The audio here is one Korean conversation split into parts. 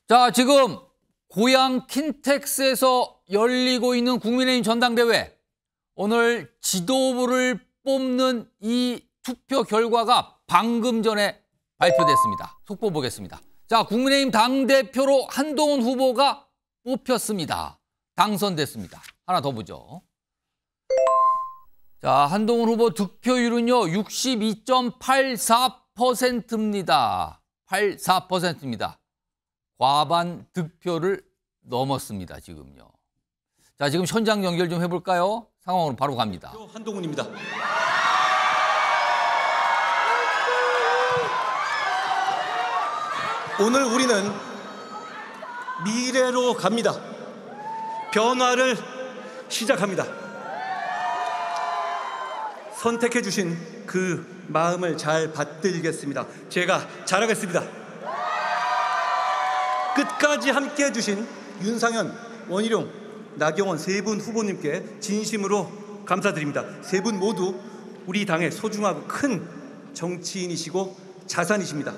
자, 지금 고양 킨텍스에서 열리고 있는 국민의힘 전당대회. 오늘 지도부를 뽑는 이 투표 결과가 방금 전에 발표됐습니다. 속보 보겠습니다. 자, 국민의힘 당대표로 한동훈 후보가 뽑혔습니다. 당선됐습니다. 하나 더 보죠. 자, 한동훈 후보 득표율은요, 62.84%입니다. 84%입니다. 과반 득표를 넘었습니다, 지금요. 자, 지금 현장 연결 좀 해볼까요? 상황으로 바로 갑니다. 한동훈입니다. 오늘 우리는 미래로 갑니다. 변화를 시작합니다. 선택해 주신 그 마음을 잘 받들겠습니다. 제가 잘하겠습니다. 끝까지 함께해 주신 윤상현, 원희룡, 나경원 세 분 후보님께 진심으로 감사드립니다. 세 분 모두 우리 당의 소중하고 큰 정치인이시고 자산이십니다.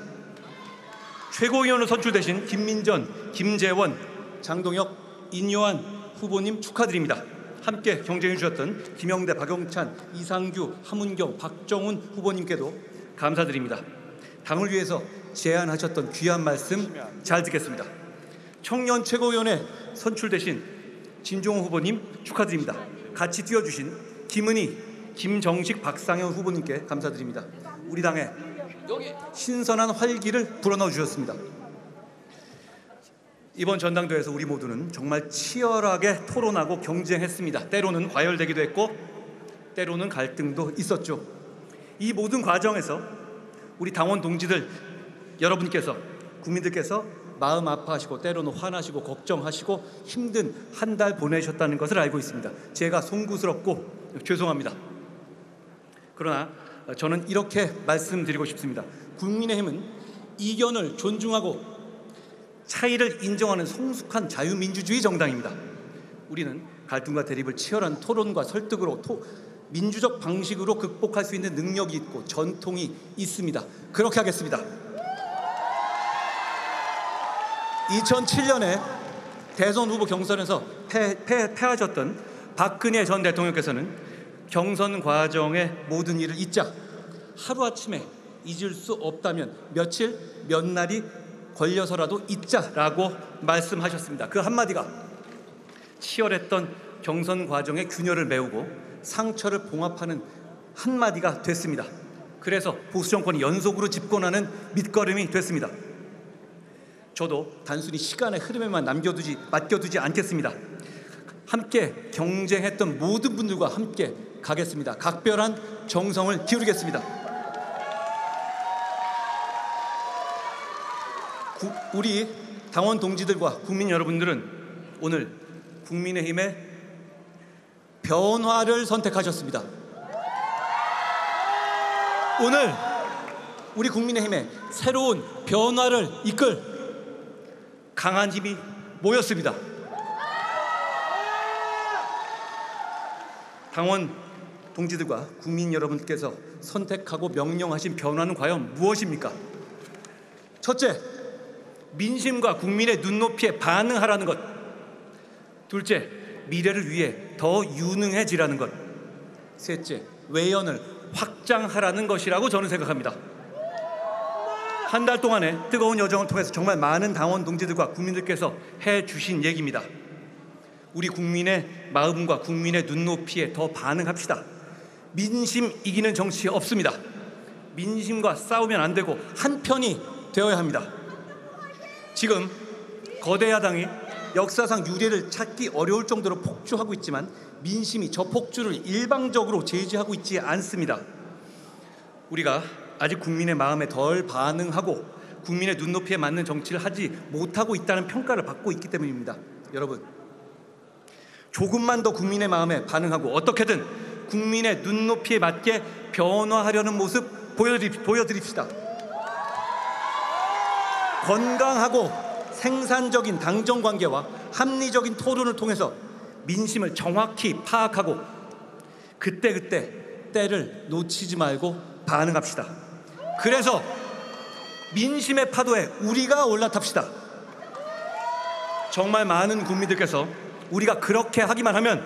최고위원으로 선출되신 김민전, 김재원, 장동혁, 인요한 후보님 축하드립니다. 함께 경쟁해 주셨던 김영대, 박용찬, 이상규, 하문경, 박정훈 후보님께도 감사드립니다. 당을 위해서 제안하셨던 귀한 말씀 잘 듣겠습니다. 청년 최고위원에 선출되신 진종호 후보님 축하드립니다. 같이 뛰어주신 김은희, 김정식, 박상현 후보님께 감사드립니다. 우리 당에 신선한 활기를 불어넣어 주셨습니다. 이번 전당대회에서 우리 모두는 정말 치열하게 토론하고 경쟁했습니다. 때로는 과열되기도 했고 때로는 갈등도 있었죠. 이 모든 과정에서 우리 당원 동지들 여러분께서, 국민들께서 마음 아파하시고 때로는 화나시고 걱정하시고 힘든 한 달 보내셨다는 것을 알고 있습니다. 제가 송구스럽고 죄송합니다. 그러나 저는 이렇게 말씀드리고 싶습니다. 국민의힘은 이견을 존중하고 차이를 인정하는 성숙한 자유민주주의 정당입니다. 우리는 갈등과 대립을 치열한 토론과 설득으로 민주적 방식으로 극복할 수 있는 능력이 있고 전통이 있습니다. 그렇게 하겠습니다. 2007년에 대선 후보 경선에서 패하셨던 박근혜 전 대통령께서는 경선 과정의 모든 일을 잊자, 하루아침에 잊을 수 없다면 며칠, 몇 날이 걸려서라도 잊자라고 말씀하셨습니다. 그 한마디가 치열했던 경선 과정의 균열을 메우고 상처를 봉합하는 한마디가 됐습니다. 그래서 보수 정권이 연속으로 집권하는 밑거름이 됐습니다. 저도 단순히 시간의 흐름에만 맡겨두지 않겠습니다. 함께 경쟁했던 모든 분들과 함께 가겠습니다. 각별한 정성을 기울이겠습니다. 우리 당원 동지들과 국민 여러분들은 오늘 국민의힘의 변화를 선택하셨습니다. 오늘 우리 국민의힘의 새로운 변화를 이끌 강한 힘이 모였습니다. 당원 동지들과 국민 여러분께서 선택하고 명령하신 변화는 과연 무엇입니까? 첫째, 민심과 국민의 눈높이에 반응하라는 것. 둘째, 미래를 위해 더 유능해지라는 것. 셋째, 외연을 확장하라는 것이라고 저는 생각합니다. 한 달 동안의 뜨거운 여정을 통해서 정말 많은 당원 동지들과 국민들께서 해주신 얘기입니다. 우리 국민의 마음과 국민의 눈높이에 더 반응합시다. 민심 이기는 정치 없습니다. 민심과 싸우면 안 되고 한편이 되어야 합니다. 지금 거대 야당이 역사상 유례를 찾기 어려울 정도로 폭주하고 있지만 민심이 저 폭주를 일방적으로 제지하고 있지 않습니다. 우리가 아직 국민의 마음에 덜 반응하고 국민의 눈높이에 맞는 정치를 하지 못하고 있다는 평가를 받고 있기 때문입니다. 여러분, 조금만 더 국민의 마음에 반응하고 어떻게든 국민의 눈높이에 맞게 변화하려는 모습 보여드립시다. 건강하고 생산적인 당정관계와 합리적인 토론을 통해서 민심을 정확히 파악하고 그때그때 때를 놓치지 말고 반응합시다. 그래서 민심의 파도에 우리가 올라탑시다. 정말 많은 국민들께서 우리가 그렇게 하기만 하면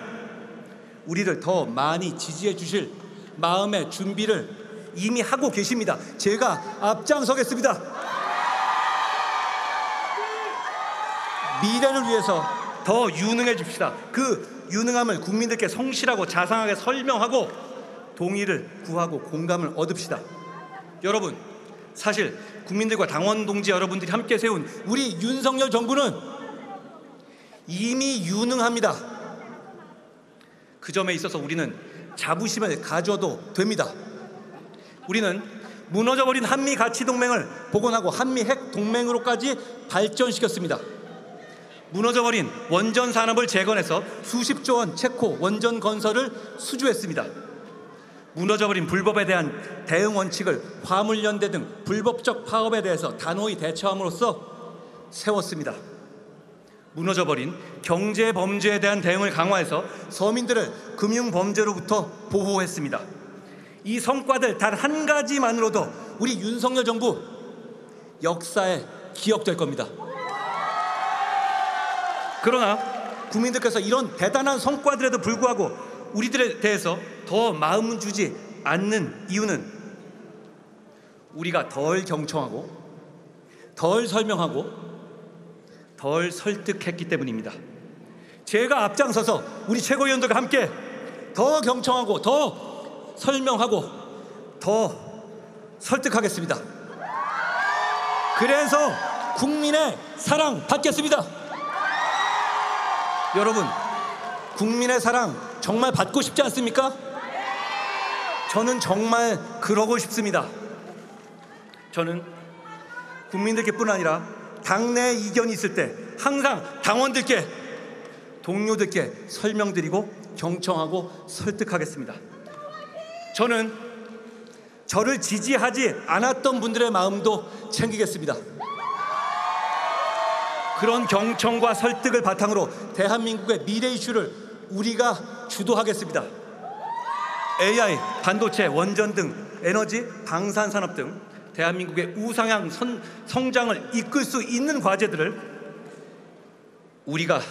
우리를 더 많이 지지해 주실 마음의 준비를 이미 하고 계십니다. 제가 앞장서겠습니다. 미래를 위해서 더 유능해 줍시다. 그 유능함을 국민들께 성실하고 자상하게 설명하고 동의를 구하고 공감을 얻읍시다. 여러분, 사실 국민들과 당원 동지 여러분들이 함께 세운 우리 윤석열 정부는 이미 유능합니다. 그 점에 있어서 우리는 자부심을 가져도 됩니다. 우리는 무너져버린 한미 가치 동맹을 복원하고 한미 핵 동맹으로까지 발전시켰습니다. 무너져버린 원전 산업을 재건해서 수십조 원 체코 원전 건설을 수주했습니다. 무너져버린 불법에 대한 대응 원칙을 화물연대 등 불법적 파업에 대해서 단호히 대처함으로써 세웠습니다. 무너져버린 경제 범죄에 대한 대응을 강화해서 서민들을 금융 범죄로부터 보호했습니다. 이 성과들 단 한 가지만으로도 우리 윤석열 정부 역사에 기억될 겁니다. 그러나 국민들께서 이런 대단한 성과들에도 불구하고 우리들에 대해서 더 마음 주지 않는 이유는 우리가 덜 경청하고 덜 설명하고 덜 설득했기 때문입니다. 제가 앞장서서 우리 최고위원들과 함께 더 경청하고 더 설명하고 더 설득하겠습니다. 그래서 국민의 사랑 받겠습니다. 여러분, 국민의 사랑 정말 받고 싶지 않습니까? 저는 정말 그러고 싶습니다. 저는 국민들께뿐 아니라 당내 이견이 있을 때 항상 당원들께, 동료들께 설명드리고 경청하고 설득하겠습니다. 저는 저를 지지하지 않았던 분들의 마음도 챙기겠습니다. 그런 경청과 설득을 바탕으로 대한민국의 미래 이슈를 우리가 주도하겠습니다. AI, 반도체, 원전 등 에너지, 방산산업 등 대한민국의 우상향 성장을 이끌 수 있는 과제들을 우리가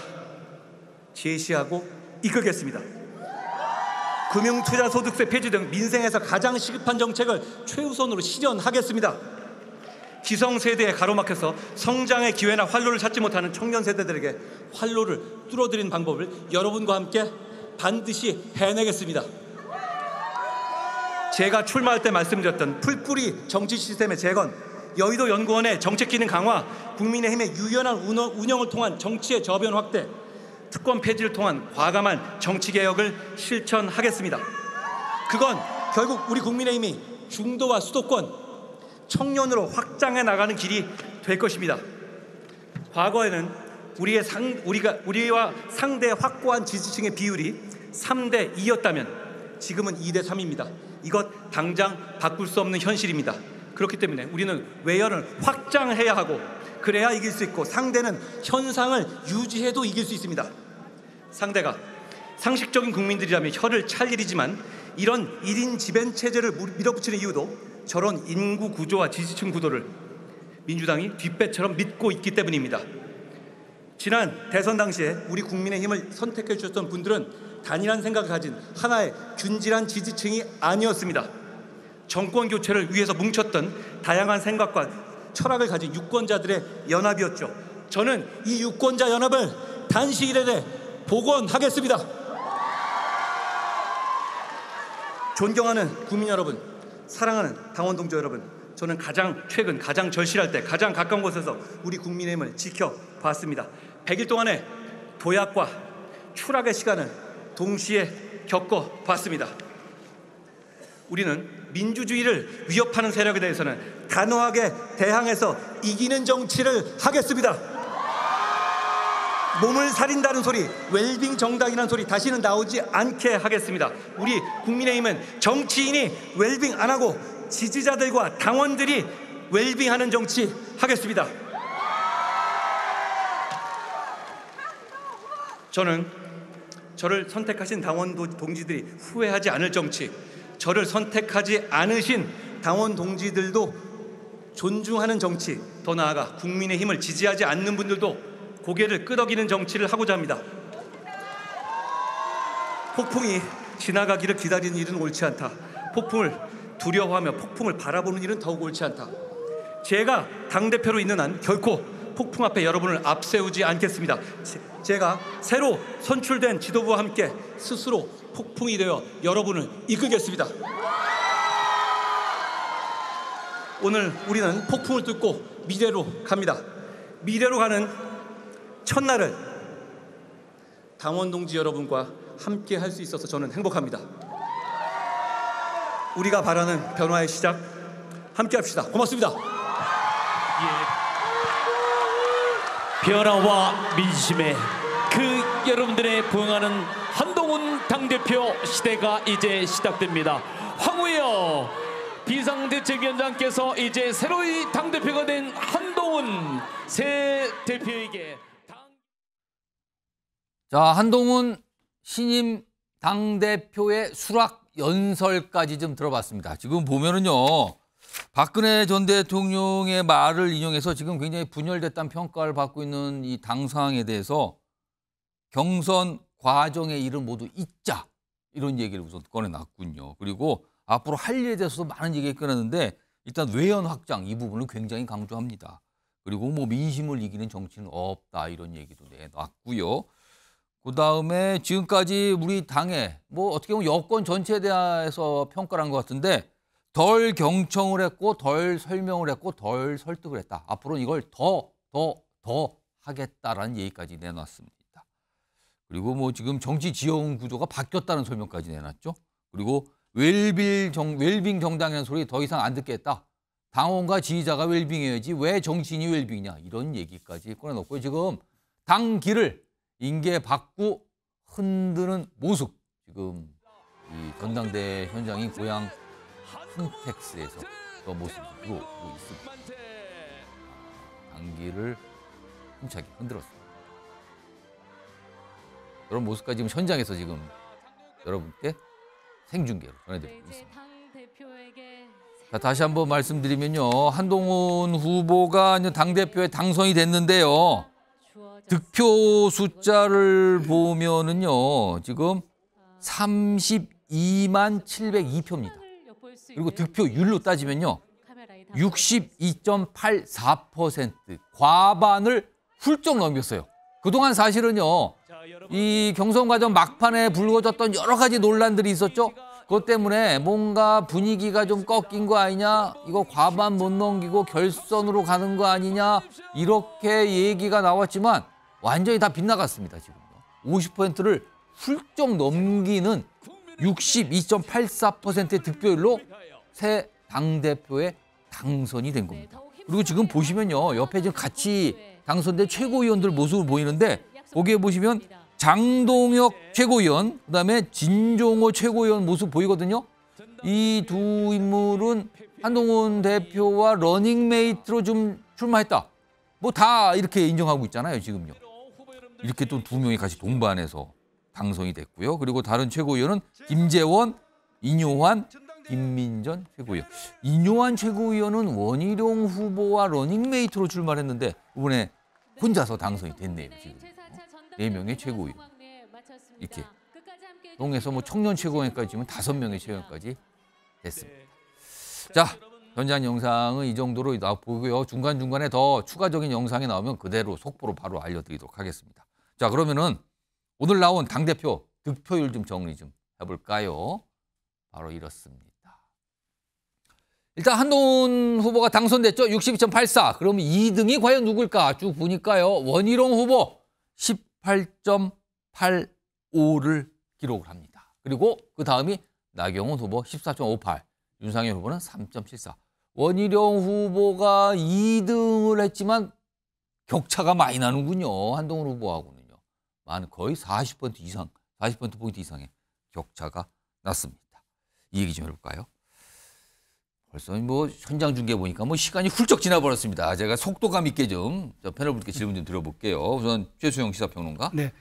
제시하고 이끌겠습니다. 금융투자소득세 폐지 등 민생에서 가장 시급한 정책을 최우선으로 실현하겠습니다. 기성세대에 가로막혀서 성장의 기회나 활로를 찾지 못하는 청년 세대들에게 활로를 뚫어드리는 방법을 여러분과 함께 반드시 해내겠습니다. 제가 출마할 때 말씀드렸던 풀뿌리 정치 시스템의 재건, 여의도 연구원의 정책 기능 강화, 국민의힘의 유연한 운영을 통한 정치의 저변 확대, 특권 폐지를 통한 과감한 정치 개혁을 실천하겠습니다. 그건 결국 우리 국민의힘이 중도와 수도권, 청년으로 확장해 나가는 길이 될 것입니다. 과거에는 우리와 상대 확고한 지지층의 비율이 3대 2였다면 지금은 2대 3입니다. 이것 당장 바꿀 수 없는 현실입니다. 그렇기 때문에 우리는 외연을 확장해야 하고 그래야 이길 수 있고 상대는 현상을 유지해도 이길 수 있습니다. 상대가 상식적인 국민들이라면 혀를 찰 일이지만 이런 1인 지배 체제를 밀어붙이는 이유도 저런 인구 구조와 지지층 구도를 민주당이 뒷배처럼 믿고 있기 때문입니다. 지난 대선 당시에 우리 국민의힘을 선택해 주셨던 분들은 단일한 생각을 가진 하나의 균질한 지지층이 아니었습니다. 정권 교체를 위해서 뭉쳤던 다양한 생각과 철학을 가진 유권자들의 연합이었죠. 저는 이 유권자 연합을 단시일 내에 복원하겠습니다. 존경하는 국민 여러분, 사랑하는 당원 동지 여러분, 저는 최근 가장 절실할 때 가장 가까운 곳에서 우리 국민의힘을 지켜봤습니다. 100일 동안의 도약과 추락의 시간을 동시에 겪어봤습니다. 우리는 민주주의를 위협하는 세력에 대해서는 단호하게 대항해서 이기는 정치를 하겠습니다. 몸을 살린다는 소리, 웰빙 정당이라는 소리 다시는 나오지 않게 하겠습니다. 우리 국민의힘은 정치인이 웰빙 안 하고 지지자들과 당원들이 웰빙하는 정치 하겠습니다. 저는 저를 선택하신 당원 동지들이 후회하지 않을 정치, 저를 선택하지 않으신 당원 동지들도 존중하는 정치, 더 나아가 국민의힘을 지지하지 않는 분들도 고개를 끄덕이는 정치를 하고자 합니다. 폭풍이 지나가기를 기다리는 일은 옳지 않다. 폭풍을 두려워하며 폭풍을 바라보는 일은 더욱 옳지 않다. 제가 당대표로 있는 한 결코 폭풍 앞에 여러분을 앞세우지 않겠습니다. 제가 새로 선출된 지도부와 함께 스스로 폭풍이 되어 여러분을 이끌겠습니다. 오늘 우리는 폭풍을 뚫고 미래로 갑니다. 미래로 가는 첫날을 당원 동지 여러분과 함께 할 수 있어서 저는 행복합니다. 우리가 바라는 변화의 시작 함께 합시다. 고맙습니다. 변화와 민심에 그 여러분들의 부응하는 한동훈 당대표 시대가 이제 시작됩니다. 황우여 비상대책위원장께서 이제 새로이 당대표가 된 한동훈 새 대표에게 자, 한동훈 신임 당대표의 수락 연설까지 좀 들어봤습니다. 지금 보면은요, 박근혜 전 대통령의 말을 인용해서 지금 굉장히 분열됐다는 평가를 받고 있는 이 당 상황에 대해서 경선 과정의 일은 모두 잊자, 이런 얘기를 우선 꺼내놨군요. 그리고 앞으로 할 일에 대해서도 많은 얘기가 꺼냈는데 일단 외연 확장 이 부분을 굉장히 강조합니다. 그리고 뭐 민심을 이기는 정치는 없다, 이런 얘기도 내놨고요. 그다음에 지금까지 우리 당에 뭐 어떻게 보면 여권 전체에 대해서 평가를 한 것 같은데 덜 경청을 했고 덜 설명을 했고 덜 설득을 했다. 앞으로는 이걸 더 하겠다라는 얘기까지 내놨습니다. 그리고 뭐 지금 정치 지형 구조가 바뀌었다는 설명까지 내놨죠. 그리고 웰빙 정당이라는 소리 더 이상 안 듣겠다. 당원과 지지자가 웰빙해야지 왜 정치인이 웰빙이냐, 이런 얘기까지 꺼내놓고 지금 당 길을 인계받고 흔드는 모습, 지금 이 전당대 현장인 고향 흥택스에서 그 모습이 들어오고 있습니다. 당기를 힘차게 흔들었습니다. 그런 모습까지 지금 현장에서 지금 여러분께 생중계로 전해드리고 있습니다. 자, 다시 한번 말씀드리면요, 한동훈 후보가 당대표에 당선이 됐는데요. 득표 숫자를 보면은요, 지금 32만 702표입니다. 그리고 득표율로 따지면요, 62.84%, 과반을 훌쩍 넘겼어요. 그동안 사실은요, 이 경선 과정 막판에 불거졌던 여러 가지 논란들이 있었죠. 그것 때문에 뭔가 분위기가 좀 꺾인 거 아니냐, 이거 과반 못 넘기고 결선으로 가는 거 아니냐, 이렇게 얘기가 나왔지만 완전히 다 빗나갔습니다. 지금 50%를 훌쩍 넘기는 62.84%의 득표율로 새 당대표의 당선이 된 겁니다. 그리고 지금 보시면요, 옆에 지금 같이 당선된 최고위원들 모습을 보이는데 거기에 보시면 장동혁 최고위원, 그다음에 진종호 최고위원 모습 보이거든요. 이 두 인물은 한동훈 대표와 러닝메이트로 좀 출마했다. 뭐 다 이렇게 인정하고 있잖아요, 지금요. 이렇게 또 두 명이 같이 동반해서 당선이 됐고요. 그리고 다른 최고위원은 김재원, 이뇨환, 김민전 최고위원. 이뇨환 최고위원은 원희룡 후보와 러닝메이트로 출마했는데 이번에 혼자서 당선이 됐네요, 지금. 4명의 최고위원. 이렇게 동에서 뭐 청년 최고위원까지 지금 5명의 최고위원까지 됐습니다. 자, 현장 영상은 이 정도로 보고요. 중간중간에 더 추가적인 영상이 나오면 그대로 속보로 바로 알려드리도록 하겠습니다. 자, 그러면은 오늘 나온 당대표 득표율 좀 정리 좀 해볼까요? 바로 이렇습니다. 일단 한동훈 후보가 당선됐죠. 62.84. 그러면 2등이 과연 누굴까? 쭉 보니까요. 원희룡 후보 18.85를 기록을 합니다. 그리고 그 다음이 나경원 후보 14.58. 윤상현 후보는 3.74. 원희룡 후보가 2등을 했지만 격차가 많이 나는군요. 한동훈 후보하고는요. 거의 40% 이상, 40%포인트 이상의 격차가 났습니다. 이 얘기 좀 해볼까요? 벌써 뭐 현장 중계 보니까 뭐 시간이 훌쩍 지나버렸습니다. 제가 속도감 있게 좀 패널분께 질문 좀 드려볼게요. 우선 최수영 시사평론가. 네.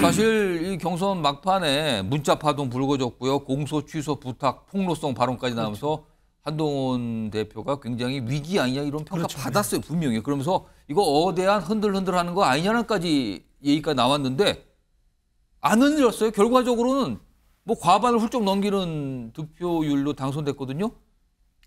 사실 이 경선 막판에 문자 파동 불거졌고요. 공소 취소 부탁 폭로성 발언까지 나오면서 한동훈 대표가 굉장히 위기 아니냐 이런 평가 그렇죠. 받았어요. 분명히. 그러면서 이거 어대한 흔들흔들하는 거 아니냐는까지 얘기가 나왔는데 안 흔들렸어요. 결과적으로는 뭐 과반을 훌쩍 넘기는 득표율로 당선됐거든요.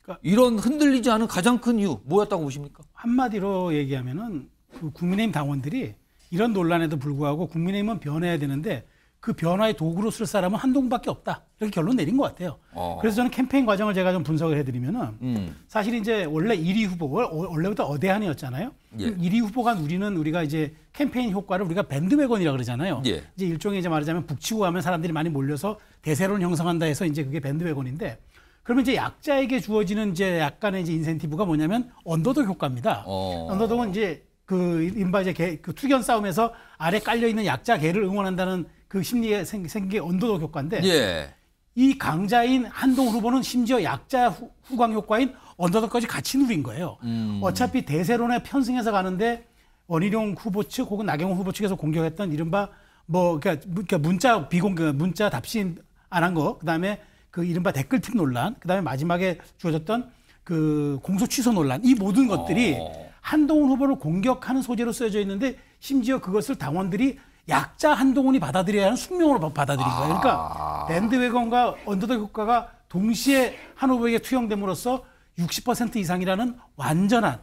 그러니까 이런 흔들리지 않은 가장 큰 이유 뭐였다고 보십니까? 한마디로 얘기하면은 그 국민의힘 당원들이 이런 논란에도 불구하고 국민의힘은 변해야 되는데 그 변화의 도구로 쓸 사람은 한동훈밖에 없다. 이렇게 결론 내린 것 같아요. 그래서 저는 캠페인 과정을 제가 좀 분석을 해드리면은 사실 이제 원래 1위 후보 원래부터 어대한이었잖아요. 예. 1위 후보가 우리가 이제 캠페인 효과를 우리가 밴드웨건이라고 그러잖아요. 예. 이제 일종의 이제 말하자면 북치고 가면 사람들이 많이 몰려서 대세론을 형성한다 해서 이제 그게 밴드웨건인데 그러면 이제 약자에게 주어지는 이제 약간의 이제 인센티브가 뭐냐면 언더독 효과입니다. 언더독은 이제 그 이른바 이제 그 투견 싸움에서 아래 깔려 있는 약자 개를 응원한다는 그 심리에 생긴 게 언더독 효과인데 예. 이 강자인 한동훈 후보는 심지어 약자 후광 효과인 언더독까지 같이 누린 거예요. 어차피 대세론에 편승해서 가는데 원희룡 후보 측 혹은 나경원 후보 측에서 공격했던 이른바 뭐 그러니까 문자 비공개 문자 답신 안 한 거, 그다음에 그 이른바 댓글팁 논란, 그다음에 마지막에 주어졌던 그 공소 취소 논란, 이 모든 것들이 한동훈 후보를 공격하는 소재로 쓰여져 있는데 심지어 그것을 당원들이 약자 한동훈이 받아들여야 하는 숙명으로 받아들인 거예요. 그러니까 밴드웨건과 언더독 효과가 동시에 한 후보에게 투영됨으로써 60% 이상이라는 완전한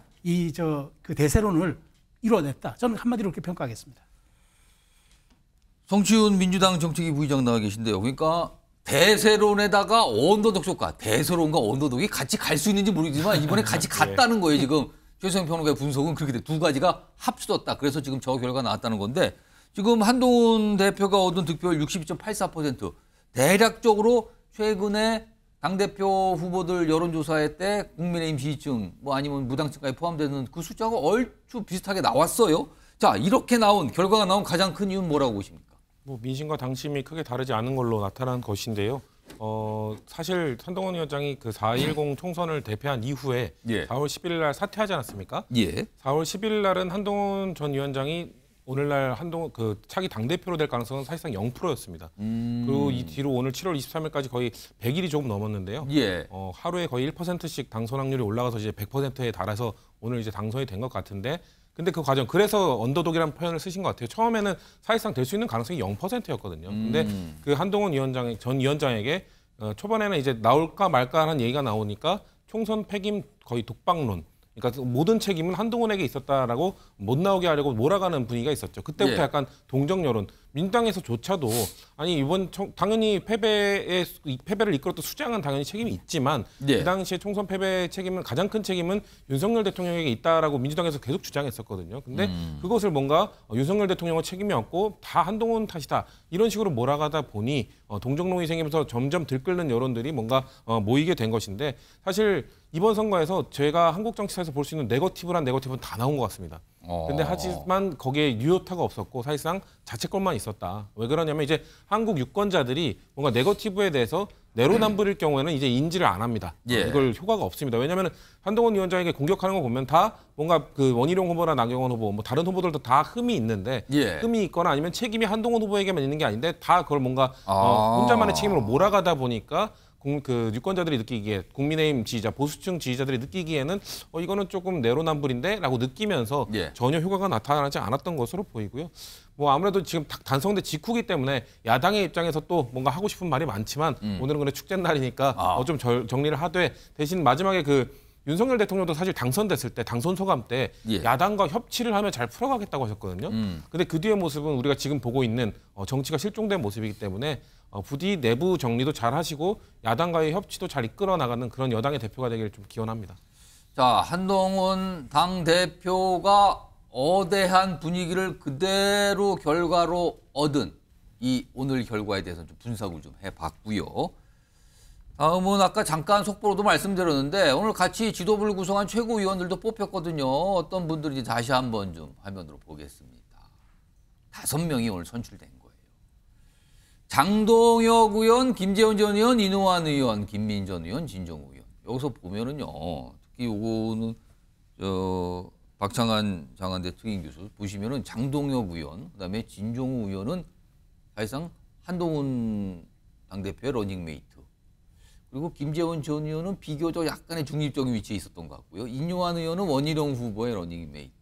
그 대세론을 이뤄냈다. 저는 한마디로 그렇게 평가하겠습니다. 성치훈 민주당 정책위 부의장 나와 계신데요. 그러니까 대세론에다가 언더독 효과, 대세론과 언더독이 같이 갈 수 있는지 모르겠지만 이번에 같이 갔다는 거예요. 지금 최수영 평론가의 분석은 그렇게 돼. 두 가지가 합쳐졌다. 그래서 지금 저 결과가 나왔다는 건데 지금 한동훈 대표가 얻은 득표율 62.84%. 대략적으로 최근에 당대표 후보들 여론조사회 때 국민의힘 지지층 뭐 아니면 무당층까지 포함되는 그 숫자가 얼추 비슷하게 나왔어요. 자, 이렇게 나온 결과가 나온 가장 큰 이유는 뭐라고 보십니까? 뭐 민심과 당심이 크게 다르지 않은 걸로 나타난 것인데요. 사실 한동훈 위원장이 그 4.10 총선을 대표한 이후에 예. 4월 10일 날 사퇴하지 않았습니까? 예. 4월 10일 날은 한동훈 전 위원장이 오늘날 한동훈 그 차기 당대표로 될 가능성은 사실상 0%였습니다. 그리고 이 뒤로 오늘 7월 23일까지 거의 100일이 조금 넘었는데요. 예. 하루에 거의 1%씩 당선 확률이 올라가서 이제 100%에 달해서 오늘 이제 당선이 된 것 같은데, 근데 그 과정, 그래서 언더독이라는 표현을 쓰신 것 같아요. 처음에는 사실상 될 수 있는 가능성이 0%였거든요. 근데 그 한동훈 전 위원장에게 초반에는 이제 나올까 말까 하는 얘기가 나오니까 총선 패김 거의 독박론. 그러니까 모든 책임은 한동훈에게 있었다라고 못 나오게 하려고 몰아가는 분위기가 있었죠. 그때부터 예. 약간 동정 여론, 민주당에서조차도 아니 이번 당연히 패배를 이끌었던 수장은 당연히 책임이 있지만 예. 그 당시에 총선 패배 책임은 가장 큰 책임은 윤석열 대통령에게 있다라고 민주당에서 계속 주장했었거든요. 근데 그것을 뭔가 윤석열 대통령의 책임이 없고 다 한동훈 탓이다 이런 식으로 몰아가다 보니 동정론이 생기면서 점점 들끓는 여론들이 뭔가 모이게 된 것인데, 사실 이번 선거에서 제가 한국 정치사에서 볼 수 있는 네거티브는 다 나온 것 같습니다. 근데 하지만 거기에 뉴요타가 없었고 사실상 자책골만 있었다. 왜 그러냐면 이제 한국 유권자들이 뭔가 네거티브에 대해서 내로남불일 경우에는 이제 인지를 안 합니다. 예. 이걸 효과가 없습니다. 왜냐하면 한동훈 위원장에게 공격하는 거 보면 다 뭔가 그 원희룡 후보나 나경원 후보, 뭐 다른 후보들도 다 흠이 있는데 예. 흠이 있거나 아니면 책임이 한동훈 후보에게만 있는 게 아닌데 다 그걸 뭔가 혼자만의 책임으로 몰아가다 보니까 그 유권자들이 느끼기에, 국민의힘 지지자, 보수층 지지자들이 느끼기에는 이거는 조금 내로남불인데라고 느끼면서 예. 전혀 효과가 나타나지 않았던 것으로 보이고요. 뭐 아무래도 지금 단성대 직후기 때문에 야당의 입장에서 또 뭔가 하고 싶은 말이 많지만 오늘은 그래 축제 날이니까 좀 정리를 하되, 대신 마지막에 그 윤석열 대통령도 사실 당선됐을 때 당선 소감 때 예. 야당과 협치를 하며 잘 풀어가겠다고 하셨거든요. 근데 그 뒤의 모습은 우리가 지금 보고 있는 정치가 실종된 모습이기 때문에 부디 내부 정리도 잘 하시고 야당과의 협치도 잘 이끌어 나가는 그런 여당의 대표가 되기를 좀 기원합니다. 자, 한동훈 당대표가 어대한 분위기를 그대로 결과로 얻은 이 오늘 결과에 대해서 좀 분석을 좀 해봤고요. 다음은 아까 잠깐 속보로도 말씀드렸는데 오늘 같이 지도부를 구성한 최고위원들도 뽑혔거든요. 어떤 분들인지 다시 한번 좀 화면으로 보겠습니다. 5명이 오늘 선출된 거예요. 장동혁 의원, 김재원 전 의원, 이노환 의원, 김민전 의원, 진정우 의원. 여기서 보면은요, 특히 요거는 박창한 장한대 특임 교수 보시면은 장동혁 의원, 그다음에 진정우 의원은 사실상 한동훈 당대표의 러닝메이트. 그리고 김재원 전 의원은 비교적 약간의 중립적인 위치에 있었던 것 같고요. 이노환 의원은 원희룡 후보의 러닝메이트.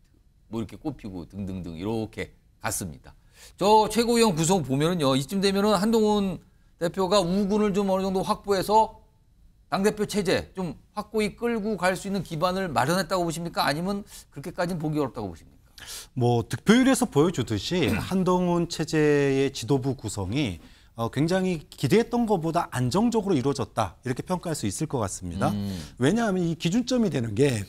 뭐 이렇게 꼽히고 등등등 이렇게 갔습니다. 저 최고위원 구성 보면은요, 이쯤 되면은 한동훈 대표가 우군을 좀 어느 정도 확보해서 당대표 체제 좀 확고히 끌고 갈 수 있는 기반을 마련했다고 보십니까? 아니면 그렇게까지는 보기 어렵다고 보십니까? 뭐 득표율에서 보여주듯이 한동훈 체제의 지도부 구성이 굉장히 기대했던 것보다 안정적으로 이루어졌다 이렇게 평가할 수 있을 것 같습니다. 왜냐하면 이 기준점이 되는 게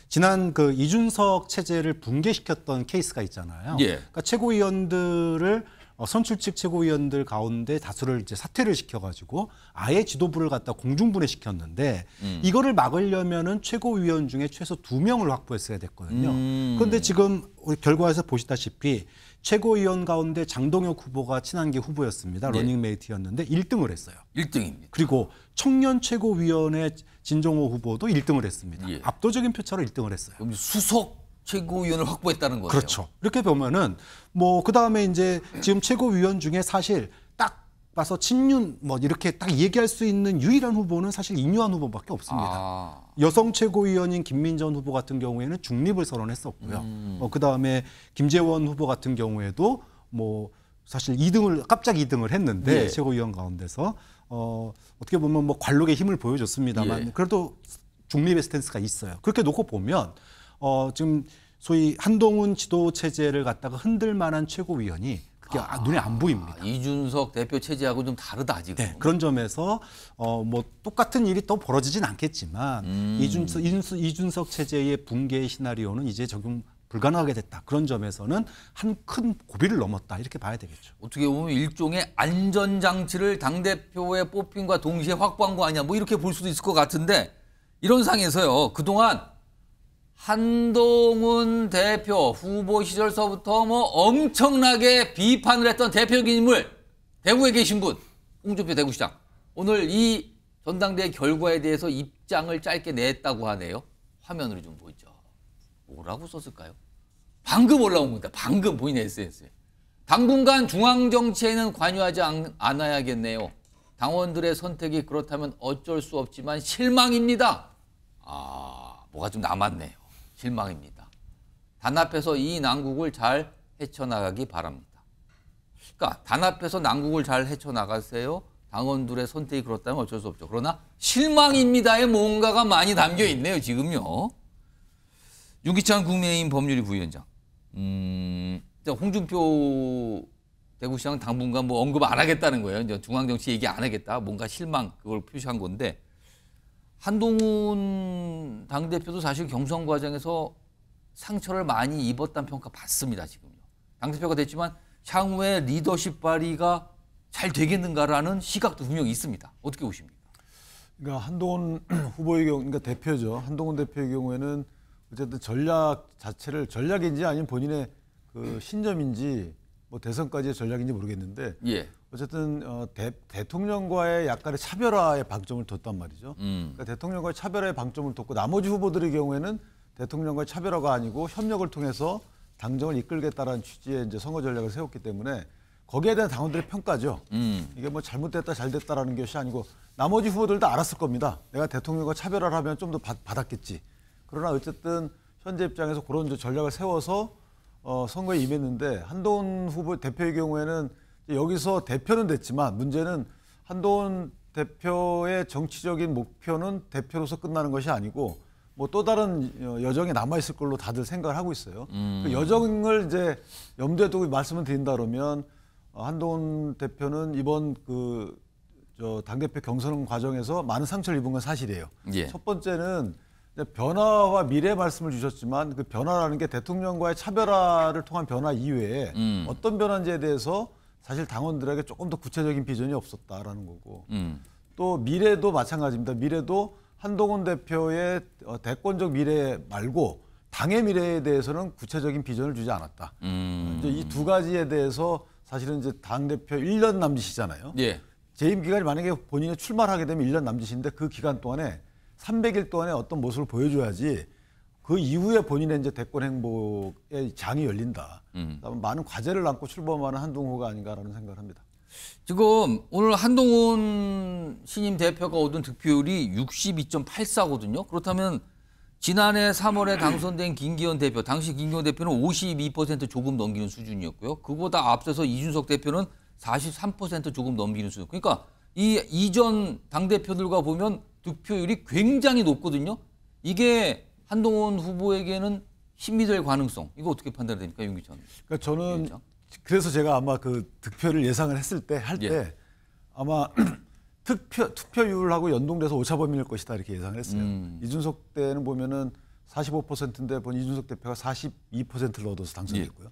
지난 그 이준석 체제를 붕괴시켰던 케이스가 있잖아요. 예. 그러니까 최고위원들을 선출직 최고위원들 가운데 다수를 이제 사퇴를 시켜가지고 아예 지도부를 갖다 공중분해시켰는데 이거를 막으려면은 최고위원 중에 최소 2명을 확보했어야 됐거든요. 그런데 지금 우리 결과에서 보시다시피 최고위원 가운데 장동혁 후보가 친한계 후보였습니다. 네. 러닝메이트였는데 1등을 했어요. 1등입니다. 그리고 청년 최고위원회 진정호 후보도 1등을 했습니다. 예. 압도적인 표차로 1등을 했어요. 그럼 수석 최고위원을 확보했다는 거예요. 그렇죠. 이렇게 보면은 뭐 그다음에 이제 지금 최고위원 중에 사실 딱 봐서 친윤 뭐 이렇게 딱 얘기할 수 있는 유일한 후보는 사실 인유한 후보밖에 없습니다. 여성 최고위원인 김민전 후보 같은 경우에는 중립을 선언했었고요. 그다음에 김재원 후보 같은 경우에도 뭐 사실 2등을 깜짝 2등을 했는데 예. 최고위원 가운데서 어떻게 보면 뭐 관록의 힘을 보여줬습니다만 예. 그래도 중립의 스탠스가 있어요. 그렇게 놓고 보면 지금 소위 한동훈 지도 체제를 갖다가 흔들 만한 최고위원이 그게 눈에 안 보입니다. 이준석 대표 체제하고 좀 다르다 지금. 네, 그런 점에서 뭐 똑같은 일이 또 벌어지진 않겠지만 이준석 체제의 붕괴의 시나리오는 이제 적용 불가능하게 됐다. 그런 점에서는 한 큰 고비를 넘었다. 이렇게 봐야 되겠죠. 어떻게 보면 일종의 안전장치를 당대표에 뽑힘과 동시에 확보한 거 아니야. 뭐 이렇게 볼 수도 있을 것 같은데 이런 상에서요. 그동안 한동훈 대표 후보 시절서부터 뭐 엄청나게 비판을 했던 대표적인 인물, 대구에 계신 분, 홍준표 대구시장. 오늘 이 전당대회 결과에 대해서 입장을 짧게 냈다고 하네요. 화면으로 좀 보이죠. 뭐라고 썼을까요? 방금 올라온 겁니다. 방금 본인의 SNS에. 당분간 중앙정치에는 관여하지 않아야겠네요. 당원들의 선택이 그렇다면 어쩔 수 없지만 실망입니다. 뭐가 좀 남았네요. 실망입니다. 단합해서 이 난국을 잘 헤쳐나가기 바랍니다. 그러니까 단합해서 난국을 잘 헤쳐나가세요. 당원들의 선택이 그렇다면 어쩔 수 없죠. 그러나 실망입니다에 뭔가가 많이 담겨 있네요. 지금요. 윤기찬 국민의힘 법률위 부위원장. 홍준표 대구시장은 당분간 뭐 언급 안 하겠다는 거예요. 이제 중앙정치 얘기 안 하겠다. 뭔가 실망 그걸 표시한 건데 한동훈 당대표도 사실 경선 과정에서 상처를 많이 입었다는 평가 받습니다. 지금요. 당대표가 됐지만 향후에 리더십 발휘가 잘 되겠는가라는 시각도 분명히 있습니다. 어떻게 보십니까? 그러니까 한동훈 후보의 경우, 그러니까 대표죠. 한동훈 대표의 경우에는 어쨌든 전략 자체를 전략인지 아니면 본인의 그 신념인지 뭐 대선까지의 전략인지 모르겠는데 예. 어쨌든 대통령과의 약간의 차별화에 방점을 뒀단 말이죠. 그러니까 대통령과의 차별화에 방점을 뒀고 나머지 후보들의 경우에는 대통령과의 차별화가 아니고 협력을 통해서 당정을 이끌겠다라는 취지의 이제 선거 전략을 세웠기 때문에 거기에 대한 당원들의 평가죠. 이게 뭐 잘못됐다 잘됐다라는 것이 아니고 나머지 후보들도 알았을 겁니다. 내가 대통령과 차별화를 하면 좀 더 받았겠지. 그러나 어쨌든 현재 입장에서 그런 전략을 세워서 선거에 임했는데 한동훈 후보 대표의 경우에는 여기서 대표는 됐지만 문제는 한동훈 대표의 정치적인 목표는 대표로서 끝나는 것이 아니고 뭐 또 다른 여정이 남아 있을 걸로 다들 생각을 하고 있어요. 그 여정을 이제 염두에 두고 말씀을 드린다 그러면 한동훈 대표는 이번 당대표 경선 과정에서 많은 상처를 입은 건 사실이에요. 예. 첫 번째는 변화와 미래 말씀을 주셨지만 그 변화라는 게 대통령과의 차별화를 통한 변화 이외에 어떤 변화인지에 대해서 사실 당원들에게 조금 더 구체적인 비전이 없었다라는 거고 또 미래도 마찬가지입니다. 미래도 한동훈 대표의 대권적 미래 말고 당의 미래에 대해서는 구체적인 비전을 주지 않았다. 이제 이 두 가지에 대해서 사실은 이제 당대표 1년 남짓이잖아요. 예. 재임 기간이 만약에 본인이 출마를 하게 되면 1년 남짓인데 그 기간 동안에 300일 동안에 어떤 모습을 보여줘야지 그 이후에 본인의 이제 대권 행보의 장이 열린다. 많은 과제를 안고 출범하는 한동훈 후보가 아닌가라는 생각을 합니다. 지금 오늘 한동훈 신임 대표가 얻은 득표율이 62.84거든요. 그렇다면 지난해 3월에 당선된 김기현 대표, 당시 김기현 대표는 52% 조금 넘기는 수준이었고요. 그보다 앞서서 이준석 대표는 43% 조금 넘기는 수준. 그러니까 이 이전 당대표들과 보면 득표율이 굉장히 높거든요. 이게 한동훈 후보에게는 힘이 될 가능성, 이거 어떻게 판단이 됩니까, 윤기천? 그러니까 저는 그래서 제가 아마 그 득표를 예상을 했을 때 예. 아마 투표율하고 연동돼서 오차 범위일 것이다 이렇게 예상을 했어요. 이준석 때는 보면은 45%인데 본 이준석 대표가 42%를 얻어서 당선됐고요.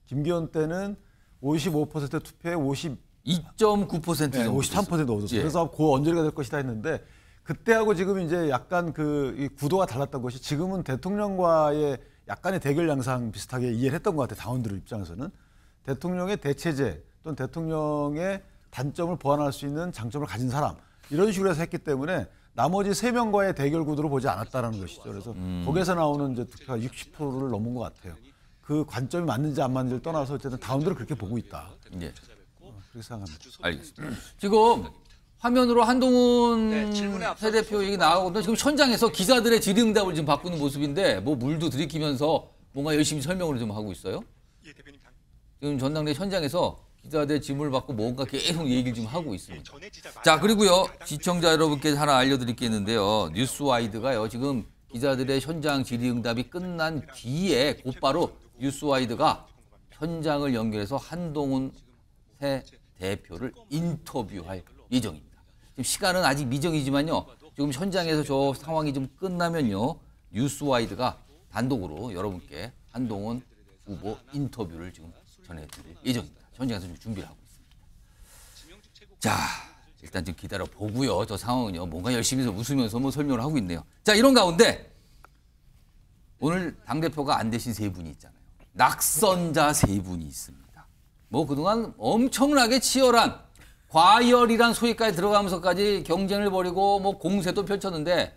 김기현 때는 55% 투표에 2.9% 네, 53% 얻었어요. 예. 그래서 그 언저리가 될 것이다 했는데 그때하고 지금 이제 약간 이 구도가 달랐던 것이 지금은 대통령과의 약간의 대결 양상 비슷하게 이해를 했던 것 같아요. 당원들 입장에서는. 대통령의 대체제 또는 대통령의 단점을 보완할 수 있는 장점을 가진 사람 이런 식으로 해서 했기 때문에 나머지 3명과의 대결 구도로 보지 않았다라는 것이죠. 그래서 거기에서 나오는 이제 득표가 60%를 넘은 것 같아요. 그 관점이 맞는지 안 맞는지를 떠나서 어쨌든 당원들은 그렇게 보고 있다. 예. 그렇게 생각합니다. 알겠습니다. 지금 화면으로 한동훈 새 대표 얘기 나가거든요. 지금 현장에서 기자들의 질의응답을 지금 바꾸는 모습인데 뭐 물도 들이키면서 뭔가 열심히 설명을 좀 하고 있어요. 지금 전당대 현장에서 기자들 질문을 받고 뭔가 계속 얘기를 좀 하고 있습니다. 자, 그리고요, 시청자 여러분께 하나 알려드릴 게 있는데요. 뉴스와이드가요, 지금 기자들의 현장 질의응답이 끝난 뒤에 곧바로 뉴스와이드가 현장을 연결해서 한동훈 새 대표를 인터뷰할 예정입니다. 지금 시간은 아직 미정이지만요, 지금 현장에서 저 상황이 좀 끝나면요, 뉴스와이드가 단독으로 여러분께 한동훈 후보 인터뷰를 지금 전해드릴 예정입니다. 현장에서 좀 준비를 하고 있습니다. 자, 일단 좀 기다려 보고요. 저 상황은요, 뭔가 열심히 웃으면서 뭐 설명을 하고 있네요. 자, 이런 가운데 오늘 당대표가 안 되신 3분이 있잖아요. 낙선자 3분이 있습니다. 뭐 그동안 엄청나게 치열한 과열이란 소위까지 들어가면서까지 경쟁을 벌이고 뭐 공세도 펼쳤는데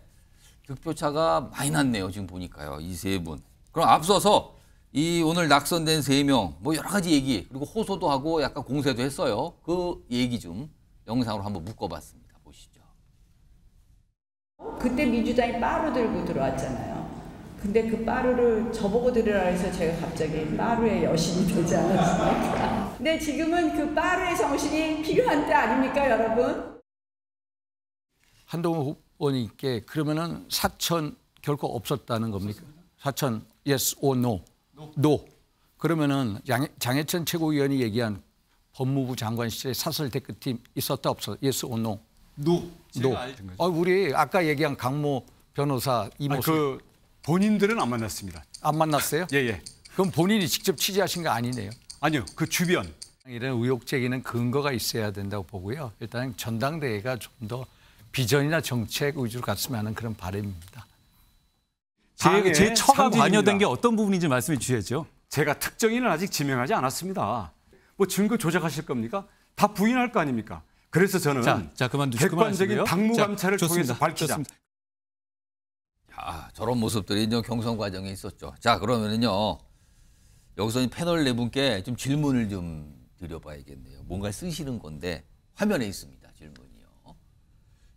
득표차가 많이 났네요. 지금 보니까요. 이 3분. 그럼 앞서서 이 오늘 낙선된 3명 뭐 여러 가지 얘기 그리고 호소도 하고 약간 공세도 했어요. 그 얘기 좀 영상으로 한번 묶어봤습니다. 보시죠. 그때 민주당이 빠루 들고 들어왔잖아요. 근데 그 빠루를 저보고 들으라 해서 제가 갑자기 빠루의 여신이 되지 않았습니까? 근데 지금은 그 빠루의 정신이 필요한 때 아닙니까, 여러분? 한동훈 후보님께 그러면은 사천 결코 없었다는 겁니까? 사천 yes or no? No. 그러면은 장해찬 최고위원이 얘기한 법무부 장관 시절에 사설 대표팀 있었다 없었다? Yes or no? No. No. 우리 아까 얘기한 강모 변호사 이모수 본인들은 안 만났습니다. 안 만났어요? 예. 그럼 본인이 직접 취재하신 거 아니네요? 아니요. 그 주변. 이런 의혹 제기는 근거가 있어야 된다고 보고요. 일단 전당대회가 좀 더 비전이나 정책 위주로 갔으면 하는 그런 바람입니다. 제 처가 관여된 게 어떤 부분인지 말씀해 주셔야죠. 제가 특정인은 아직 지명하지 않았습니다. 뭐 증거 조작하실 겁니까? 다 부인할 거 아닙니까? 그래서 저는 자 그만두시고 객관적인 당무 감찰을 통해서 밝히자. 좋습니다. 자, 저런 모습들이 이제 경선 과정에 있었죠. 자, 그러면은요, 여기서 패널 4분께 좀 질문을 좀 드려봐야겠네요. 뭔가 쓰시는 건데 화면에 있습니다. 질문이요.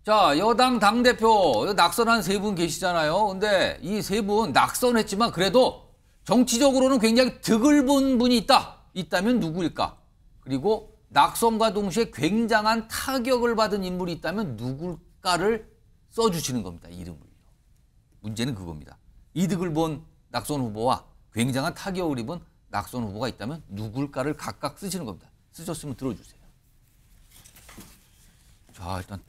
자, 여당 당대표 낙선한 3분 계시잖아요. 근데 이 3분 낙선했지만 그래도 정치적으로는 굉장히 득을 본 분이 있다면 누구일까? 그리고 낙선과 동시에 굉장한 타격을 받은 인물이 있다면 누굴까를 써주시는 겁니다. 이름을요. 문제는 그겁니다. 이득을 본 낙선 후보와 굉장한 타격을 입은 낙선 후보가 있다면 누굴까를 각각 쓰시는 겁니다. 쓰셨으면 들어주세요. 자, 일단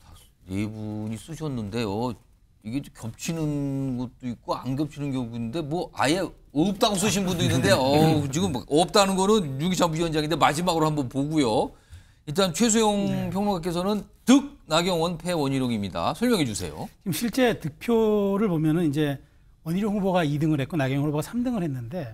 4분이 쓰셨는데요. 이게 겹치는 것도 있고 안 겹치는 경우도 있는데 뭐 아예 없다고 쓰신 분도 있는데 지금 없다는 거는 유기찬 부위원장인데 마지막으로 한번 보고요. 일단 최수영 평론가께서는 득 나경원 패 원희룡입니다. 설명해 주세요. 지금 실제 득표를 보면은 이제 원희룡 후보가 2등을 했고 나경원 후보가 3등을 했는데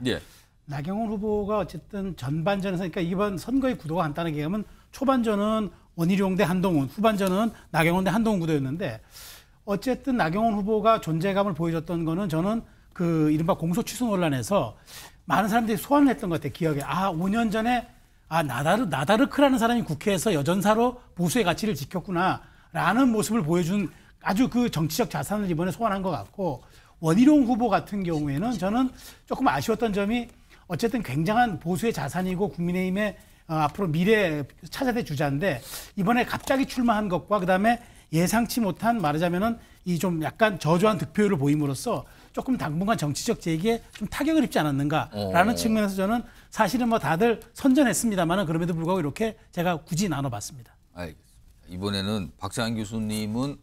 나경원 후보가 어쨌든 전반전에서 그러니까 이번 선거의 구도가 간단하게 얘기하면 초반전은 원희룡 대 한동훈, 후반전은 나경원 대 한동훈 구도였는데 어쨌든 나경원 후보가 존재감을 보여줬던 거는 저는 그 이른바 공소취소 논란에서 많은 사람들이 소환을 했던 것 같아요. 기억에. 5년 전에 나다르크라는 사람이 국회에서 여전사로 보수의 가치를 지켰구나라는 모습을 보여준 아주 그 정치적 자산을 이번에 소환한 것 같고 원희룡 후보 같은 경우에는 저는 조금 아쉬웠던 점이 어쨌든 굉장한 보수의 자산이고 국민의힘의 앞으로 미래 차세대 주자인데 이번에 갑자기 출마한 것과 그다음에 예상치 못한 말하자면은 이 좀 약간 저조한 득표율을 보임으로써 조금 당분간 정치적 재기에 좀 타격을 입지 않았는가라는 측면에서 저는 사실은 뭐 다들 선전했습니다만은 그럼에도 불구하고 이렇게 제가 굳이 나눠봤습니다. 알겠습니다. 이번에는 박상현 교수님은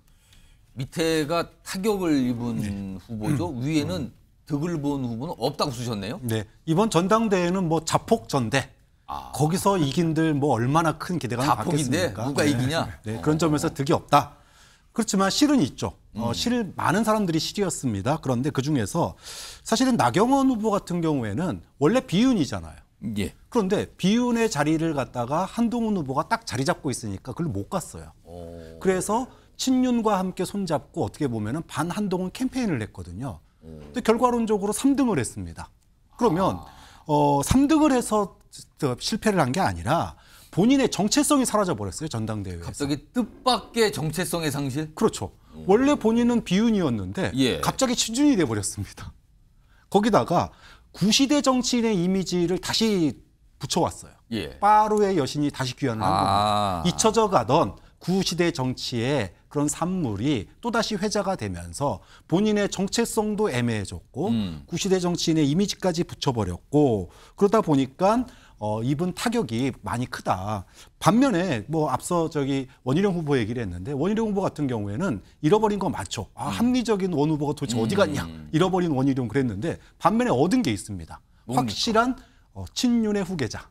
밑에가 타격을 입은 후보죠. 위에는 득을 본 후보는 없다고 쓰셨네요. 네, 이번 전당대회는 뭐 자폭 전대. 거기서 이긴들 뭐 얼마나 큰 기대가 자폭인데 받겠습니까? 누가 이기냐? 네, 그런 점에서 득이 없다. 그렇지만 실은 있죠. 실 많은 사람들이 실이었습니다. 그런데 그 중에서 사실은 나경원 후보 같은 경우에는 원래 비윤이잖아요. 예. 그런데 비윤의 자리를 갖다가 한동훈 후보가 딱 자리 잡고 있으니까 그걸 못 갔어요. 그래서 친윤과 함께 손잡고 어떻게 보면은 반 한동훈 캠페인을 했거든요. 근데 결과론적으로 3등을 했습니다. 그러면 3등을 해서 실패를 한 게 아니라 본인의 정체성이 사라져 버렸어요. 전당대회에서. 갑자기 뜻밖의 정체성의 상실? 그렇죠. 원래 본인은 비윤이었는데 예. 갑자기 친윤이 돼 버렸습니다. 거기다가 구시대 정치인의 이미지를 다시 붙여왔어요. 예. 빠루의 여신이 다시 귀환을 한 겁니다. 잊혀져 가던 구시대 정치의 그런 산물이 또다시 회자가 되면서 본인의 정체성도 애매해졌고 구시대 정치인의 이미지까지 붙여버렸고 그러다 보니까 입은 타격이 많이 크다. 반면에 뭐 앞서 원희룡 후보 얘기를 했는데 원희룡 후보 같은 경우에는 잃어버린 건 맞죠. 합리적인 원 후보가 도대체 어디 갔냐. 잃어버린 원희룡 그랬는데 반면에 얻은 게 있습니다. 확실한 친윤의 후계자.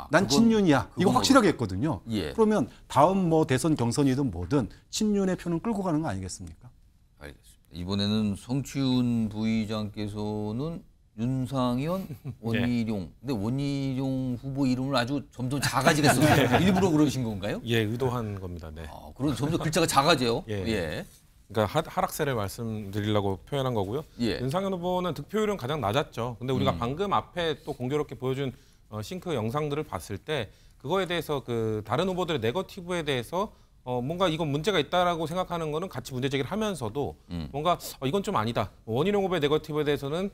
난 친윤이야. 이거 확실하게 했거든요. 예. 그러면 다음 뭐 대선 경선이든 뭐든 친윤의 표는 끌고 가는 거 아니겠습니까? 알겠습니다. 이번에는 성추윤 부의장께서는 윤상현, 원희룡. 근데 원희룡 후보 이름을 아주 점점 작아지겠어요. 일부러 그러신 건가요? 예, 의도한 겁니다. 네. 그럼 점점 글자가 작아져요. 예. 예. 그러니까 하락세를 말씀드리려고 표현한 거고요. 예. 윤상현 후보는 득표율은 가장 낮았죠. 근데 우리가 방금 앞에 또 공교롭게 보여준 싱크 영상들을 봤을 때 그거에 대해서 그 다른 후보들의 네거티브에 대해서 뭔가 이건 문제가 있다라고 생각하는 거는 같이 문제 제기를 하면서도 뭔가 이건 좀 아니다. 원희룡 후보의 네거티브에 대해서는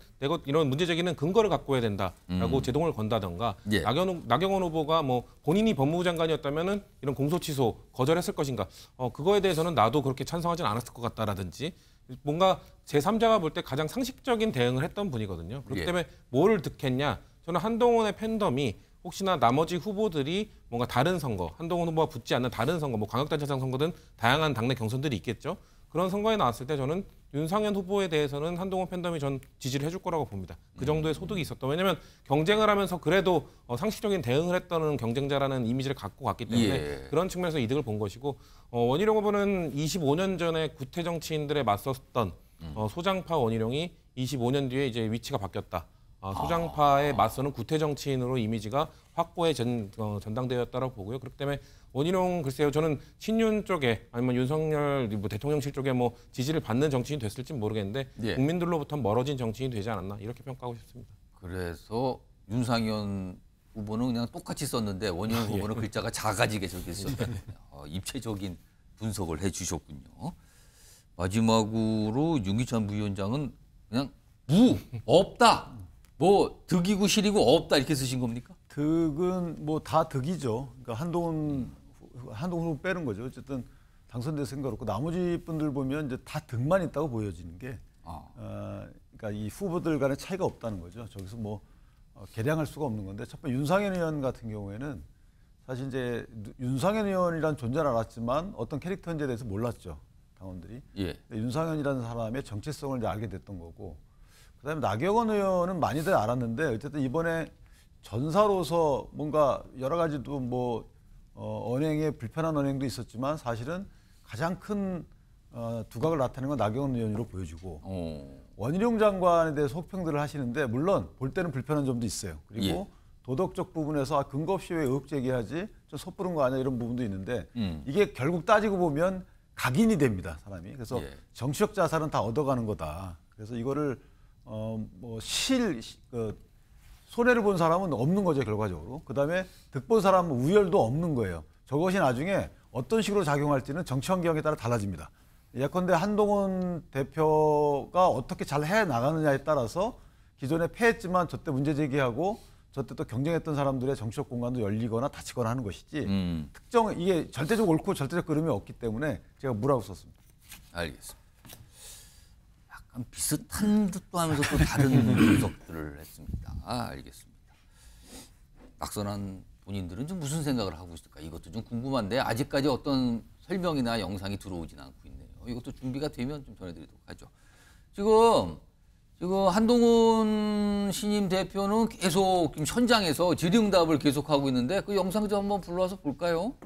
이런 문제 제기는 근거를 갖고 해야 된다라고 제동을 건다던가 예. 나경원 후보가 뭐 본인이 법무부 장관이었다면은 이런 공소 취소 거절했을 것인가. 그거에 대해서는 나도 그렇게 찬성하진 않았을 것 같다라든지 뭔가 제3자가 볼 때 가장 상식적인 대응을 했던 분이거든요. 그렇기 예. 때문에 뭐를 득했냐. 저는 한동훈의 팬덤이 혹시나 나머지 후보들이 뭔가 다른 선거, 한동훈 후보가 붙지 않는 다른 선거, 뭐 광역단체장 선거든 다양한 당내 경선들이 있겠죠. 그런 선거에 나왔을 때 저는 윤상현 후보에 대해서는 한동훈 팬덤이 전 지지를 해줄 거라고 봅니다. 그 정도의 소득이 있었다. 왜냐하면 경쟁을 하면서 그래도 상식적인 대응을 했던 경쟁자라는 이미지를 갖고 갔기 때문에 예. 그런 측면에서 이득을 본 것이고 원희룡 후보는 25년 전에 구태 정치인들에 맞섰던 소장파 원희룡이 25년 뒤에 이제 위치가 바뀌었다. 소장파에 맞서는 구태 정치인으로 이미지가 확보의 전당대회였다고 보고요. 그렇기 때문에 원희룡 글쎄요, 저는 친윤 쪽에 아니면 윤석열 뭐 대통령실 쪽에 뭐 지지를 받는 정치인이 됐을지 모르겠는데 예. 국민들로부터 멀어진 정치인이 되지 않았나 이렇게 평가하고 싶습니다. 그래서 윤상현 후보는 그냥 똑같이 썼는데 원희룡 후보는 글자가 작아지게 적혔어요. 입체적인 분석을 해주셨군요. 마지막으로 윤기찬 부위원장은 그냥 없다. 뭐 득이고 실이고 없다 이렇게 쓰신 겁니까? 득은 뭐 다 득이죠. 그러니까 한동훈 후보 빼는 거죠. 어쨌든 당선돼서 그렇고 나머지 분들 보면 이제 다 득만 있다고 보여지는 게, 그러니까 이 후보들 간의 차이가 없다는 거죠. 저기서 뭐 계량할 수가 없는 건데, 첫 번째 윤상현 의원 같은 경우에는 사실 이제 윤상현 의원이라는 존재를 알았지만 어떤 캐릭터인지에 대해서 몰랐죠, 당원들이. 예. 윤상현이라는 사람의 정체성을 이제 알게 됐던 거고. 그다음에 나경원 의원은 많이들 알았는데 어쨌든 이번에 전사로서 뭔가 여러 가지도 뭐 언행에 불편한 언행도 있었지만 사실은 가장 큰 두각을 나타낸 건 나경원 의원으로 보여지고 원희룡 장관에 대해서 혹평들을 하시는데 물론 볼 때는 불편한 점도 있어요. 그리고 예. 도덕적 부분에서 근거 없이 왜 의혹 제기하지? 좀 섣부른 거 아니야? 이런 부분도 있는데 이게 결국 따지고 보면 각인이 됩니다, 사람이. 그래서 예. 정치적 자산은 다 얻어가는 거다. 그래서 이거를 손해를 본 사람은 없는 거죠, 결과적으로. 그다음에 득 본 사람은 우열도 없는 거예요. 저것이 나중에 어떤 식으로 작용할지는 정치 환경에 따라 달라집니다. 예컨대 한동훈 대표가 어떻게 잘 해 나가느냐에 따라서 기존에 패했지만 저때 문제 제기하고 저때 또 경쟁했던 사람들의 정치적 공간도 열리거나 닫히거나 하는 것이지 특정 이게 절대적 옳고 절대적 그름이 없기 때문에 제가 무라고 썼습니다. 알겠습니다. 약간 비슷한 듯도 하면서 또 다른 분석들을 했습니다. 알겠습니다. 낙선한 본인들은 좀 무슨 생각을 하고 있을까? 이것도 좀 궁금한데 아직까지 어떤 설명이나 영상이 들어오진 않고 있네요. 이것도 준비가 되면 좀 전해드리도록 하죠. 지금 한동훈 신임 대표는 계속 지금 현장에서 질의응답을 계속하고 있는데 그 영상 좀 한번 불러와서 볼까요?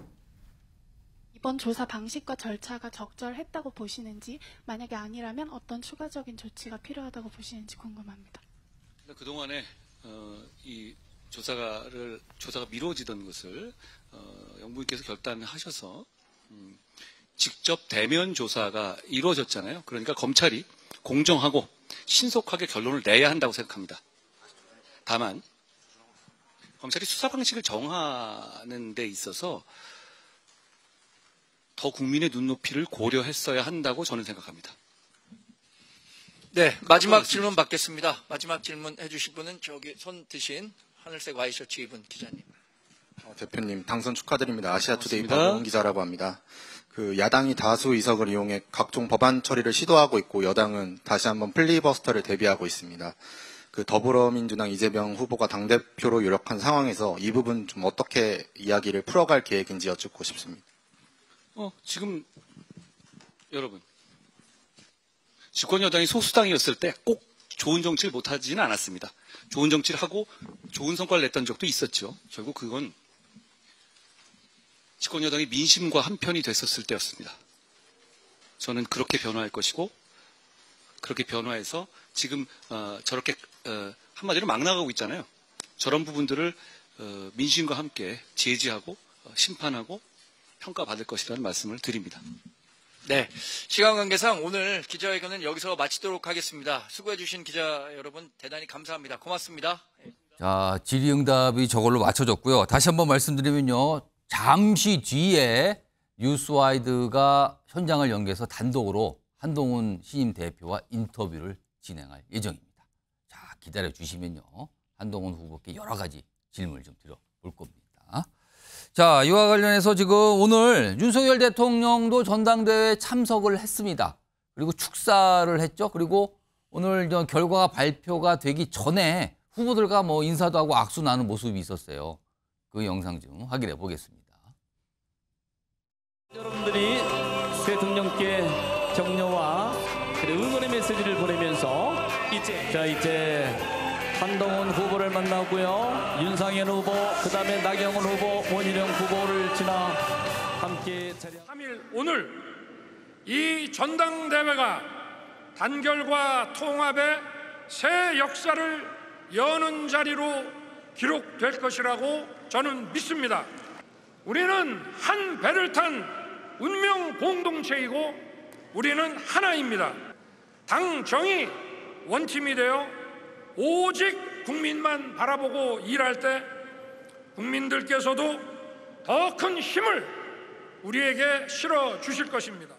이번 조사 방식과 절차가 적절했다고 보시는지, 만약에 아니라면 어떤 추가적인 조치가 필요하다고 보시는지 궁금합니다. 그동안에 이 조사가 미뤄지던 것을 영부인께서 결단하셔서 직접 대면 조사가 이루어졌잖아요. 그러니까 검찰이 공정하고 신속하게 결론을 내야 한다고 생각합니다. 다만 검찰이 수사 방식을 정하는 데 있어서 더 국민의 눈높이를 고려했어야 한다고 저는 생각합니다. 네, 마지막 질문 받겠습니다. 마지막 질문 해주실 분은 저기 손 드신 하늘색 와이셔츠 입은 기자님. 대표님 당선 축하드립니다. 아시아투데이 박용훈 기자라고 합니다. 그 야당이 다수 의석을 이용해 각종 법안 처리를 시도하고 있고 여당은 다시 한번 필리버스터를 대비하고 있습니다. 그 더불어민주당 이재명 후보가 당대표로 유력한 상황에서 이 부분 좀 어떻게 이야기를 풀어갈 계획인지 여쭙고 싶습니다. 지금 여러분 집권 여당이 소수당이었을 때 꼭 좋은 정치를 못하지는 않았습니다. 좋은 정치를 하고 좋은 성과를 냈던 적도 있었죠. 결국 그건 집권 여당이 민심과 한편이 됐었을 때였습니다. 저는 그렇게 변화할 것이고 그렇게 변화해서 지금 저렇게 한마디로 막 나가고 있잖아요. 저런 부분들을 민심과 함께 제지하고 심판하고 평가받을 것이라는 말씀을 드립니다. 네, 시간 관계상 오늘 기자회견은 여기서 마치도록 하겠습니다. 수고해 주신 기자 여러분 대단히 감사합니다. 고맙습니다. 자, 질의응답이 저걸로 맞춰졌고요. 다시 한번 말씀드리면요. 잠시 뒤에 뉴스와이드가 현장을 연계해서 단독으로 한동훈 신임 대표와 인터뷰를 진행할 예정입니다. 자, 기다려 주시면요. 한동훈 후보께 여러 가지 질문을 좀 드려볼 겁니다. 자, 이와 관련해서 지금 오늘 윤석열 대통령도 전당대회에 참석을 했습니다. 그리고 축사를 했죠. 그리고 오늘 결과가 발표가 되기 전에 후보들과 뭐 인사도 하고 악수 나눈 모습이 있었어요. 그 영상 좀 확인해 보겠습니다. 여러분들이 대통령께 격려와 응원의 메시지를 보내면서 이제 한동훈 후보를 만나고요. 윤상현 후보, 그다음에 나경원 후보, 원희룡 후보를 지나 함께 3일 오늘 이 전당대회가 단결과 통합의 새 역사를 여는 자리로 기록될 것이라고 저는 믿습니다. 우리는 한 배를 탄 운명 공동체이고 우리는 하나입니다. 당정이 원팀이 되어 오직 국민만 바라보고 일할 때 국민들께서도 더 큰 힘을 우리에게 실어 주실 것입니다.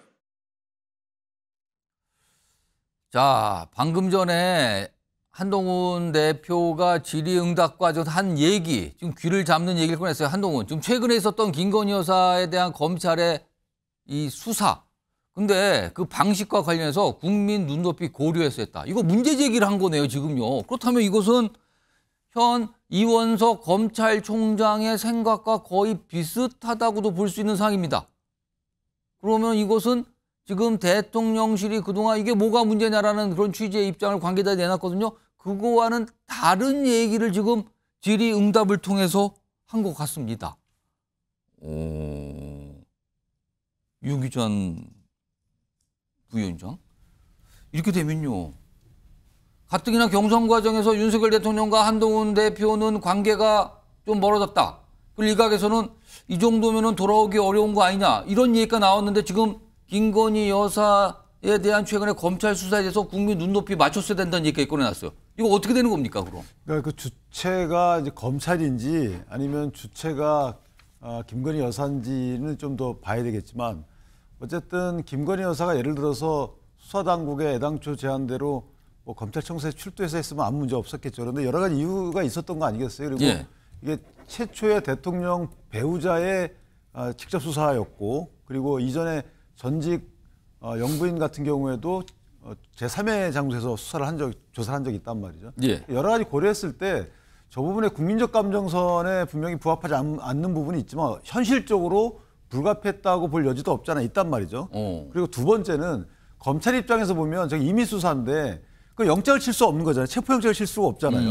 자, 방금 전에 한동훈 대표가 질의응답과 한 얘기, 지금 귀를 잡는 얘기를 꺼냈어요. 한동훈. 지금 최근에 있었던 김건희 여사에 대한 검찰의 이 수사. 근데 그 방식과 관련해서 국민 눈높이 고려해서 했다. 이거 문제 제기를 한 거네요, 지금요. 그렇다면 이것은 현 이원석 검찰총장의 생각과 거의 비슷하다고도 볼 수 있는 사항입니다. 그러면 이것은 지금 대통령실이 그동안 이게 뭐가 문제냐라는 그런 취지의 입장을 관계자에 내놨거든요. 그거와는 다른 얘기를 지금 질의응답을 통해서 한 것 같습니다. 유기전 부위원장? 이렇게 되면요. 가뜩이나 경선 과정에서 윤석열 대통령과 한동훈 대표는 관계가 좀 멀어졌다. 그리고 일각에서는 이 정도면은 돌아오기 어려운 거 아니냐. 이런 얘기가 나왔는데 지금 김건희 여사에 대한 최근에 검찰 수사에 대해서 국민 눈높이 맞췄어야 된다는 얘기가 꺼내놨어요. 이거 어떻게 되는 겁니까, 그럼? 그러니까 그 주체가 이제 검찰인지 아니면 주체가 김건희 여사인지는 좀 더 봐야 되겠지만 어쨌든 김건희 여사가 예를 들어서 수사당국의 애당초 제안대로 뭐 검찰청사에 출두해서 했으면 아무 문제 없었겠죠. 그런데 여러 가지 이유가 있었던 거 아니겠어요? 그리고 예. 이게 최초의 대통령 배우자의 직접 수사였고, 그리고 이전에 전직 영부인 같은 경우에도 제3의 장소에서 조사를 한 적이 있단 말이죠. 예. 여러 가지 고려했을 때 저 부분에 국민적 감정선에 분명히 부합하지 않는 부분이 있지만 현실적으로 불가피했다고 볼 여지도 없잖아 있단 말이죠. 그리고 두 번째는 검찰 입장에서 보면 저기 임의 수사인데 그 영장을 칠 수 없는 거잖아요. 체포영장을 칠 수가 없잖아요.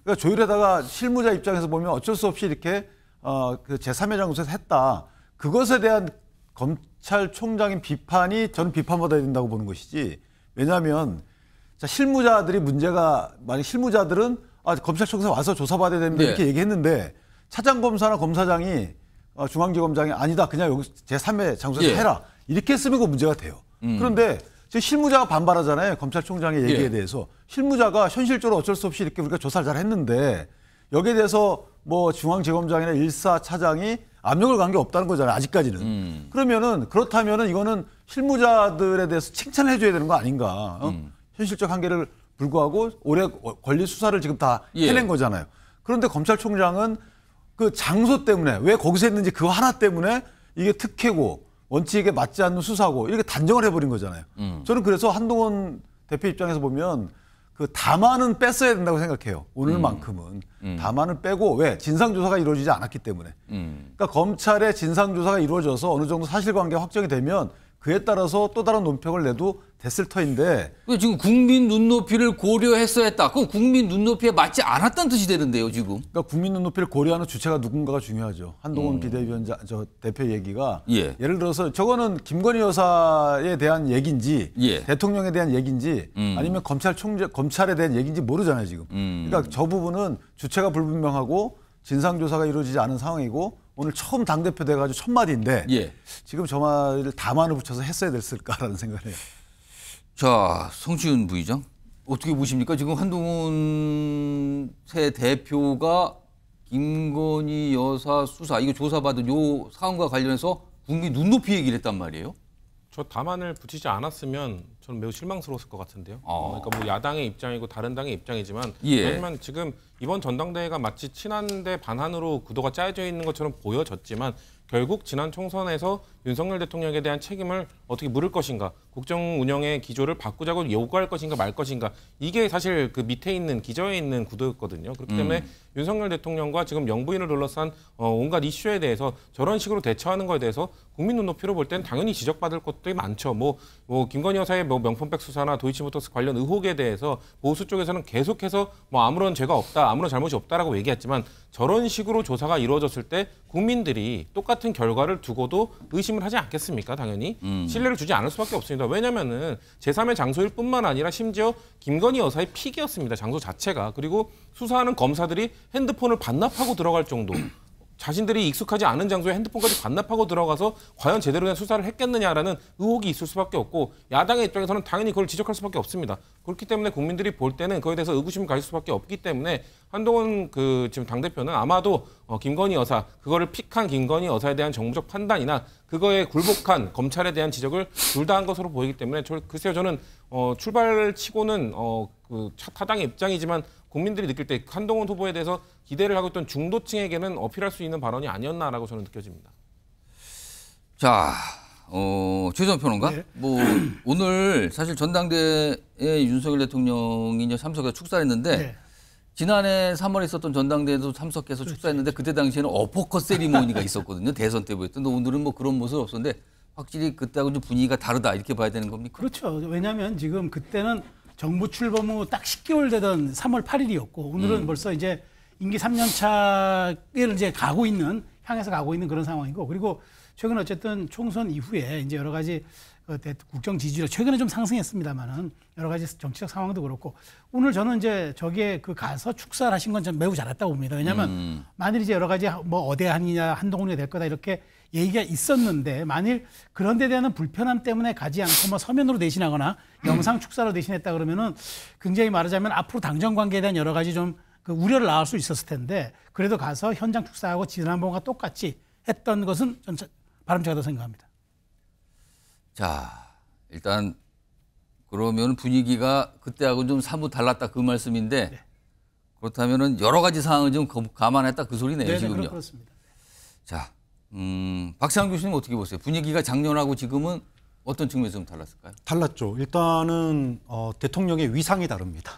그러니까 조율에다가 실무자 입장에서 보면 어쩔 수 없이 이렇게 그 제3의 장소에서 했다. 그것에 대한 검찰총장인 비판이 저는 비판받아야 된다고 보는 것이지. 왜냐하면 자, 실무자들이 문제가 만약 실무자들은 검찰청사 와서 조사받아야 됩니다 이렇게 얘기했는데 차장검사나 검사장이 중앙지검장이 아니다 그냥 여기 제3의 장소에서 해라 이렇게 했으면 그 문제가 돼요. 그런데 지금 실무자가 반발하잖아요. 검찰총장의 얘기에 대해서. 실무자가 현실적으로 어쩔 수 없이 이렇게 우리가 조사를 잘 했는데 여기에 대해서 뭐 중앙지검장이나 1사 차장이 압력을 간 게 없다는 거잖아요. 아직까지는. 그렇다면은 이거는 실무자들에 대해서 칭찬을 해줘야 되는 거 아닌가. 현실적 한계를 불구하고 오래 걸린 수사를 지금 다 해낸 거잖아요. 그런데 검찰총장은 그 장소 때문에 왜 거기서 했는지 그거 하나 때문에 이게 특혜고 원칙에 맞지 않는 수사고 이렇게 단정을 해버린 거잖아요. 저는 그래서 한동훈 대표 입장에서 보면 그 다만은 뺐어야 된다고 생각해요. 오늘만큼은. 다만은 빼고 왜? 진상조사가 이루어지지 않았기 때문에. 그러니까 검찰의 진상조사가 이루어져서 어느 정도 사실관계가 확정이 되면 그에 따라서 또 다른 논평을 내도 됐을 터인데. 지금 국민 눈높이를 고려했어야 했다. 그럼 국민 눈높이에 맞지 않았다는 뜻이 되는데요, 지금. 그러니까 국민 눈높이를 고려하는 주체가 누군가가 중요하죠. 한동훈 비대위원장, 대표 얘기가. 예를 들어서 저거는 김건희 여사에 대한 얘기인지 대통령에 대한 얘기인지 아니면 검찰에 대한 얘기인지 모르잖아요, 지금. 그러니까 저 부분은 주체가 불분명하고 진상조사가 이루어지지 않은 상황이고 오늘 처음 당대표 돼가지고 첫 마디인데 지금 저 말을 다만을 붙여서 했어야 됐을까라는 생각을 해요. 자, 성시윤 부의장 어떻게 보십니까? 지금 한동훈 새 대표가 김건희 여사 수사 이거 조사받은 요 사안과 관련해서 국민 눈높이 얘기를 했단 말이에요. 저 다만을 붙이지 않았으면 저는 매우 실망스러웠을 것 같은데요. 그러니까 뭐 야당의 입장이고 다른 당의 입장이지만 왜냐하면 지금 이번 전당대회가 마치 친한데 반한으로 구도가 짜여져 있는 것처럼 보여졌지만 결국 지난 총선에서 윤석열 대통령에 대한 책임을 어떻게 물을 것인가, 국정 운영의 기조를 바꾸자고 요구할 것인가 말 것인가, 이게 사실 그 밑에 있는 기저에 있는 구도였거든요. 그렇기 때문에 윤석열 대통령과 지금 영부인을 둘러싼 온갖 이슈에 대해서 저런 식으로 대처하는 것에 대해서 국민 눈높이로 볼 때는 당연히 지적받을 것들이 많죠. 뭐 김건희 여사의 뭐 명품백 수사나 도이치모터스 관련 의혹에 대해서 보수 쪽에서는 계속해서 뭐 아무런 죄가 없다, 아무런 잘못이 없다라고 얘기했지만 저런 식으로 조사가 이루어졌을 때 국민들이 똑같은 결과를 두고도 의심을 하지 않겠습니까? 당연히 신뢰를 주지 않을 수밖에 없습니다. 왜냐하면은 제3의 장소일 뿐만 아니라 심지어 김건희 여사의 픽이었습니다. 장소 자체가. 그리고 수사하는 검사들이 핸드폰을 반납하고 들어갈 정도. 자신들이 익숙하지 않은 장소에 핸드폰까지 반납하고 들어가서 과연 제대로 된 수사를 했겠느냐라는 의혹이 있을 수밖에 없고 야당의 입장에서는 당연히 그걸 지적할 수밖에 없습니다. 그렇기 때문에 국민들이 볼 때는 그에 대해서 의구심을 가질 수밖에 없기 때문에 한동훈 지금 당대표는 아마도 김건희 여사, 그거를 픽한 김건희 여사에 대한 정무적 판단이나 그거에 굴복한 검찰에 대한 지적을 둘 다 한 것으로 보이기 때문에 글쎄요, 저는 출발치고는 타당의 입장이지만 국민들이 느낄 때 한동훈 후보에 대해서 기대를 하고 있던 중도층에게는 어필할 수 있는 발언이 아니었나라고 저는 느껴집니다. 자, 최재원 평론가. 뭐 오늘 사실 전당대회에 윤석열 대통령이 이제 참석해서 축사했는데 지난해 3월에 있었던 전당대회에도 참석해서 축사했는데 그때 당시에는 어퍼컷 세리머니가 있었거든요. 대선 때 보였던. 근데 오늘은 뭐 그런 모습 없었는데 확실히 그때하고 좀 분위기가 다르다 이렇게 봐야 되는 겁니까? 그렇죠. 왜냐하면 지금 그때는 정부 출범 후 딱 10개월 되던 3월 8일이었고 오늘은 벌써 이제 임기 3년 차를 이제 향해서 가고 있는 그런 상황이고 그리고 최근 어쨌든 총선 이후에 이제 여러 가지 국정 지지율 최근에 좀 상승했습니다만은 여러 가지 정치적 상황도 그렇고 오늘 저는 이제 저기에 가서 축사를 하신 건 좀 매우 잘했다고 봅니다. 왜냐하면 만일 이제 여러 가지 뭐 어대한이냐 한동훈이 될 거다 이렇게 얘기가 있었는데 만일 그런 데 대한 불편함 때문에 가지 않고 뭐 서면으로 대신하거나 영상 축사로 대신했다 그러면은 굉장히 말하자면 앞으로 당정 관계에 대한 여러 가지 좀 그 우려를 낳을 수 있었을 텐데 그래도 가서 현장 축사하고 지난번과 똑같이 했던 것은 전 바람직하다고 생각합니다. 자, 일단 그러면 분위기가 그때하고 좀 사뭇 달랐다 그 말씀인데 네. 그렇다면은 여러 가지 상황을 좀 감안했다 그 소리네요, 네, 지금요. 그렇습니다. 자, 박상훈 교수님 어떻게 보세요? 분위기가 작년하고 지금은 어떤 측면에서 좀 달랐을까요? 달랐죠. 일단은 대통령의 위상이 다릅니다.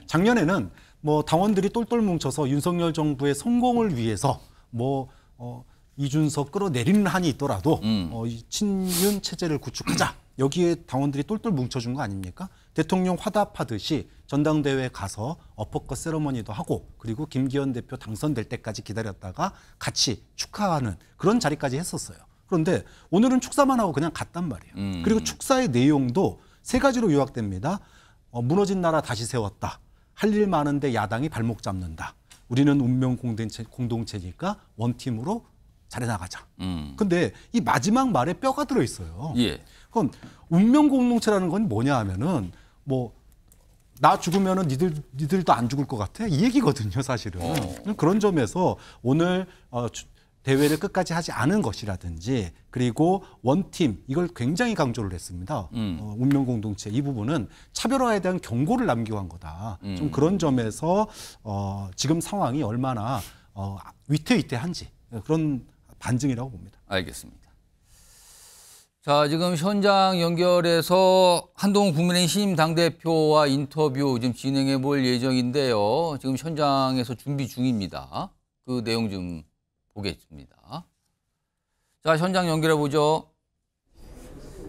작년에는 뭐 당원들이 똘똘 뭉쳐서 윤석열 정부의 성공을 위해서 뭐 이준석 끌어내리는 한이 있더라도 이 친윤 체제를 구축하자. 여기에 당원들이 똘똘 뭉쳐준 거 아닙니까? 대통령 화답하듯이 전당대회에 가서 어퍼컷 세러머니도 하고 그리고 김기현 대표 당선될 때까지 기다렸다가 같이 축하하는 그런 자리까지 했었어요. 그런데 오늘은 축사만 하고 그냥 갔단 말이에요. 그리고 축사의 내용도 세 가지로 요약됩니다. 무너진 나라 다시 세웠다. 할 일 많은데 야당이 발목 잡는다. 우리는 운명 공동체니까 원팀으로 잘해나가자. 근데 이 마지막 말에 뼈가 들어있어요. 예. 그럼 운명 공동체라는 건 뭐냐 하면은 뭐 나 죽으면은 니들도 안 죽을 것 같아? 이 얘기거든요, 사실은. 그런 점에서 오늘 대회를 끝까지 하지 않은 것이라든지 그리고 원팀 이걸 굉장히 강조를 했습니다. 운명 공동체 이 부분은 차별화에 대한 경고를 남기고 한 거다. 좀 그런 점에서 지금 상황이 얼마나 위태위태한지 그런 반증이라고 봅니다. 알겠습니다. 자, 지금 현장 연결해서 한동훈 국민의힘 신임 당대표와 인터뷰 좀 진행해 볼 예정인데요. 지금 현장에서 준비 중입니다. 그 내용 좀 보겠습니다. 자, 현장 연결해 보죠.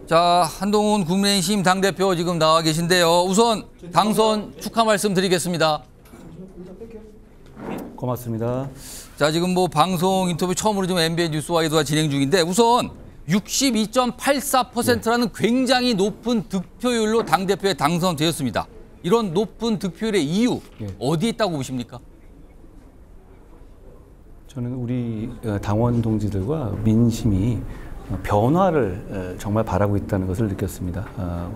자, 한동훈 국민의힘 신임 당대표 지금 나와 계신데요. 우선 당선 축하 말씀 드리겠습니다. 고맙습니다. 자, 지금 뭐 방송 인터뷰 처음으로 좀 MBN 뉴스와이드와 진행 중인데 우선 62.84%라는 굉장히 높은 득표율로 당대표에 당선되었습니다. 이런 높은 득표율의 이유 어디에 있다고 보십니까? 저는 우리 당원 동지들과 민심이 변화를 정말 바라고 있다는 것을 느꼈습니다.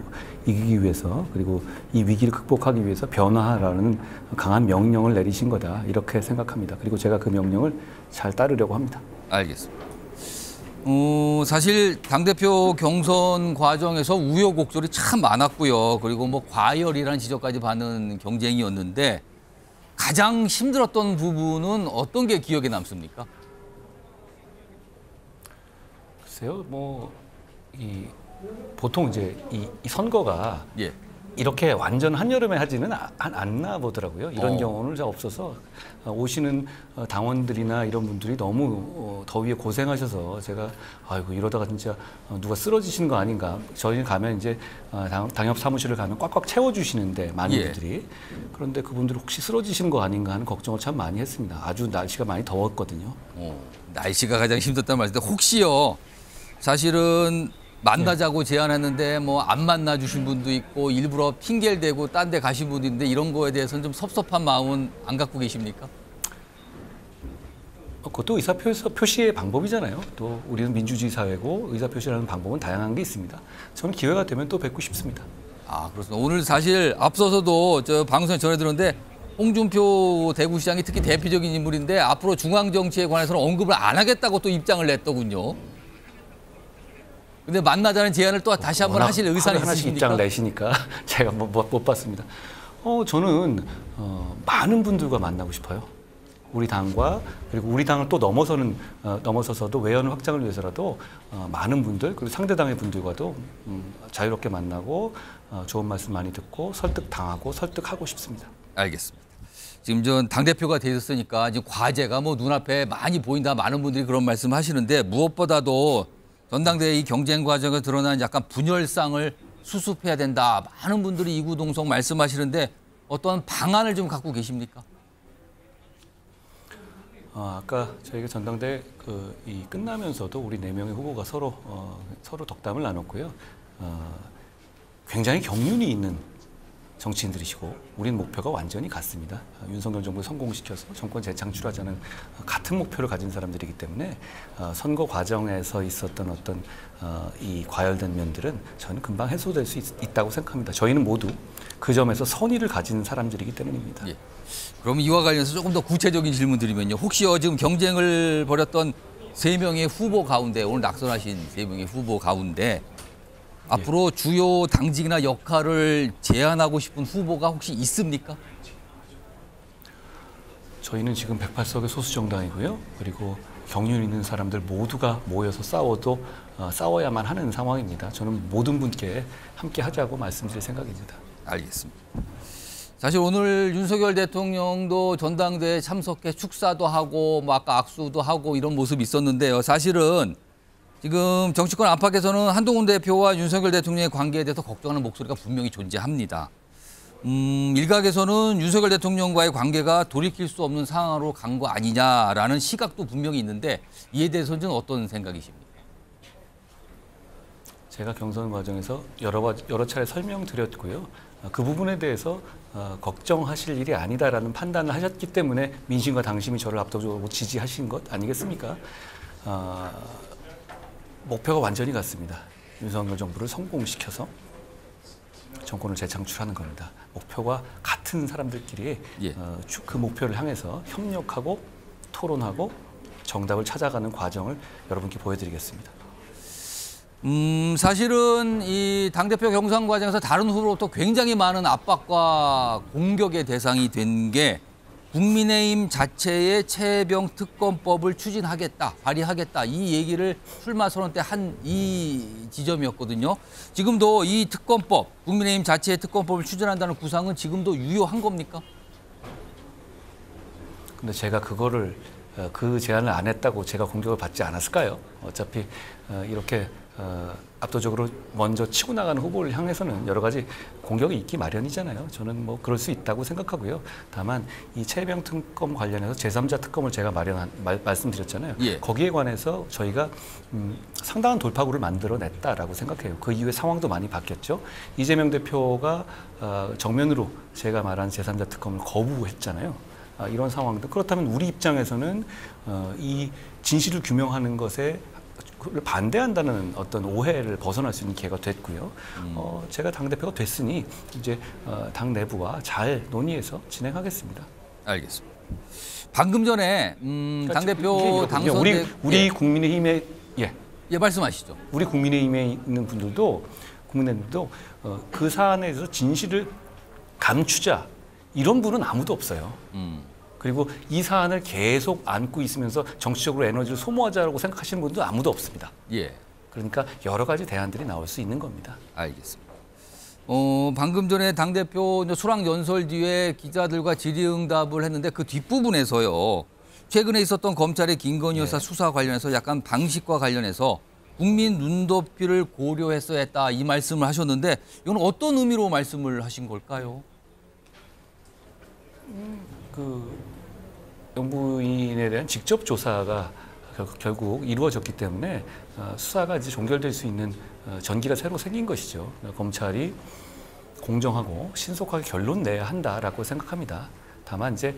이기기 위해서 그리고 이 위기를 극복하기 위해서 변화하라는 강한 명령을 내리신 거다 이렇게 생각합니다. 그리고 제가 그 명령을 잘 따르려고 합니다. 알겠습니다. 사실 당대표 경선 과정에서 우여곡절이 참 많았고요. 그리고 뭐 과열이라는 지적까지 받는 경쟁이었는데 가장 힘들었던 부분은 어떤 게 기억에 남습니까? 글쎄요, 보통 이제 이 선거가 이렇게 완전 한여름에 하지는 않나 보더라고요. 이런 경우는 잘 없어서 오시는 당원들이나 이런 분들이 너무 더위에 고생하셔서 제가 아이고 이러다가 진짜 누가 쓰러지시는 거 아닌가. 저희는 가면 이제 당협 사무실을 가면 꽉꽉 채워주시는데 많은 분들이 그런데 그분들 혹시 쓰러지시는 거 아닌가 하는 걱정을 참 많이 했습니다. 아주 날씨가 많이 더웠거든요. 날씨가 가장 힘들단 말인데 혹시요. 사실은 만나자고 제안했는데 뭐 안 만나 주신 분도 있고 일부러 핑계를 대고 딴 데 가신 분도 있는데 이런 거에 대해서는 좀 섭섭한 마음은 안 갖고 계십니까? 그것도 의사표시의 방법이잖아요. 또 우리는 민주주의 사회고 의사표시라는 방법은 다양한 게 있습니다. 저는 기회가 되면 또 뵙고 싶습니다. 아, 그렇습니다. 오늘 사실 앞서서도 저 방송에 전해 들었는데 홍준표 대구시장이 특히 대표적인 인물인데 앞으로 중앙정치에 관해서는 언급을 안 하겠다고 또 입장을 냈더군요. 근데 만나자는 제안을 또 다시 한번 하실 의사는 하나씩 있으십니까? 입장을 내시니까 제가 못 봤습니다. 저는 많은 분들과 만나고 싶어요. 우리 당과 그리고 우리 당을 또 넘어서서도 외연 확장을 위해서라도 많은 분들 그리고 상대 당의 분들과도 자유롭게 만나고 좋은 말씀 많이 듣고 설득당하고 설득하고 싶습니다. 알겠습니다. 지금 전 당대표가 되셨으니까 지금 과제가 뭐 눈앞에 많이 보인다 많은 분들이 그런 말씀 하시는데 무엇보다도 전당대회 이 경쟁 과정에 드러난 약간 분열상을 수습해야 된다. 많은 분들이 이구동성 말씀하시는데 어떤 방안을 좀 갖고 계십니까? 아까 저희가 전당대회 끝나면서도 우리 4명의 후보가 서로 덕담을 나눴고요. 굉장히 경륜이 있는 정치인들이시고 우린 목표가 완전히 같습니다. 윤석열 정부를 성공시켜서 정권 재창출하자는 같은 목표를 가진 사람들이기 때문에 선거 과정에서 있었던 어떤 이 과열된 면들은 저는 금방 해소될 수 있다고 생각합니다. 저희는 모두 그 점에서 선의를 가진 사람들이기 때문입니다. 예. 그럼 이와 관련해서 조금 더 구체적인 질문 드리면요. 혹시요 지금 경쟁을 벌였던 3명의 후보 가운데 오늘 낙선하신 3명의 후보 가운데 앞으로 주요 당직이나 역할을 제안하고 싶은 후보가 혹시 있습니까? 저희는 지금 108석의 소수정당이고요. 그리고 경륜 있는 사람들 모두가 모여서 싸워도 싸워야만 하는 상황입니다. 저는 모든 분께 함께 하자고 말씀드릴 생각입니다. 알겠습니다. 사실 오늘 윤석열 대통령도 전당대회에 참석해 축사도 하고 뭐 아까 악수도 하고 이런 모습이 있었는데요. 사실은 지금 정치권 안팎에서는 한동훈 대표와 윤석열 대통령의 관계에 대해서 걱정하는 목소리가 분명히 존재합니다. 일각에서는 윤석열 대통령과의 관계가 돌이킬 수 없는 상황으로 간 거 아니냐라는 시각도 분명히 있는데 이에 대해서는 어떤 생각이십니까? 제가 경선 과정에서 여러 차례 설명드렸고요. 그 부분에 대해서 걱정하실 일이 아니다라는 판단을 하셨기 때문에 민심과 당심이 저를 압도적으로 지지하신 것 아니겠습니까? 목표가 완전히 같습니다. 윤석열 정부를 성공시켜서 정권을 재창출하는 겁니다. 목표가 같은 사람들끼리 그 목표를 향해서 협력하고 토론하고 정답을 찾아가는 과정을 여러분께 보여드리겠습니다. 사실은 이 당대표 경선 과정에서 다른 후보로부터 굉장히 많은 압박과 공격의 대상이 된 게 국민의힘 자체의 최혜병 특검법을 추진하겠다, 발의하겠다 이 얘기를 출마 선언 때 한 이 지점이었거든요. 지금도 이 특검법, 국민의힘 자체의 특검법을 추진한다는 구상은 지금도 유효한 겁니까? 근데 제가 그거를 그 제안을 안 했다고 제가 공격을 받지 않았을까요? 어차피 이렇게 압도적으로 먼저 치고 나가는 후보를 향해서는 여러 가지 공격이 있기 마련이잖아요. 저는 뭐 그럴 수 있다고 생각하고요. 다만 이 최혜병 특검 관련해서 제3자 특검을 제가 말씀드렸잖아요. 거기에 관해서 저희가 상당한 돌파구를 만들어냈다라고 생각해요. 그 이후에 상황도 많이 바뀌었죠. 이재명 대표가 정면으로 제가 말한 제3자 특검을 거부했잖아요. 이런 상황도 그렇다면 우리 입장에서는 이 진실을 규명하는 것에 반대한다는 어떤 오해를 벗어날 수 있는 기회가 됐고요. 제가 당대표가 됐으니 이제 당 내부와 잘 논의해서 진행하겠습니다. 알겠습니다. 방금 전에 당대표 당선 우리 국민의힘의 말씀하시죠. 우리 국민의힘에 있는 분들도 국민의힘도 그 사안에 대해서 진실을 감추자 이런 분은 아무도 없어요. 그리고 이 사안을 계속 안고 있으면서 정치적으로 에너지를 소모하자고 생각하시는 분도 아무도 없습니다. 그러니까 여러 가지 대안들이 나올 수 있는 겁니다. 알겠습니다. 방금 전에 당대표 수락 연설 뒤에 기자들과 질의응답을 했는데 그 뒷부분에서요. 최근에 있었던 검찰의 김건희 여사 수사 관련해서 약간 방식과 관련해서 국민 눈높이를 고려했어야 했다 이 말씀을 하셨는데 이건 어떤 의미로 말씀을 하신 걸까요? 영부인에 대한 직접 조사가 결국 이루어졌기 때문에 수사가 이제 종결될 수 있는 전기가 새로 생긴 것이죠. 검찰이 공정하고 신속하게 결론 내야 한다라고 생각합니다. 다만 이제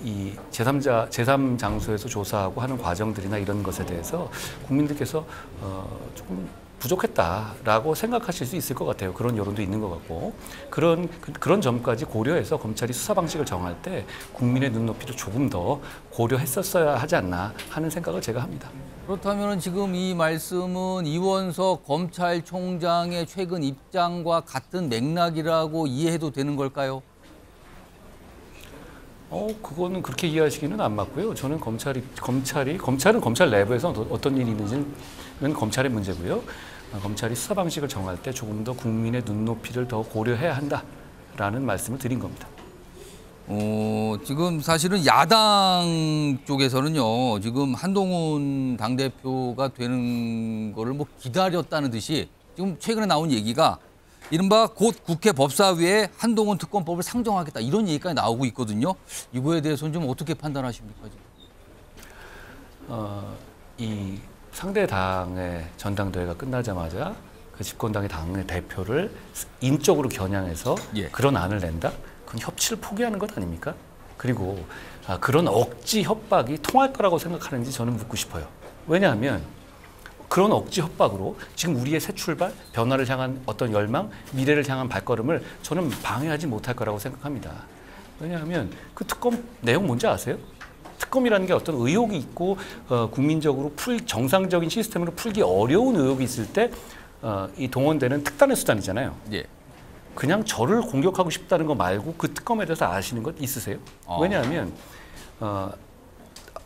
이 제3 장소에서 조사하고 하는 과정들이나 이런 것에 대해서 국민들께서 조금 부족했다라고 생각하실 수 있을 것 같아요. 그런 여론도 있는 것 같고 그런 점까지 고려해서 검찰이 수사 방식을 정할 때 국민의 눈높이를 조금 더 고려했었어야 하지 않나 하는 생각을 제가 합니다. 그렇다면 지금 이 말씀은 이원석 검찰총장의 최근 입장과 같은 맥락이라고 이해해도 되는 걸까요? 그거는 그렇게 이해하시기는 안 맞고요. 저는 검찰은 검찰 내부에서 어떤 일이 있는지는 검찰의 문제고요. 검찰이 수사 방식을 정할 때 조금 더 국민의 눈높이를 더 고려해야 한다라는 말씀을 드린 겁니다. 지금 사실은 야당 쪽에서는요. 지금 한동훈 당대표가 되는 거를 뭐 기다렸다는 듯이 지금 최근에 나온 얘기가 이른바 곧 국회 법사위에 한동훈 특검법을 상정하겠다 이런 얘기까지 나오고 있거든요. 이거에 대해서는 좀 어떻게 판단하십니까? 이 상대 당의 전당대회가 끝나자마자 그 집권당의 당의 대표를 인적으로 겨냥해서 그런 안을 낸다? 그건 협치를 포기하는 것 아닙니까? 그리고 그런 억지 협박이 통할 거라고 생각하는지 저는 묻고 싶어요. 왜냐하면 그런 억지 협박으로 지금 우리의 새 출발, 변화를 향한 어떤 열망, 미래를 향한 발걸음을 저는 방해하지 못할 거라고 생각합니다. 왜냐하면 그 특검 내용 뭔지 아세요? 특검이라는 게 어떤 의혹이 있고 국민적으로 정상적인 시스템으로 풀기 어려운 의혹이 있을 때 이 동원되는 특단의 수단이잖아요. 예. 그냥 저를 공격하고 싶다는 거 말고 그 특검에 대해서 아시는 것 있으세요? 왜냐하면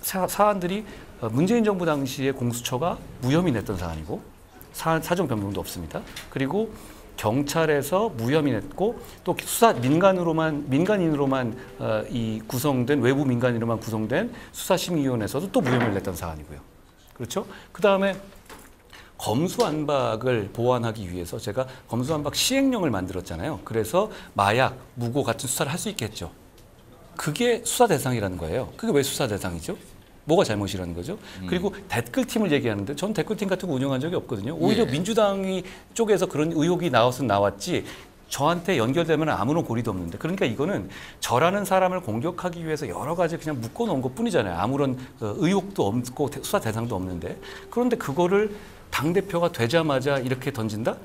사안들이 문재인 정부 당시에 공수처가 무혐의 냈던 사안이고 사정 변경도 없습니다. 그리고 경찰에서 무혐의 냈고 또 수사 민간인으로만 이 구성된 외부 민간인으로만 구성된 수사심의위원회에서도 또 무혐의를 냈던 사안이고요. 그렇죠? 그 다음에 검수안박을 보완하기 위해서 제가 검수안박 시행령을 만들었잖아요. 그래서 마약, 무고 같은 수사를 할 수 있게 했죠. 그게 수사 대상이라는 거예요. 그게 왜 수사 대상이죠? 뭐가 잘못이라는 거죠? 그리고 댓글팀을 얘기하는데 전 댓글팀 같은 거 운영한 적이 없거든요. 오히려 민주당이 쪽에서 그런 의혹이 나왔지 저한테 연결되면 아무런 고리도 없는데, 그러니까 이거는 저라는 사람을 공격하기 위해서 여러 가지 그냥 묶어놓은 것뿐이잖아요. 아무런 의혹도 없고 수사 대상도 없는데, 그런데 그거를 당대표가 되자마자 이렇게 던진다?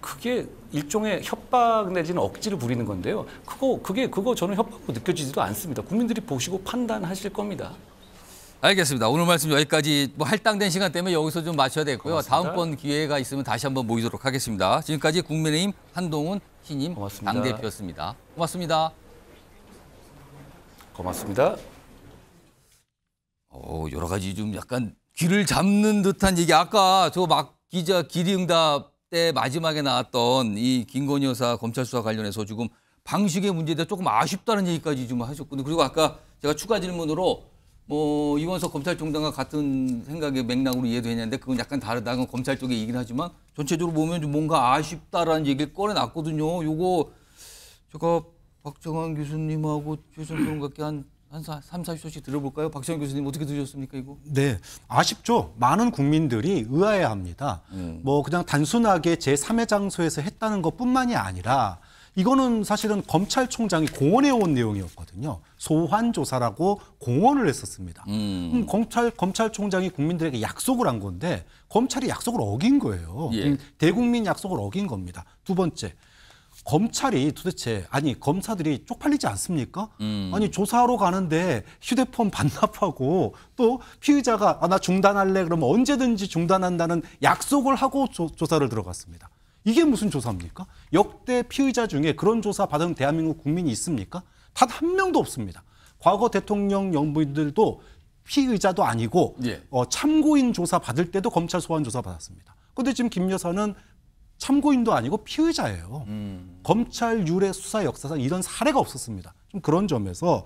그게 일종의 협박 내지는 억지를 부리는 건데요. 그거 저는 협박으로 느껴지지도 않습니다. 국민들이 보시고 판단하실 겁니다. 알겠습니다. 오늘 말씀 여기까지 할당된 시간 때문에 여기서 좀 마쳐야 되고요. 고맙습니다. 다음번 기회가 있으면 다시 한번 모이도록 하겠습니다. 지금까지 국민의힘 한동훈 신임 당대표였습니다. 고맙습니다. 고맙습니다. 여러 가지 좀 약간 귀를 잡는 듯한 얘기. 아까 저 막 기자 질의응답 때 마지막에 나왔던 이 김건희 여사 검찰 수사 관련해서 지금 방식의 문제에 대해 조금 아쉽다는 얘기까지 좀 하셨거든요. 그리고 아까 제가 추가 질문으로 이원석 검찰총장과 같은 생각의 맥락으로 이해도 했는데 그건 약간 다르다. 그건 검찰 쪽의 얘기긴 하지만 전체적으로 보면 좀 뭔가 아쉽다라는 얘기를 꺼내놨거든요. 요거 제가 박정환 교수님하고 최선 평론가께 한 3, 40초씩 들어볼까요? 박정환 교수님 어떻게 들으셨습니까, 이거? 네, 아쉽죠. 많은 국민들이 의아해합니다. 그냥 단순하게 제3의 장소에서 했다는 것뿐만이 아니라 이거는 사실은 검찰총장이 공언해 온 내용이었거든요. 소환 조사라고 공언을 했었습니다. 검찰총장이 국민들에게 약속을 한 건데 검찰이 약속을 어긴 거예요. 예. 대국민 약속을 어긴 겁니다. 두 번째, 검찰이 도대체 검사들이 쪽팔리지 않습니까? 아니 조사하러 가는데 휴대폰 반납하고 또 피의자가 나 중단할래 그러면 언제든지 중단한다는 약속을 하고 조사를 들어갔습니다. 이게 무슨 조사입니까? 역대 피의자 중에 그런 조사 받은 대한민국 국민이 있습니까? 단 한 명도 없습니다. 과거 대통령 영부인들도 피의자도 아니고 참고인 조사 받을 때도 검찰 소환 조사 받았습니다. 그런데 지금 김 여사는 참고인도 아니고 피의자예요. 검찰 유례 수사 역사상 이런 사례가 없었습니다. 좀 그런 점에서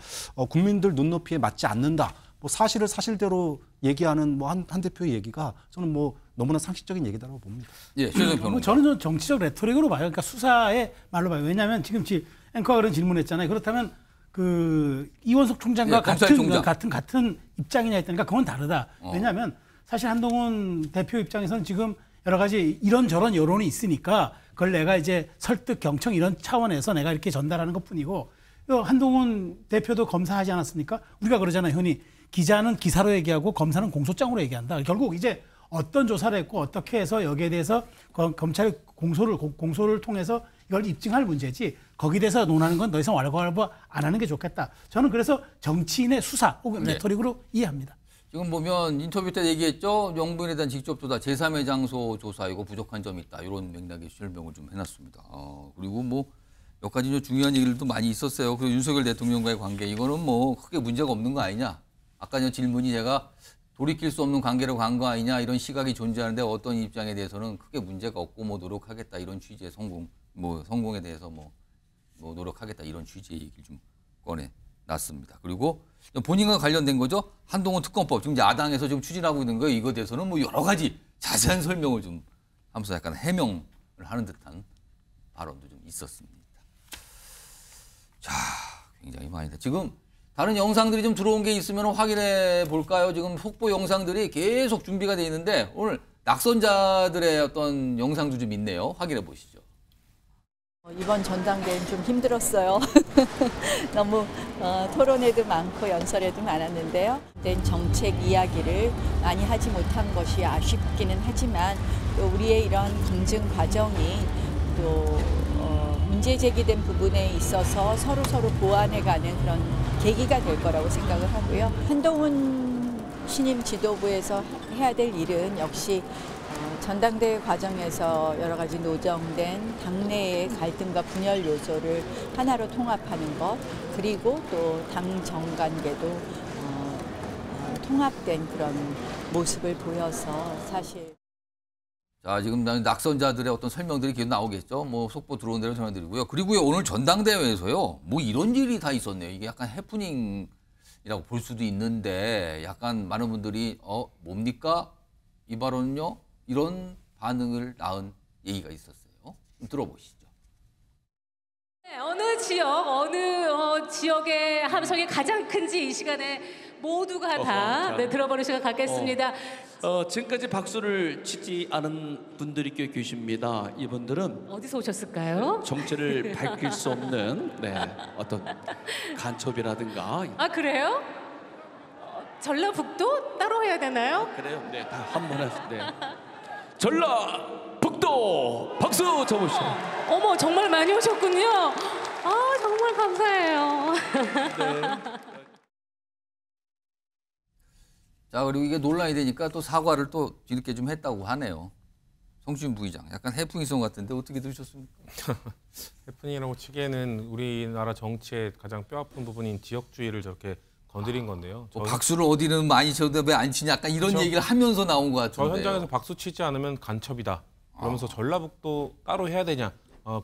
국민들 눈높이에 맞지 않는다. 사실을 사실대로 얘기하는 한 대표의 얘기가 저는 너무나 상식적인 얘기다라고 봅니다. 예, 저는 좀 정치적 레토릭으로 봐요. 그러니까 수사의 말로 봐요. 왜냐하면 지금 앵커가 그런 질문했잖아요. 그렇다면 이원석 총장과 같은 입장이냐 했다니까 그건 다르다. 왜냐하면 사실 한동훈 대표 입장에서는 지금 여러 가지 이런저런 여론이 있으니까 그걸 내가 이제 설득, 경청 이런 차원에서 내가 이렇게 전달하는 것뿐이고, 한동훈 대표도 검사하지 않았습니까? 우리가 그러잖아요, 흔히. 기자는 기사로 얘기하고 검사는 공소장으로 얘기한다. 결국 이제 어떤 조사를 했고 어떻게 해서 여기에 대해서 검찰의 공소를 통해서 이걸 입증할 문제지, 거기에 대해서 논하는 건 더 이상 왈가왈부 안 하는 게 좋겠다. 저는 그래서 정치인의 수사 혹은 레토릭으로 이해합니다. 지금 보면 인터뷰 때 얘기했죠. 영부인에 대한 직접 조사, 제3의 장소 조사 이거 부족한 점이 있다. 이런 맥락의 설명을 좀 해놨습니다. 그리고 몇 가지 중요한 얘기들도 많이 있었어요. 그리고 윤석열 대통령과의 관계, 이거는 크게 문제가 없는 거 아니냐. 아까 질문이 제가 돌이킬 수 없는 관계로 간 거 아니냐 이런 시각이 존재하는데 어떤 입장에 대해서는 크게 문제가 없고 노력하겠다 이런 취지의 성공에 대해서 노력하겠다 이런 취지의 얘기를 좀 꺼내놨습니다. 그리고 본인과 관련된 거죠. 한동훈 특검법 지금 야당에서 지금 추진하고 있는 거예요. 이거 대해서는 여러 가지 자세한 설명을 좀 하면서 약간 해명을 하는 듯한 발언도 좀 있었습니다. 자, 굉장히 많이다. 지금 다른 영상들이 좀 들어온 게 있으면 확인해 볼까요? 지금 속보 영상들이 계속 준비가 돼 있는데 오늘 낙선자들의 어떤 영상도 좀 있네요. 확인해 보시죠. 이번 전당대회는 좀 힘들었어요. 너무 토론회도 많고 연설회도 많았는데요. 정책 이야기를 많이 하지 못한 것이 아쉽기는 하지만 또 우리의 이런 검증 과정이 또 문제 제기된 부분에 있어서 서로 보완해가는 그런 계기가 될 거라고 생각을 하고요. 한동훈 신임 지도부에서 해야 될 일은 역시 전당대회 과정에서 여러 가지 노정된 당내의 갈등과 분열 요소를 하나로 통합하는 것, 그리고 또 당 정관계도 통합된 그런 모습을 보여서 사실. 자, 지금 낙선자들의 어떤 설명들이 계속 나오겠죠. 뭐 속보 들어온 대로 전해드리고요. 그리고요, 오늘 전당대회에서요, 뭐 이런 일이 다 있었네요. 이게 약간 해프닝이라고 볼 수도 있는데, 약간 많은 분들이 뭡니까? 이 발언은요? 이런 반응을 낳은 얘기가 있었어요. 좀 들어보시죠. 네, 어느 지역의 함성이 가장 큰지 이 시간에 모두가 다 들어보는 시간 갖겠습니다. 지금까지 박수를 치지 않은 분들이 꽤 계십니다. 이분들은 어디서 오셨을까요? 정체를 밝힐 수 없는 어떤 간첩이라든가. 아, 그래요? 전라북도 따로 해야 되나요? 그래요? 네, 다 한 번에. 네. 전라북도 박수 쳐보시죠. 어머, 정말 많이 오셨군요. 아, 정말 감사해요. 네. 자, 그리고 이게 논란이 되니까 또 사과를 또 뒤늦게 좀 했다고 하네요. 성추인 부의장. 약간 해프닝성 같은데 어떻게 들으셨습니까? 해프닝이라고 치기에는 우리나라 정치의 가장 뼈아픈 부분인 지역주의를 저렇게 건드린 건데요. 박수를 어디는 많이 쳐도 왜 안 치냐, 약간 이런 얘기를 하면서 나온 것 같은데요. 저 현장에서 박수 치지 않으면 간첩이다. 그러면서 전라북도 따로 해야 되냐.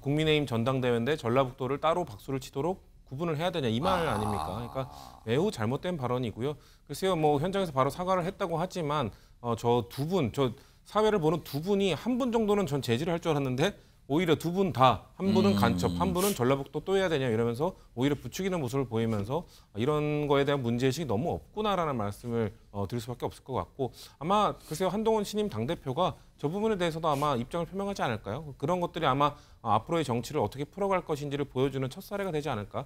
국민의힘 전당대회인데 전라북도를 따로 박수를 치도록 구분을 해야 되냐, 이 말 아닙니까? 그러니까 매우 잘못된 발언이고요. 글쎄요, 뭐 현장에서 바로 사과를 했다고 하지만 저 사회를 보는 두 분이 한 분 정도는 전 제지를 할 줄 알았는데 오히려 두 분 다, 한 분은 간첩, 한 분은 전라북도 또 해야 되냐 이러면서 오히려 부추기는 모습을 보이면서 이런 거에 대한 문제의식이 너무 없구나라는 말씀을 드릴 수밖에 없을 것 같고, 아마 글쎄요, 한동훈 신임 당대표가 저 부분에 대해서도 아마 입장을 표명하지 않을까요? 그런 것들이 아마 앞으로의 정치를 어떻게 풀어갈 것인지를 보여주는 첫 사례가 되지 않을까?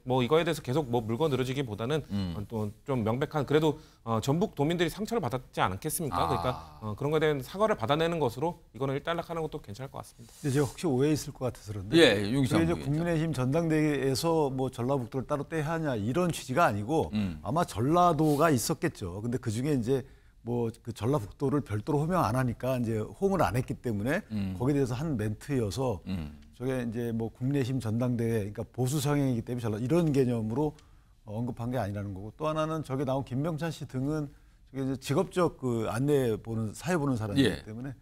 뭐 이거에 대해서 계속 뭐 물고 늘어지기보다는 또 좀 명백한, 그래도 전북 도민들이 상처를 받았지 않겠습니까? 그러니까 그런 거에 대한 사과를 받아내는 것으로 이거는 일단락하는 것도 괜찮을 것 같습니다. 근데 제가 혹시 오해 있을 것 같아서 그런데, 이제 국민의힘 전당대회에서 뭐 전라북도를 따로 떼야 하냐 이런 취지가 아니고 아마 전라도가 있었겠죠. 근데 그 중에 이제 뭐 그 전라북도를 별도로 호명 안 하니까 이제 호응을 안 했기 때문에 거기에 대해서 한 멘트여서 저게 이제 뭐 국민의힘 전당대회, 그러니까 보수 성향이기 때문에 이런 개념으로 언급한 게 아니라는 거고, 또 하나는 저게 나온 김병찬 씨 등은 저게 이제 직업적 그 안내 보는 사회 보는 사람이기 때문에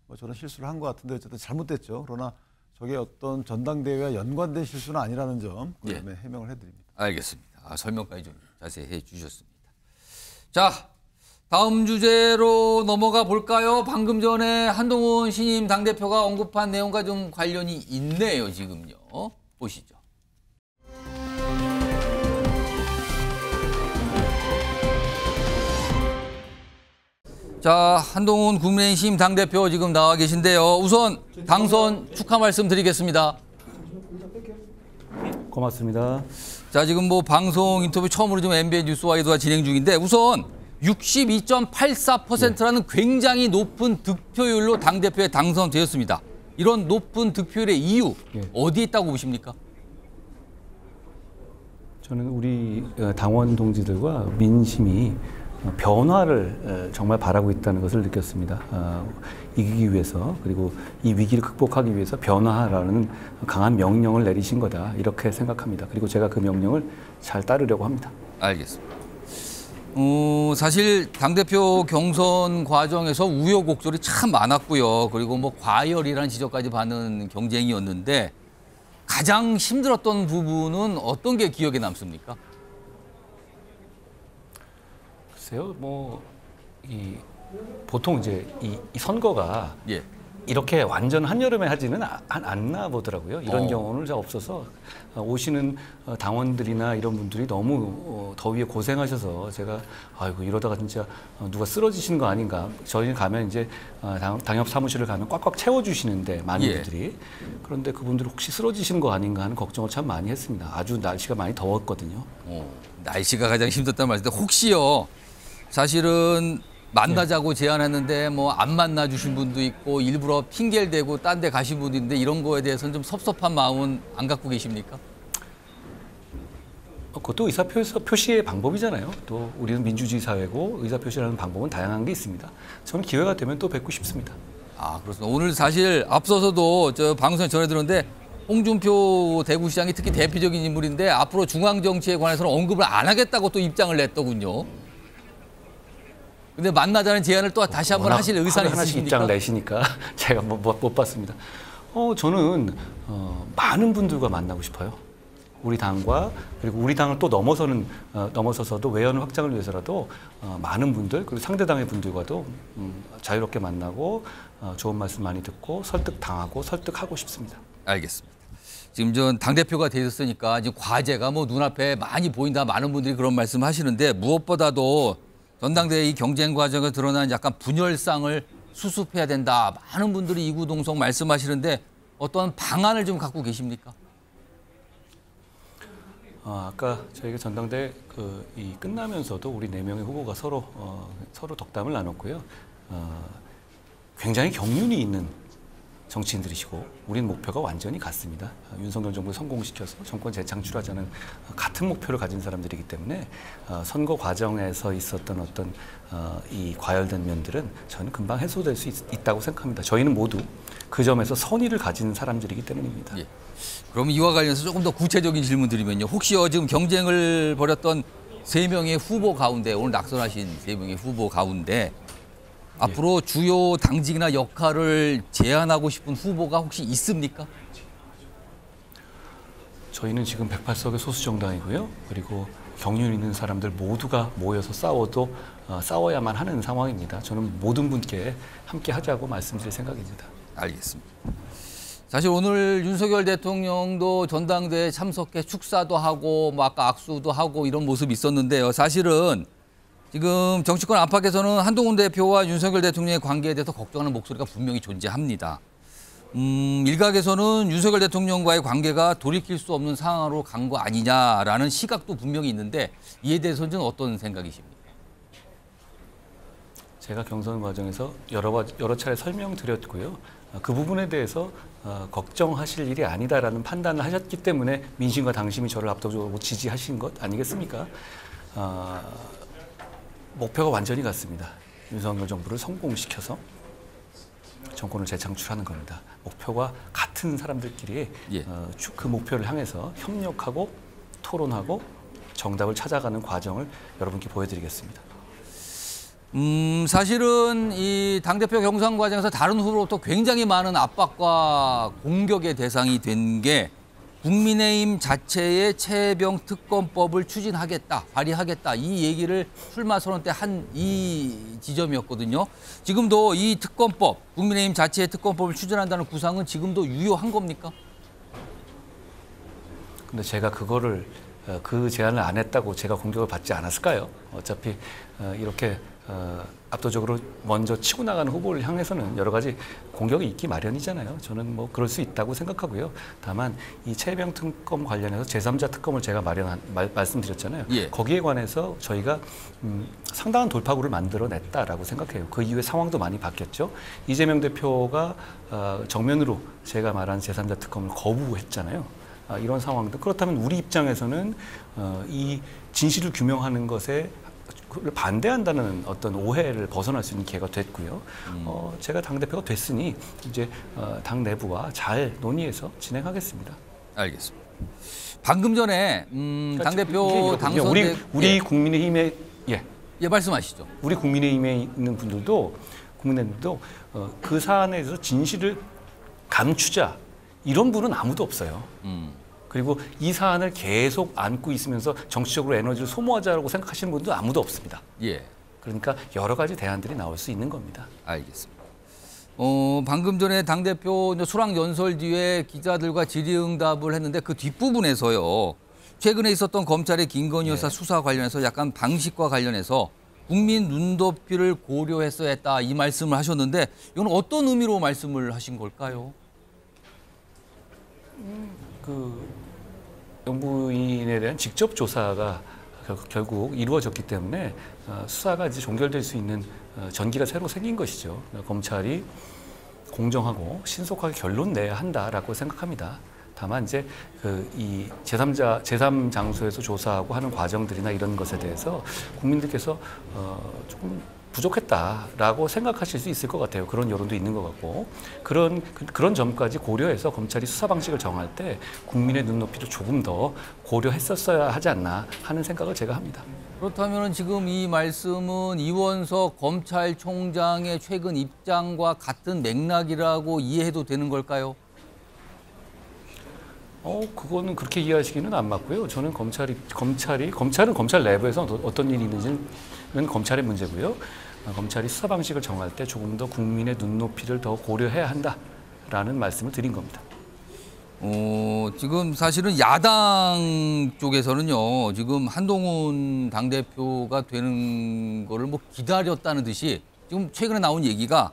뭐 저는 실수를 한 것 같은데 어쨌든 잘못됐죠. 그러나 저게 어떤 전당대회와 연관된 실수는 아니라는 점 그다음에 해명을 해드립니다. 알겠습니다. 설명까지 좀 자세히 해주셨습니다. 자, 다음 주제로 넘어가 볼까요? 방금 전에 한동훈 신임 당대표가 언급한 내용과 좀 관련이 있네요, 지금요. 보시죠. 자, 한동훈 국민의힘 신임 당대표 지금 나와 계신데요. 우선 당선 축하 말씀 드리겠습니다. 고맙습니다. 자, 지금 뭐 방송 인터뷰 처음으로 지금 MBN 뉴스와이드가 진행 중인데, 우선 62.84%라는 굉장히 높은 득표율로 당대표에 당선되었습니다. 이런 높은 득표율의 이유 어디에 있다고 보십니까? 저는 우리 당원 동지들과 민심이 변화를 정말 바라고 있다는 것을 느꼈습니다. 이기기 위해서, 그리고 이 위기를 극복하기 위해서 변화라는 강한 명령을 내리신 거다, 이렇게 생각합니다. 그리고 제가 그 명령을 잘 따르려고 합니다. 알겠습니다. 사실 당대표 경선 과정에서 우여곡절이 참 많았고요. 그리고 뭐 과열이라는 지적까지 받는 경쟁이었는데, 가장 힘들었던 부분은 어떤 게 기억에 남습니까? 글쎄요, 보통 이제 이 선거가 이렇게 완전 한여름에 하지는 않나 보더라고요. 이런 경우는 잘 없어서 오시는 당원들이나 이런 분들이 너무 더위에 고생하셔서 제가 아이고 이러다가 진짜 누가 쓰러지시는 거 아닌가. 저희 가면 이제 당협 사무실을 가면 꽉꽉 채워주시는데 많은 분들이, 그런데 그분들 혹시 쓰러지시는 거 아닌가 하는 걱정을 참 많이 했습니다. 아주 날씨가 많이 더웠거든요. 날씨가 가장 힘들다는 말인데, 혹시요, 사실은 만나자고 제안했는데 뭐 안 만나 주신 분도 있고 일부러 핑계를 대고 딴 데 가신 분도 있는데, 이런 거에 대해서는 좀 섭섭한 마음은 안 갖고 계십니까? 그것도 의사표시의 방법이잖아요. 또 우리는 민주주의 사회고 의사표시라는 방법은 다양한 게 있습니다. 저는 기회가 되면 또 뵙고 싶습니다. 그렇습니다. 오늘 사실 앞서서도 저 방송에 전해드렸는데 홍준표 대구시장이 특히 대표적인 인물인데 앞으로 중앙정치에 관해서는 언급을 안 하겠다고 또 입장을 냈더군요. 근데 만나자는 제안을 또 다시 한번 하실 의사는 하나씩 있으십니까? 입장을 내시니까 제가 못 봤습니다. 저는 많은 분들과 만나고 싶어요. 우리 당과 그리고 우리 당을 또 넘어서서도 외연 확장을 위해서라도 많은 분들 그리고 상대 당의 분들과도 자유롭게 만나고 좋은 말씀 많이 듣고 설득하고 싶습니다. 알겠습니다. 지금 전 당대표가 되셨으니까 지금 과제가 뭐 눈앞에 많이 보인다 많은 분들이 그런 말씀 하시는데 무엇보다도 전당대회 이 경쟁 과정에 드러난 약간 분열상을 수습해야 된다. 많은 분들이 이구동성 말씀하시는데 어떤 방안을 좀 갖고 계십니까? 아까 저희가 전당대회 이 끝나면서도 우리 4명의 후보가 서로 덕담을 나눴고요. 굉장히 경륜이 있는 정치인들이시고 우리는 목표가 완전히 같습니다. 윤석열 정부를 성공시켜서 정권 재창출하자는 같은 목표를 가진 사람들이기 때문에 선거 과정에서 있었던 어떤 이 과열된 면들은 저는 금방 해소될 수 있다고 생각합니다. 저희는 모두 그 점에서 선의를 가진 사람들이기 때문입니다. 예. 그럼 이와 관련해서 조금 더 구체적인 질문 드리면요. 혹시요 지금 경쟁을 벌였던 3명의 후보 가운데 오늘 낙선하신 3명의 후보 가운데 앞으로 주요 당직이나 역할을 제안하고 싶은 후보가 혹시 있습니까? 저희는 지금 108석의 소수정당이고요. 그리고 경륜 있는 사람들 모두가 모여서 싸워야만 하는 상황입니다. 저는 모든 분께 함께 하자고 말씀드릴 생각입니다. 알겠습니다. 사실 오늘 윤석열 대통령도 전당대회에 참석해 축사도 하고 뭐 아까 악수도 하고 이런 모습이 있었는데요. 사실은 지금 정치권 안팎에서는 한동훈 대표와 윤석열 대통령의 관계에 대해서 걱정하는 목소리가 분명히 존재합니다. 일각에서는 윤석열 대통령과의 관계가 돌이킬 수 없는 상황으로 간 거 아니냐라는 시각도 분명히 있는데 이에 대해서는 어떤 생각이십니까? 제가 경선 과정에서 여러 차례 설명드렸고요. 그 부분에 대해서 걱정하실 일이 아니다라는 판단을 하셨기 때문에 민심과 당심이 저를 압도적으로 지지하신 것 아니겠습니까? 목표가 완전히 같습니다. 윤석열 정부를 성공시켜서 정권을 재창출하는 겁니다. 목표가 같은 사람들끼리 그 목표를 향해서 협력하고 토론하고 정답을 찾아가는 과정을 여러분께 보여드리겠습니다. 사실은 이 당대표 경선 과정에서 다른 후보로부터 굉장히 많은 압박과 공격의 대상이 된 게 국민의힘 자체의 최혜병 특검법을 추진하겠다, 발의하겠다 이 얘기를 출마 선언 때 한 이 지점이었거든요. 지금도 이 특검법, 국민의힘 자체의 특검법을 추진한다는 구상은 지금도 유효한 겁니까? 근데 제가 그거를 그 제안을 안 했다고 제가 공격을 받지 않았을까요? 어차피 이렇게 압도적으로 먼저 치고 나가는 후보를 향해서는 여러 가지 공격이 있기 마련이잖아요. 저는 뭐 그럴 수 있다고 생각하고요. 다만 이 최혜병 특검 관련해서 제3자 특검을 제가 말씀드렸잖아요. 예. 거기에 관해서 저희가 상당한 돌파구를 만들어냈다라고 생각해요. 그 이후에 상황도 많이 바뀌었죠. 이재명 대표가 정면으로 제가 말한 제3자 특검을 거부했잖아요. 이런 상황도 그렇다면 우리 입장에서는 이 진실을 규명하는 것에 반대한다는 어떤 오해를 벗어날 수 있는 기회가 됐고요. 제가 당대표가 됐으니 이제 당 내부와 잘 논의해서 진행하겠습니다. 알겠습니다. 방금 전에 당대표 당선 우리 국민의힘의 예 말씀하시죠. 우리 국민의힘에 있는 분들도 국민의힘도 그 사안에 대해서 진실을 감추자 이런 분은 아무도 없어요. 그리고 이 사안을 계속 안고 있으면서 정치적으로 에너지를 소모하자고 생각하시는 분도 아무도 없습니다. 예. 그러니까 여러 가지 대안들이 나올 수 있는 겁니다. 알겠습니다. 방금 전에 당대표 수락 연설 뒤에 기자들과 질의응답을 했는데 그 뒷부분에서요. 최근에 있었던 검찰의 김건희 여사 수사 관련해서 약간 방식과 관련해서 국민 눈높이를 고려했어야 했다 이 말씀을 하셨는데 이건 어떤 의미로 말씀을 하신 걸까요? 그 영부인에 대한 직접 조사가 결국 이루어졌기 때문에 수사가 이제 종결될 수 있는 전기가 새로 생긴 것이죠. 검찰이 공정하고 신속하게 결론 내야 한다라고 생각합니다. 다만 이제 이 제3장소에서 조사하고 하는 과정들이나 이런 것에 대해서 국민들께서 조금 부족했다라고 생각하실 수 있을 것 같아요. 그런 여론도 있는 것 같고 그런 점까지 고려해서 검찰이 수사 방식을 정할 때 국민의 눈높이를 조금 더 고려했었어야 하지 않나 하는 생각을 제가 합니다. 그렇다면 지금 이 말씀은 이원석 검찰총장의 최근 입장과 같은 맥락이라고 이해해도 되는 걸까요? 그거는 그렇게 이해하시기는 안 맞고요. 저는 검찰은 검찰 내부에서 어떤 일이 있는지는 검찰의 문제고요. 검찰이 수사 방식을 정할 때 조금 더 국민의 눈높이를 더 고려해야 한다라는 말씀을 드린 겁니다. 지금 사실은 야당 쪽에서는요, 지금 한동훈 당대표가 되는 거를 뭐 기다렸다는 듯이 지금 최근에 나온 얘기가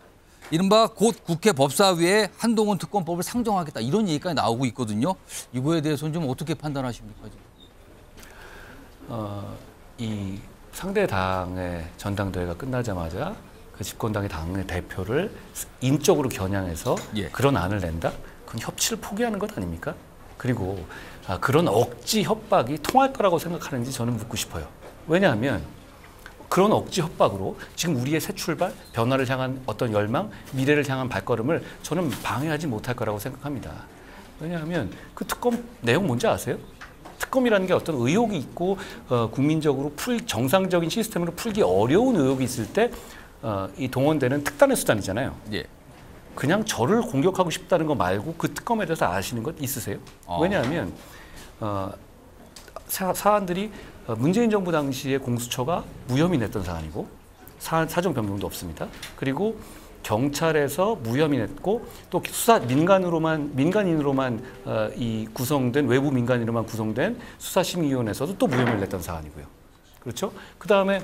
이른바 곧 국회 법사위에 한동훈 특검법을 상정하겠다 이런 얘기까지 나오고 있거든요. 이거에 대해서는 좀 어떻게 판단하십니까? 이 상대 당의 전당대회가 끝나자마자 그 집권당의 당의 대표를 인적으로 겨냥해서 그런 안을 낸다? 그건 협치를 포기하는 것 아닙니까? 그리고 그런 억지 협박이 통할 거라고 생각하는지 저는 묻고 싶어요. 왜냐하면 그런 억지 협박으로 지금 우리의 새 출발, 변화를 향한 어떤 열망, 미래를 향한 발걸음을 저는 방해하지 못할 거라고 생각합니다. 왜냐하면 그 특검 내용 뭔지 아세요? 특검이라는 게 어떤 의혹이 있고 국민적으로 정상적인 시스템으로 풀기 어려운 의혹이 있을 때 이 동원되는 특단의 수단이잖아요. 그냥 저를 공격하고 싶다는 거 말고 그 특검에 대해서 아시는 것 있으세요? 왜냐하면 사안들이 문재인 정부 당시에 공수처가 무혐의 냈던 사안이고 사정 변경도 없습니다. 그리고 경찰에서 무혐의 냈고 또 수사 민간인으로만 이 구성된 외부 민간인으로만 구성된 수사심의위원회에서도 또 무혐의를 냈던 사안이고요. 그렇죠? 그 다음에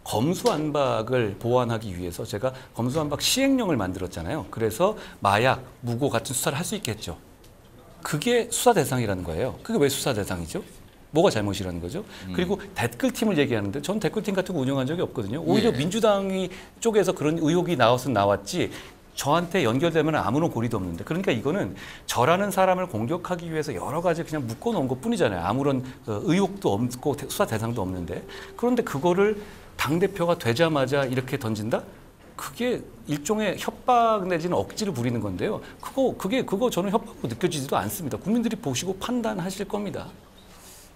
검수안박을 보완하기 위해서 제가 검수안박 시행령을 만들었잖아요. 그래서 마약, 무고 같은 수사를 할 수 있게 했죠. 그게 수사 대상이라는 거예요. 그게 왜 수사 대상이죠? 뭐가 잘못이라는 거죠? 그리고 댓글팀을 얘기하는데 전 댓글팀 같은 거 운영한 적이 없거든요. 오히려 민주당이 쪽에서 그런 의혹이 나왔지 저한테 연결되면 아무런 고리도 없는데 그러니까 이거는 저라는 사람을 공격하기 위해서 여러 가지 그냥 묶어놓은 것뿐이잖아요. 아무런 의혹도 없고 수사 대상도 없는데 그런데 그거를 당대표가 되자마자 이렇게 던진다? 그게 일종의 협박 내지는 억지를 부리는 건데요. 그거 저는 협박으로 느껴지지도 않습니다. 국민들이 보시고 판단하실 겁니다.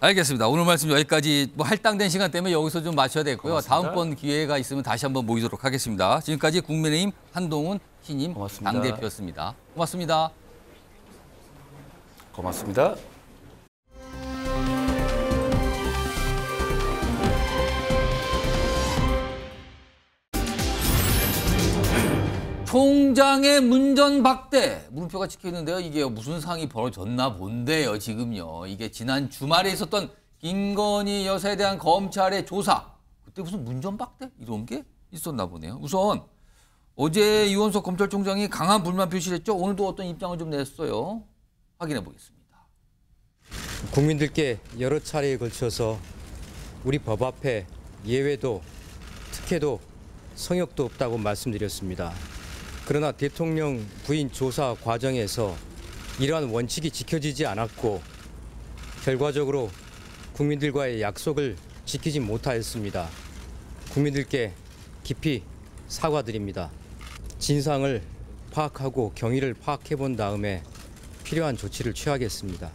알겠습니다. 오늘 말씀 여기까지 할당된 시간 때문에 여기서 좀 마쳐야 되고요. 고맙습니다. 다음번 기회가 있으면 다시 한번 모이도록 하겠습니다. 지금까지 국민의힘 한동훈 신임 당대표였습니다. 고맙습니다. 고맙습니다. 총장의 문전박대 물음표가 찍혀 있는데요. 이게 무슨 상이 벌어졌나 본데요. 지금요. 이게 지난 주말에 있었던 김건희 여사에 대한 검찰의 조사. 그때 무슨 문전박대 이런 게 있었나 보네요. 우선 어제 이원석 검찰총장이 강한 불만 표시를 했죠. 오늘도 어떤 입장을 좀 냈어요. 확인해 보겠습니다. 국민들께 여러 차례에 걸쳐서 우리 법 앞에 예외도 특혜도 성역도 없다고 말씀드렸습니다. 그러나 대통령 부인 조사 과정에서 이러한 원칙이 지켜지지 않았고 결과적으로 국민들과의 약속을 지키지 못하였습니다. 국민들께 깊이 사과드립니다. 진상을 파악하고 경위를 파악해 본 다음에 필요한 조치를 취하겠습니다.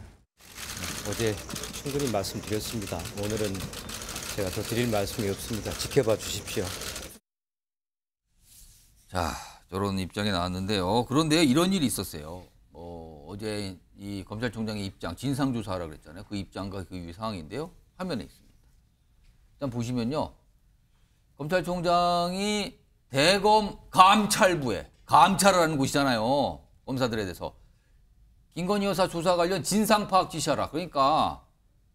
어제 충분히 말씀드렸습니다. 오늘은 제가 더 드릴 말씀이 없습니다. 지켜봐 주십시오. 자, 저런 입장이 나왔는데요. 그런데 이런 일이 있었어요. 어제 이 검찰총장의 입장, 진상조사하라고 그랬잖아요. 그 입장과 그 상황인데요. 화면에 있습니다. 일단 보시면요. 검찰총장이 대검 감찰부에, 감찰을 하는 곳이잖아요. 검사들에 대해서. 김건희 여사 조사 관련 진상파악 지시하라. 그러니까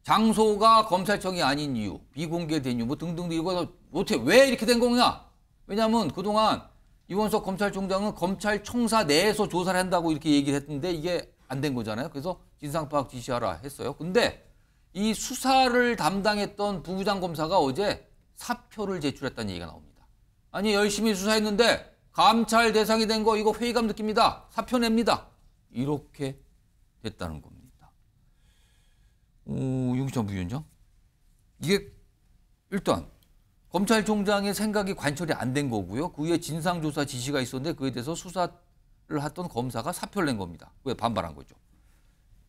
장소가 검찰청이 아닌 이유, 비공개된 이유 뭐 등등등 이거 어떻게 왜 이렇게 된 거냐? 왜냐하면 그동안 이원석 검찰총장은 검찰청사 내에서 조사를 한다고 이렇게 얘기를 했는데 이게 안 된 거잖아요. 그래서 진상파악 지시하라 했어요. 근데 이 수사를 담당했던 부부장 검사가 어제 사표를 제출했다는 얘기가 나옵니다. 아니 열심히 수사했는데 감찰 대상이 된 거 이거 회의감 느낍니다. 사표 냅니다. 이렇게 됐다는 겁니다. 윤기찬 부위원장. 이게 일단 검찰총장의 생각이 관철이 안 된 거고요. 그 후에 진상조사 지시가 있었는데 그에 대해서 수사를 했던 검사가 사표를 낸 겁니다. 왜 반발한 거죠.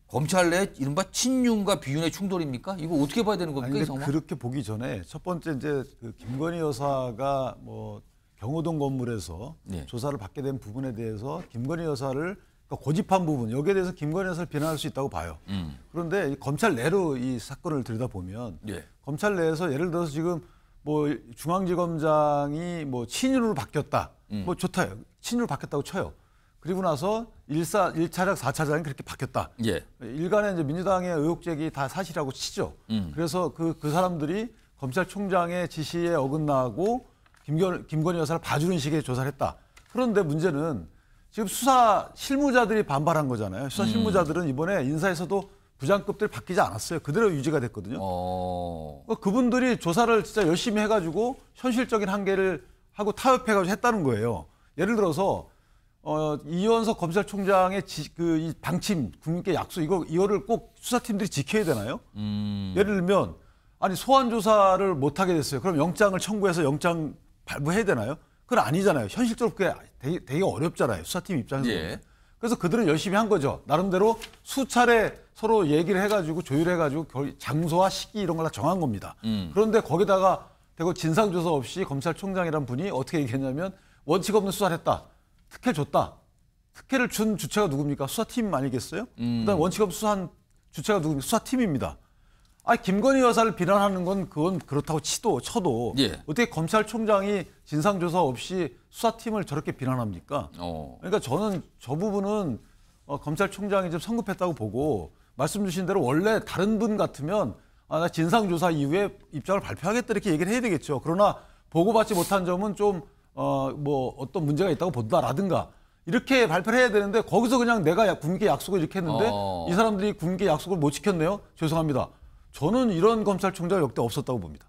검찰 내 이른바 친윤과 비윤의 충돌입니까? 이거 어떻게 봐야 되는 겁니까? 이 상황? 그렇게 보기 전에 첫 번째 이제 그 김건희 여사가 뭐 경호동 건물에서 조사를 받게 된 부분에 대해서 김건희 여사를 그러니까 고집한 부분 여기에 대해서 김건희 여사를 비난할 수 있다고 봐요. 그런데 이 검찰 내로 이 사건을 들여다보면 검찰 내에서 예를 들어서 지금 뭐 중앙지검장이 뭐 친윤으로 바뀌었다. 뭐 좋다요. 친윤으로 바뀌었다고 쳐요. 그리고 나서 1차장, 4차장이 그렇게 바뀌었다. 일간의 이제 민주당의 의혹 제기 다 사실이라고 치죠. 그래서 그 사람들이 검찰총장의 지시에 어긋나고 김건희 여사를 봐주는 식의 조사를 했다. 그런데 문제는 지금 수사 실무자들이 반발한 거잖아요. 수사 실무자들은 이번에 인사에서도 부장급들이 바뀌지 않았어요. 그대로 유지가 됐거든요. 그분들이 조사를 진짜 열심히 해가지고 현실적인 한계를 하고 타협해가지고 했다는 거예요. 예를 들어서 이원석 검찰총장의 이 방침, 국민께 약속 이거를 꼭 수사팀들이 지켜야 되나요? 예를 들면 아니 소환 조사를 못 하게 됐어요. 그럼 영장을 청구해서 영장 발부해야 되나요? 그건 아니잖아요. 현실적으로 그게 되게 어렵잖아요. 수사팀 입장에서. 그래서 그들은 열심히 한 거죠. 나름대로 수차례 서로 얘기를 해가지고 조율해가지고 장소와 시기 이런 걸 다 정한 겁니다. 그런데 거기다가 대고 진상조사 없이 검찰총장이란 분이 어떻게 얘기했냐면 원칙 없는 수사를 했다. 특혜 줬다. 특혜를 준 주체가 누굽니까? 수사팀 아니겠어요? 그다음 원칙 없는 수사한 주체가 누굽니까? 수사팀입니다. 아니 김건희 여사를 비난하는 건 그건 그렇다고 쳐도 어떻게 검찰총장이 진상조사 없이 수사팀을 저렇게 비난합니까? 그러니까 저는 저 부분은 검찰총장이 좀 성급했다고 보고 말씀 주신 대로 원래 다른 분 같으면 나 진상조사 이후에 입장을 발표하겠다 이렇게 얘기를 해야 되겠죠. 그러나 보고받지 못한 점은 좀 뭐 어떤 문제가 있다고 본다라든가 이렇게 발표를 해야 되는데 거기서 그냥 내가 국민께 약속을 이렇게 했는데 이 사람들이 국민께 약속을 못 지켰네요. 죄송합니다. 저는 이런 검찰총장 역대 없었다고 봅니다.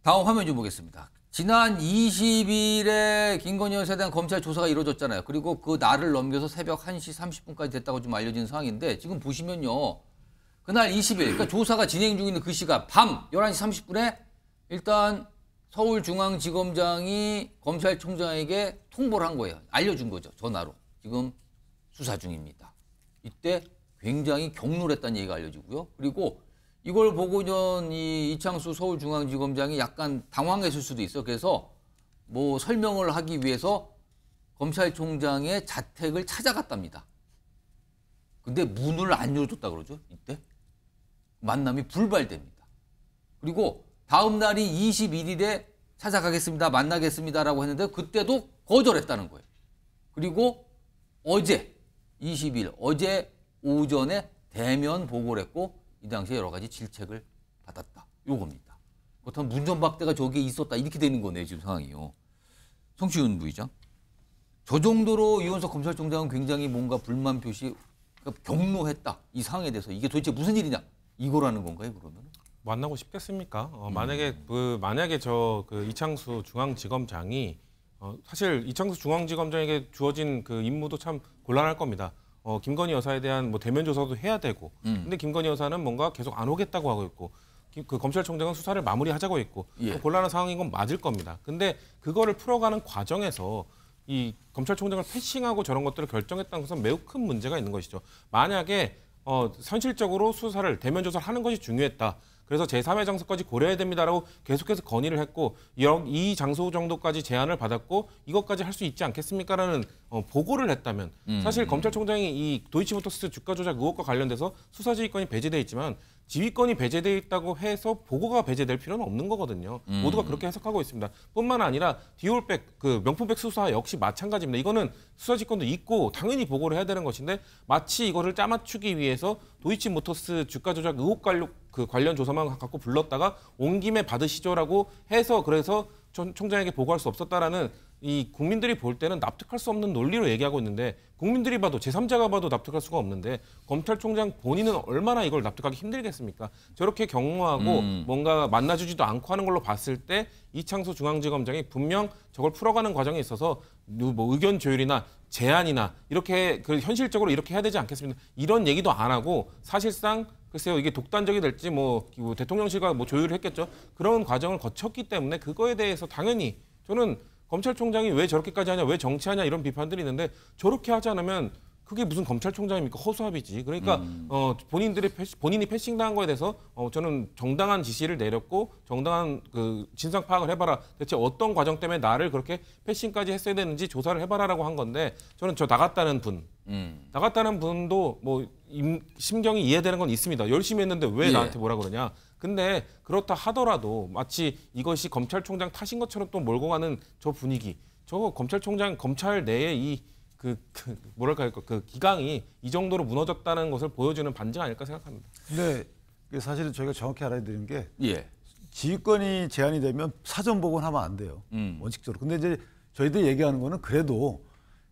다음 화면 좀 보겠습니다. 지난 20일에 김건희 여사에 대한 검찰 조사가 이루어졌잖아요. 그리고 그 날을 넘겨서 새벽 1시 30분까지 됐다고 좀 알려진 상황인데 지금 보시면요. 그날 20일, 그러니까 조사가 진행 중인 그 시각 밤 11시 30분에 일단 서울중앙지검장이 검찰총장에게 통보를 한 거예요. 알려준 거죠. 전화로. 지금 수사 중입니다. 이때 굉장히 격노했다는 얘기가 알려지고요. 그리고 이걸 보고는 이 이창수 서울중앙지검장이 약간 당황했을 수도 있어. 그래서 뭐 설명을 하기 위해서 검찰총장의 자택을 찾아갔답니다. 근데 문을 안 열어줬다 그러죠. 이때 만남이 불발됩니다. 그리고 다음 날이 21일에 찾아가겠습니다. 만나겠습니다라고 했는데 그때도 거절했다는 거예요. 그리고 어제 20일 어제 오전에 대면 보고를 했고 이 당시에 여러 가지 질책을 받았다. 요겁니다. 그렇다면 문전박대가 저기에 있었다. 이렇게 되는 거네요. 지금 상황이요. 성시훈 부의장. 저 정도로 이원석 검찰총장은 굉장히 뭔가 불만 표시, 그러니까 격노했다. 이 상황에 대해서 이게 도대체 무슨 일이냐. 이거라는 건가요, 그러면? 만나고 싶겠습니까? 만약에 그 이창수 중앙지검장이 사실 이창수 중앙지검장에게 주어진 그 임무도 참 곤란할 겁니다. 김건희 여사에 대한 뭐 대면 조사도 해야 되고, 근데 김건희 여사는 뭔가 계속 안 오겠다고 하고 있고, 그 검찰총장은 수사를 마무리하자고 했고, 곤란한 상황인 건 맞을 겁니다. 근데 그거를 풀어가는 과정에서 이 검찰총장을 패싱하고 저런 것들을 결정했다는 것은 매우 큰 문제가 있는 것이죠. 만약에 현실적으로 수사를 대면 조사를 하는 것이 중요했다. 그래서 제3의 장소까지 고려해야 됩니다라고 계속해서 건의를 했고 이 장소 정도까지 제안을 받았고 이것까지 할 수 있지 않겠습니까라는 보고를 했다면 사실 검찰총장이 이 도이치모터스 주가 조작 의혹과 관련돼서 수사지휘권이 배제돼 있지만 지휘권이 배제돼 있다고 해서 보고가 배제될 필요는 없는 거거든요. 모두가 그렇게 해석하고 있습니다. 뿐만 아니라 디올백, 그 명품백 수사 역시 마찬가지입니다. 이거는 수사지휘권도 있고 당연히 보고를 해야 되는 것인데 마치 이거를 짜맞추기 위해서 도이치모터스 주가 조작 의혹 관련 조사만 갖고 불렀다가 온 김에 받으시죠라고 해서 그래서 총장에게 보고할 수 없었다라는 이 국민들이 볼 때는 납득할 수 없는 논리로 얘기하고 있는데 국민들이 봐도 제3자가 봐도 납득할 수가 없는데 검찰총장 본인은 얼마나 이걸 납득하기 힘들겠습니까? 저렇게 경로하고 뭔가 만나주지도 않고 하는 걸로 봤을 때 이창수 중앙지검장이 분명 저걸 풀어가는 과정에 있어서 뭐 의견 조율이나 제안이나 이렇게 현실적으로 이렇게 해야 되지 않겠습니까? 이런 얘기도 안 하고 사실상 글쎄요, 이게 독단적이 될지 뭐 대통령실과 뭐 조율을 했겠죠. 그런 과정을 거쳤기 때문에 그거에 대해서 당연히 저는 검찰총장이 왜 저렇게까지 하냐, 왜 정치하냐 이런 비판들이 있는데 저렇게 하지 않으면 그게 무슨 검찰총장입니까? 허수아비지. 그러니까 본인이 패싱당한 거에 대해서 저는 정당한 지시를 내렸고 정당한 그 진상 파악을 해봐라. 대체 어떤 과정 때문에 나를 그렇게 패싱까지 했어야 되는지 조사를 해봐라라고 한 건데 저는 저 나갔다는 분도 뭐 심경이 이해되는 건 있습니다. 열심히 했는데 왜 나한테 뭐라 그러냐. 근데 그렇다 하더라도 마치 이것이 검찰총장 탓인 것처럼 또 몰고 가는 저 분위기. 저거 검찰 내에 뭐랄까요, 그 기강이 이 정도로 무너졌다는 것을 보여주는 반증 아닐까 생각합니다. 근데 사실은 저희가 정확히 알아야 되는 게 지휘권이 제한이 되면 사전 보고는 하면 안 돼요. 원칙적으로. 근데 이제 저희들이 얘기하는 거는 그래도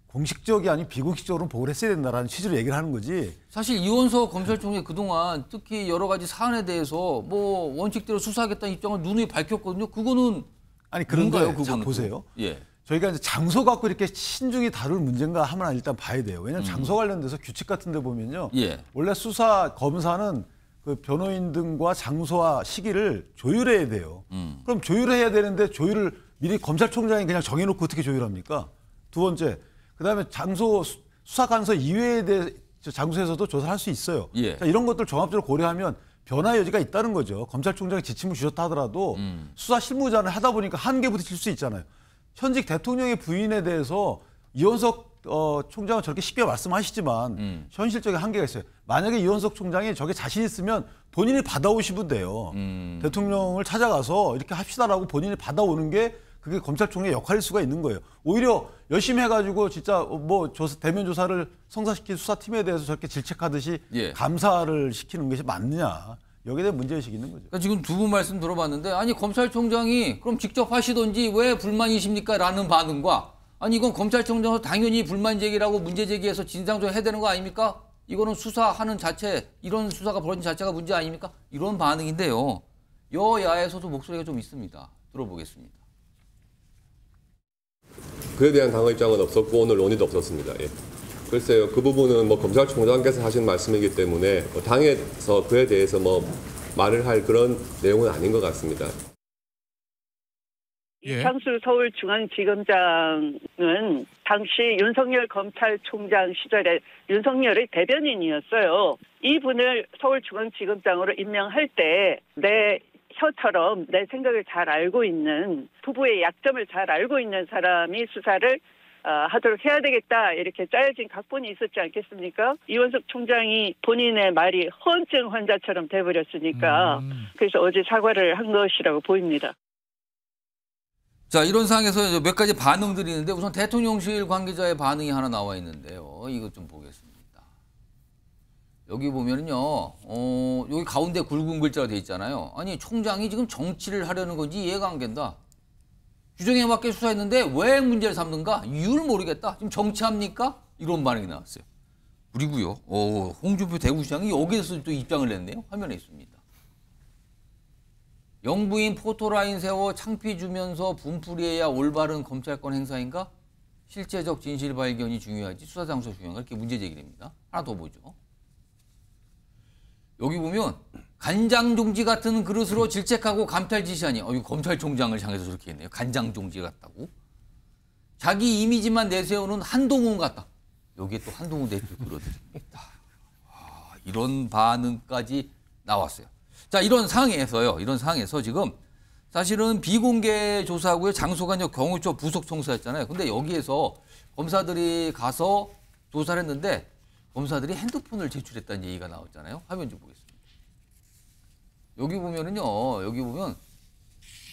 공식적이 아닌 비공식적으로 보고를 했어야 된다라는 취지로 얘기를 하는 거지. 사실 이원석 검찰총장이 그동안 특히 여러 가지 사안에 대해서 뭐 원칙대로 수사하겠다는 입장을 누누이 밝혔거든요. 그거는 아니 그런가요? 그거는 자 보세요. 예. 저희가 이제 장소 갖고 이렇게 신중히 다룰 문제인가 하면 일단 봐야 돼요. 왜냐하면 장소 관련돼서 규칙 같은 데 보면요. 원래 수사 검사는 그 변호인 등과 장소와 시기를 조율해야 돼요. 그럼 조율해야 되는데 조율을 미리 검찰총장이 그냥 정해놓고 어떻게 조율합니까? 두 번째, 그다음에 장소 수사관서 이외에 대해 장소에서도 조사를 할 수 있어요. 자, 이런 것들 종합적으로 고려하면 변화 여지가 있다는 거죠. 검찰총장이 지침을 주셨다 하더라도 수사 실무자를 하다 보니까 한계 부딪힐 수 있잖아요. 현직 대통령의 부인에 대해서 이원석 총장은 저렇게 쉽게 말씀하시지만 현실적인 한계가 있어요. 만약에 이원석 총장이 저게 자신 있으면 본인이 받아오시면 돼요. 대통령을 찾아가서 이렇게 합시다라고 본인이 받아오는 게 그게 검찰총장의 역할일 수가 있는 거예요. 오히려 열심히 해가지고 진짜 뭐 대면 조사를 성사시킨 수사팀에 대해서 저렇게 질책하듯이 감사를 시키는 것이 맞느냐. 여기에 대한 문제의식이 있는 거죠. 그러니까 지금 두 분 말씀 들어봤는데 아니 검찰총장이 그럼 직접 하시던지 왜 불만이십니까? 라는 반응과 아니 이건 검찰총장은 당연히 불만 제기라고 문제 제기해서 진상조사 해야 되는 거 아닙니까? 이거는 수사하는 자체 이런 수사가 벌어진 자체가 문제 아닙니까? 이런 반응인데요. 여야에서도 목소리가 좀 있습니다. 들어보겠습니다. 그에 대한 당의 입장은 없었고 오늘 논의도 없었습니다. 예. 글쎄요, 그 부분은 뭐 검찰총장께서 하신 말씀이기 때문에 뭐 당에서 그에 대해서 뭐 말을 할 그런 내용은 아닌 것 같습니다. 이창수 서울중앙지검장은 당시 윤석열 검찰총장 시절에 윤석열의 대변인이었어요. 이분을 서울중앙지검장으로 임명할 때 내 혀처럼 내 생각을 잘 알고 있는 부부의 약점을 잘 알고 있는 사람이 수사를 하도록 해야 되겠다 이렇게 짜여진 각본이 있었지 않겠습니까? 이원석 총장이 본인의 말이 허언증 환자처럼 돼버렸으니까 그래서 어제 사과를 한 것이라고 보입니다. 자, 이런 상황에서 몇 가지 반응들이 있는데 우선 대통령실 관계자의 반응이 하나 나와 있는데요. 이것 좀 보겠습니다. 여기 보면은요, 여기 가운데 굵은 글자가 돼 있잖아요. 아니, 총장이 지금 정치를 하려는 건지 이해가 안 된다. 규정에 맞게 수사했는데 왜 문제를 삼는가? 이유를 모르겠다. 지금 정치합니까? 이런 반응이 나왔어요. 그리고요, 홍준표 대구시장이 여기에서 또 입장을 냈네요. 화면에 있습니다. 영부인 포토라인 세워 창피 주면서 분풀이해야 올바른 검찰권 행사인가? 실제적 진실 발견이 중요하지 수사 장소 중요한가? 이렇게 문제 제기됩니다. 하나 더 보죠. 여기 보면 간장종지 같은 그릇으로 질책하고 감탈 지시하니 이거 검찰총장을 향해서 저렇게 했네요. 간장종지 같다고. 자기 이미지만 내세우는 한동훈 같다. 여기에 또 한동훈 대표 끌어들입니다. 이런 반응까지 나왔어요. 자, 이런 상황에서 지금 사실은 비공개 조사하고요. 장소가 경호처 부속 청사였잖아요. 근데 여기에서 검사들이 가서 조사를 했는데 검사들이 핸드폰을 제출했다는 얘기가 나왔잖아요. 화면 좀 보겠습니다. 여기 보면은요, 여기 보면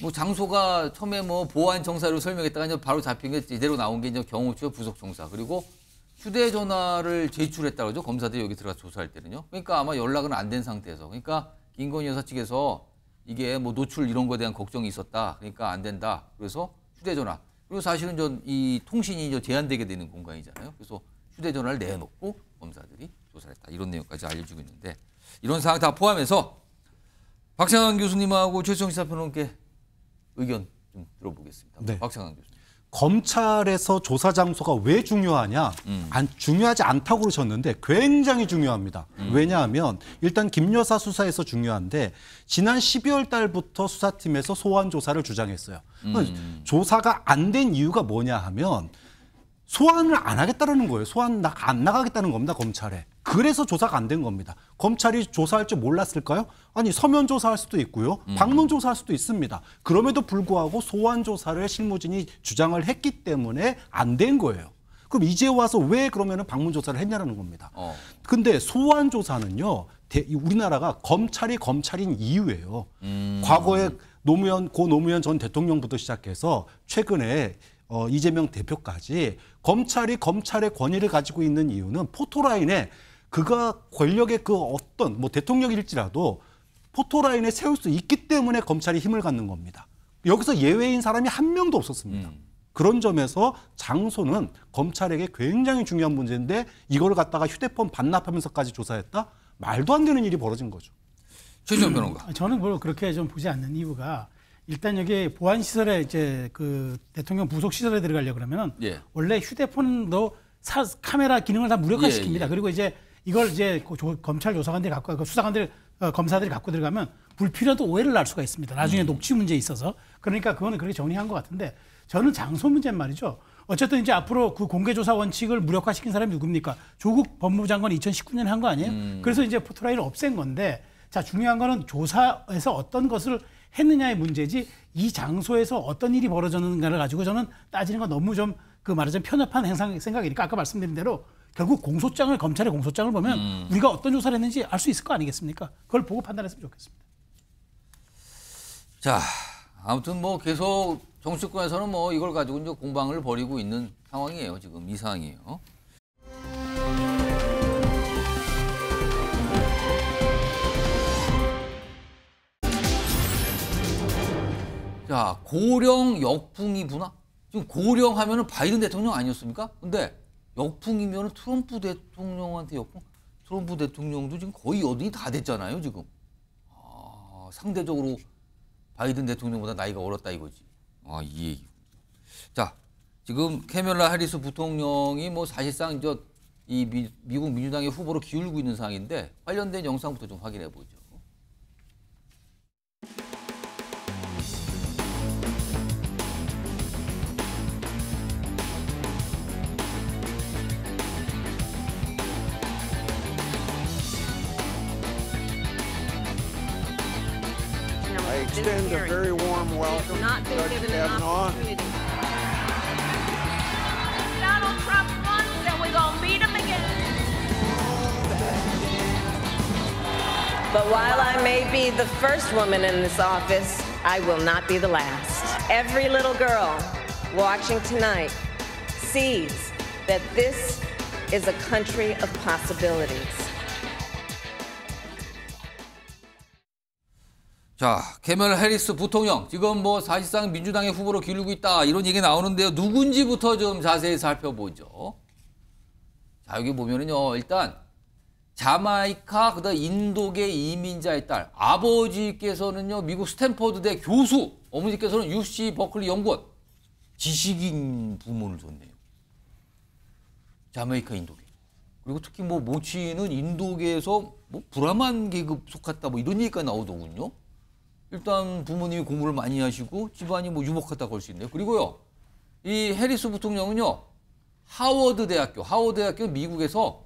뭐 장소가 처음에 뭐 보안 청사로 설명했다가 이제 바로 잡힌 게 제대로 나온 게 이제 경호처 부속 청사. 그리고 휴대전화를 제출했다고 그러죠. 검사들이 여기 들어가서 조사할 때는요. 그러니까 아마 연락은 안 된 상태에서. 그러니까 김건희 여사 측에서 이게 뭐 노출 이런 거에 대한 걱정이 있었다. 그러니까 안 된다. 그래서 휴대전화. 그리고 사실은 이 통신이 제한되게 되는 공간이잖아요. 그래서 휴대전화를 내놓고 검사들이 조사를 했다. 이런 내용까지 알려주고 있는데 이런 상황 다 포함해서 박창환 교수님하고 최수영 시사평론가께 의견 좀 들어보겠습니다. 네. 박창환 교수님. 검찰에서 조사 장소가 왜 중요하냐? 중요하지 않다고 그러셨는데 굉장히 중요합니다. 왜냐하면 일단 김 여사 수사에서 중요한데 지난 12월 달부터 수사팀에서 소환 조사를 주장했어요. 조사가 안 된 이유가 뭐냐 하면 소환을 안 하겠다는 거예요. 소환 안 나가겠다는 겁니다, 검찰에. 그래서 조사가 안 된 겁니다. 검찰이 조사할 줄 몰랐을까요? 아니, 서면 조사할 수도 있고요. 방문 조사할 수도 있습니다. 그럼에도 불구하고 소환 조사를 실무진이 주장을 했기 때문에 안 된 거예요. 그럼 이제 와서 왜 그러면은 방문 조사를 했냐라는 겁니다. 근데 소환 조사는요, 우리나라가 검찰인 이유예요. 과거에 고 노무현 전 대통령부터 시작해서 최근에 이재명 대표까지 검찰이 검찰의 권위를 가지고 있는 이유는 포토라인에 그가 권력의 그 어떤 대통령일지라도 포토라인에 세울 수 있기 때문에 검찰이 힘을 갖는 겁니다. 여기서 예외인 사람이 한 명도 없었습니다. 그런 점에서 장소는 검찰에게 굉장히 중요한 문제인데 이걸 갖다가 휴대폰 반납하면서까지 조사했다? 말도 안 되는 일이 벌어진 거죠. 최재형 변호사. 저는 뭘 그렇게 좀 보지 않는 이유가 일단 여기 보안 시설에 이제 그 대통령 부속 시설에 들어가려 그러면은 원래 휴대폰도 카메라 기능을 다 무력화시킵니다. 그리고 이제 이걸 이제 검찰 조사관들이 갖고 수사관들 검사들이 갖고 들어가면 불필요한 오해를 날 수가 있습니다. 나중에 녹취 문제에 있어서. 그러니까 그거는 그렇게 정리한 것 같은데 저는 장소 문제는 말이죠. 어쨌든 이제 앞으로 그 공개조사 원칙을 무력화시킨 사람이 누굽니까? 조국 법무부 장관이 2019년에 한 거 아니에요? 그래서 이제 포토라인을 없앤 건데 자, 중요한 거는 조사에서 어떤 것을 했느냐의 문제지 이 장소에서 어떤 일이 벌어졌는가를 가지고 저는 따지는 건 너무 좀 그 말하자면 편협한 생각이니까 아까 말씀드린 대로 결국 검찰의 공소장을 보면 우리가 어떤 조사를 했는지 알 수 있을 거 아니겠습니까? 그걸 보고 판단했으면 좋겠습니다. 자, 아무튼 계속 정치권에서는 이걸 가지고 이제 공방을 벌이고 있는 상황이에요. 지금 이 상황이에요. 자, 고령 역풍이구나. 지금 고령 하면은 바이든 대통령 아니었습니까? 근데 역풍이면은 트럼프 대통령한테 역풍. 트럼프 대통령도 지금 거의 여든이 다 됐잖아요, 지금. 상대적으로 바이든 대통령보다 나이가 어렸다 이거지. 이 얘기. 자, 지금 캐멀라 해리스 부통령이 사실상 이 미국 민주당의 후보로 기울고 있는 상황인데 관련된 영상부터 좀 확인해 보죠. I extend a very warm welcome to Dr. Kavanaugh. Donald Trump won, and we're going to beat him again. But while I may be the first woman in this office, I will not be the last. Every little girl watching tonight sees that this is a country of possibilities. 자, 캐멀라 해리스 부통령 지금 사실상 민주당의 후보로 기울고 있다 이런 얘기 나오는데요. 누군지부터 좀 자세히 살펴보죠. 자, 여기 보면은요, 일단 자마이카 그다음 인도계 이민자의 딸, 아버지께서는요 미국 스탠퍼드대 교수, 어머니께서는 UC 버클리 연구원, 지식인 부모를 뒀네요. 자마이카 인도계. 그리고 특히 모친은 인도계에서 브라만 계급 속았다 이런 얘기가 나오더군요. 일단 부모님이 공부를 많이 하시고 집안이 유복하다고 할 수 있네요. 그리고요, 이 해리스 부통령은요, 하워드 대학교 미국에서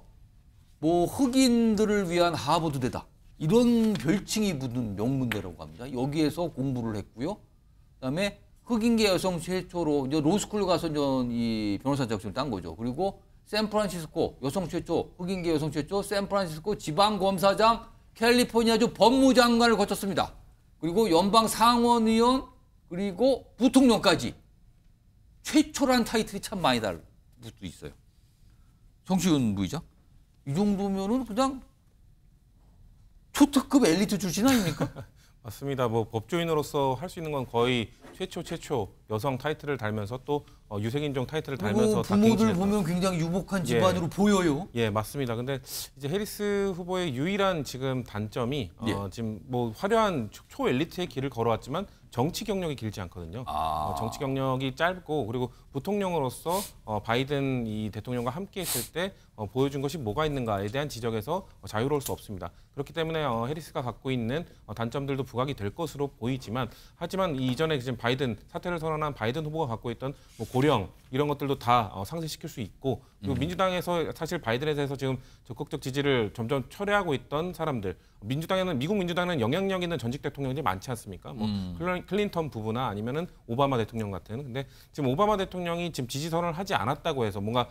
흑인들을 위한 하버드대다 이런 별칭이 붙은 명문대라고 합니다. 여기에서 공부를 했고요. 그다음에 흑인계 여성 최초로 이제 로스쿨 가서 이 변호사 자격증을 딴 거죠. 그리고 샌프란시스코 여성 최초, 흑인계 여성 최초, 샌프란시스코 지방검사장, 캘리포니아주 법무장관을 거쳤습니다. 그리고 연방 상원의원, 그리고 부통령까지 최초란 타이틀이 참 많이 붙어 있어요. 정치인 부의장? 이 정도면은 그냥 초특급 엘리트 출신 아닙니까? 맞습니다. 법조인으로서 할 수 있는 건 거의 최초 여성 타이틀을 달면서 또 유색인종 타이틀을 그리고 달면서 부모들 보면 굉장히 유복한 집안으로 보여요. 예, 맞습니다. 근데 이제 해리스 후보의 유일한 지금 단점이 지금 뭐 화려한 초엘리트의 길을 걸어왔지만 정치 경력이 길지 않거든요. 정치 경력이 짧고 그리고 부통령으로서 바이든 이 대통령과 함께 했을 때 보여준 것이 뭐가 있는가에 대한 지적에서 자유로울 수 없습니다. 그렇기 때문에 해리스가 갖고 있는 단점들도 부각이 될 것으로 보이지만 하지만 이전에 지금 바이든 사퇴를 선언한 바이든 후보가 갖고 있던 뭐 고령 이런 것들도 다 상쇄시킬 수 있고 그리고 민주당에서 사실 바이든에 대해서 지금 적극적 지지를 점점 철회하고 있던 사람들 미국 민주당은 영향력 있는 전직 대통령들이 많지 않습니까? 뭐 클린턴 부부나 아니면은 오바마 대통령 같은. 근데 지금 오바마 대통령이 지금 지지 선언을 하지 않았다고 해서 뭔가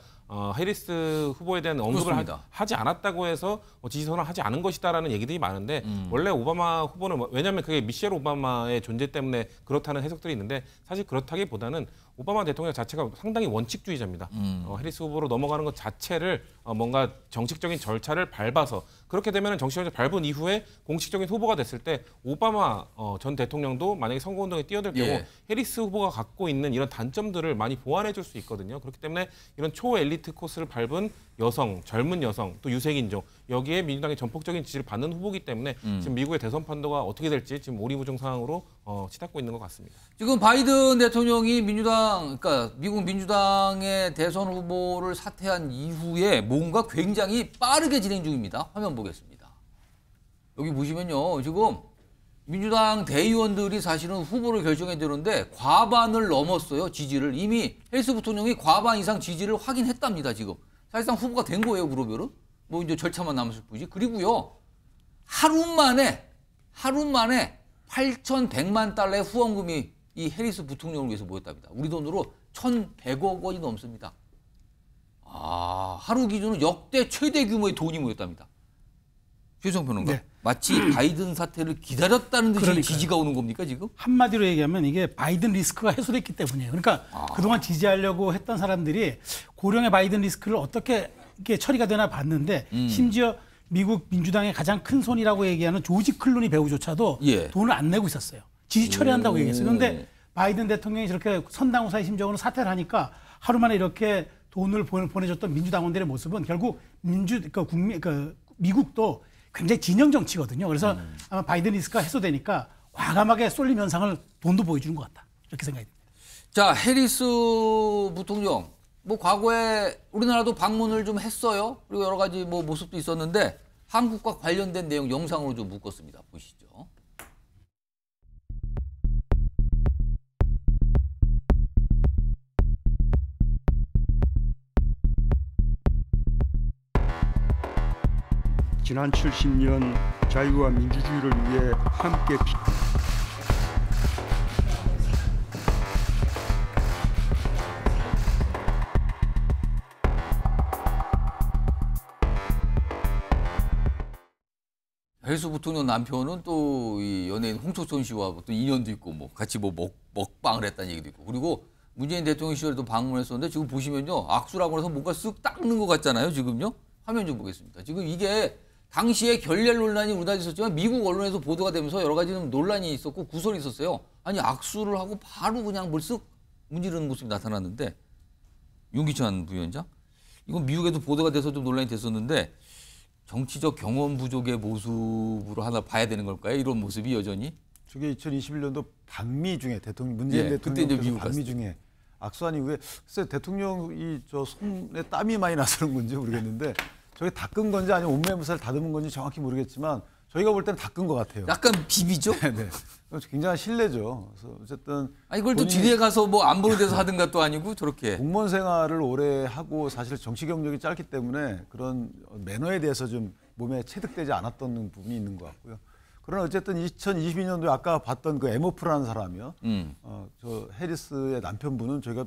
해리스 후보에 대한 언급을 하지 않았다고 해서 지지 선언을 하지 않은 것이다라는 얘기들이 많은데 원래 오바마 후보는 왜냐하면 그게 미셸 오바마의 존재 때문에 그렇다는 해석들이 있는데 사실 그렇다기보다는 오바마 대통령 자체가 상당히 원칙주의자입니다. 해리스 후보로 넘어가는 것 자체를 뭔가 정식적인 절차를 밟아서 그렇게 되면 정식적인 밟은 이후에 공식적인 후보가 됐을 때 오바마 전 대통령도 만약에 선거운동에 뛰어들 경우 해리스 후보가 갖고 있는 이런 단점들을 많이 보완해 줄 수 있거든요. 그렇기 때문에 이런 초엘리트 코스를 밟은 여성, 젊은 여성, 또 유색인종 여기에 민주당의 전폭적인 지지를 받는 후보이기 때문에 지금 미국의 대선 판도가 어떻게 될지 지금 오리무중 상황으로 치닫고 있는 것 같습니다. 지금 바이든 대통령이 그러니까 미국 민주당의 대선 후보를 사퇴한 이후에 뭔가 굉장히 빠르게 진행 중입니다. 화면 보겠습니다. 여기 보시면요. 지금 민주당 대의원들이 사실은 후보를 결정해야 되는데 과반을 넘었어요. 지지를. 이미 해리스 부통령이 과반 이상 지지를 확인했답니다. 지금. 사실상 후보가 된 거예요. 그러면은. 뭐 이제 절차만 남았을 뿐이지. 그리고요. 하루 만에 8,100만 달러의 후원금이 이 해리스 부통령을 위해서 모였답니다. 우리 돈으로 1,100억 원이 넘습니다. 하루 기준으로 역대 최대 규모의 돈이 모였답니다. 최성 평론가. 네. 마치 바이든 사태를 기다렸다는 듯이 지지가 오는 겁니까 지금? 한마디로 얘기하면 이게 바이든 리스크가 해소됐기 때문이에요. 그러니까 그동안 지지하려고 했던 사람들이 고령의 바이든 리스크를 어떻게 이렇게 처리가 되나 봤는데 심지어 미국 민주당의 가장 큰 손이라고 얘기하는 조지 클루니 배우조차도 돈을 안 내고 있었어요. 지지 처리한다고 얘기했어요. 그런데 바이든 대통령이 저렇게 선당 후사의 심정으로 사퇴를 하니까 하루 만에 이렇게 돈을 보내줬던 민주당원들의 모습은 결국 미국도 굉장히 진영 정치거든요. 그래서 아마 바이든 리스크가 해소되니까 과감하게 쏠림 현상을 돈도 보여주는 것 같다. 이렇게 생각이 듭니다. 자, 해리스 부통령. 뭐 과거에 우리나라도 방문을 좀 했어요. 그리고 여러 가지 뭐 모습도 있었는데 한국과 관련된 내용 영상으로 좀 묶었습니다. 보시죠. 지난 70년 자유와 민주주의를 위해 함께 해리스 부통령 남편은 또 이 연예인 홍석천 씨와 또 인연도 있고 뭐 같이 뭐 먹방을 했다는 얘기도 있고 그리고 문재인 대통령 시절에도 방문했었는데 지금 보시면요 악수라고 해서 뭔가 쓱 닦는 것 같잖아요 지금요 화면 좀 보겠습니다. 지금 이게 당시에 결례 논란이 우리나라에 있었지만 미국 언론에서 보도가 되면서 여러 가지 논란이 있었고 구설이 있었어요. 아니 악수를 하고 바로 그냥 뭘 쓱 문지르는 모습이 나타났는데 윤기찬 부위원장 이건 미국에도 보도가 돼서 좀 논란이 됐었는데 정치적 경험 부족의 모습으로 하나 봐야 되는 걸까요? 이런 모습이 여전히? 저게 2021년도 반미 중에 문재인 대통령께서 반미 중에 악수한 이후에 글쎄 대통령이 저 손에 땀이 많이 나서는 건지 모르겠는데 저게 닦은 건지 아니면 옷매무새를 다듬은 건지 정확히 모르겠지만 저희가 볼 때는 닦은 것 같아요. 약간 비비죠? 네. 굉장한 신뢰죠. 그래서 어쨌든 이걸 또 뒤에 가서 뭐 안 보는 데서 하던 것도 아니고 저렇게 공무원 생활을 오래 하고 사실 정치 경력이 짧기 때문에 그런 매너에 대해서 좀 몸에 체득되지 않았던 부분이 있는 것 같고요. 그러나 어쨌든 2022년도에 아까 봤던 그 에모프라는 사람이요. 저 해리스의 남편분은 저희가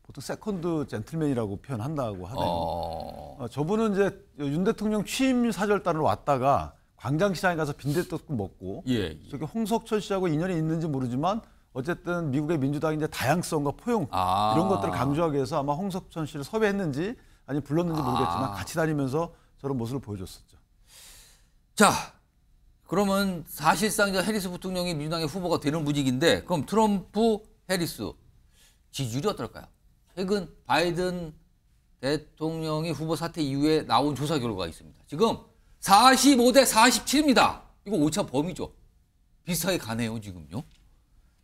보통 세컨드 젠틀맨이라고 표현한다고 하네요. 저분은 이제 윤 대통령 취임 사절단을 왔다가 광장시장에 가서 빈대떡 먹고 저기 홍석천 씨하고 인연이 있는지 모르지만 어쨌든 미국의 민주당의 이제 다양성과 포용 이런 것들을 강조하기 위해서 아마 홍석천 씨를 섭외했는지 아니면 불렀는지 모르겠지만 같이 다니면서 저런 모습을 보여줬었죠. 자, 그러면 사실상 이제 해리스 부통령이 민주당의 후보가 되는 분위기인데 그럼 트럼프, 해리스 지지율이 어떨까요? 최근 바이든 대통령이 후보 사퇴 이후에 나온 조사 결과가 있습니다. 지금 45대 47입니다. 이거 오차 범위죠. 비슷하게 가네요, 지금요.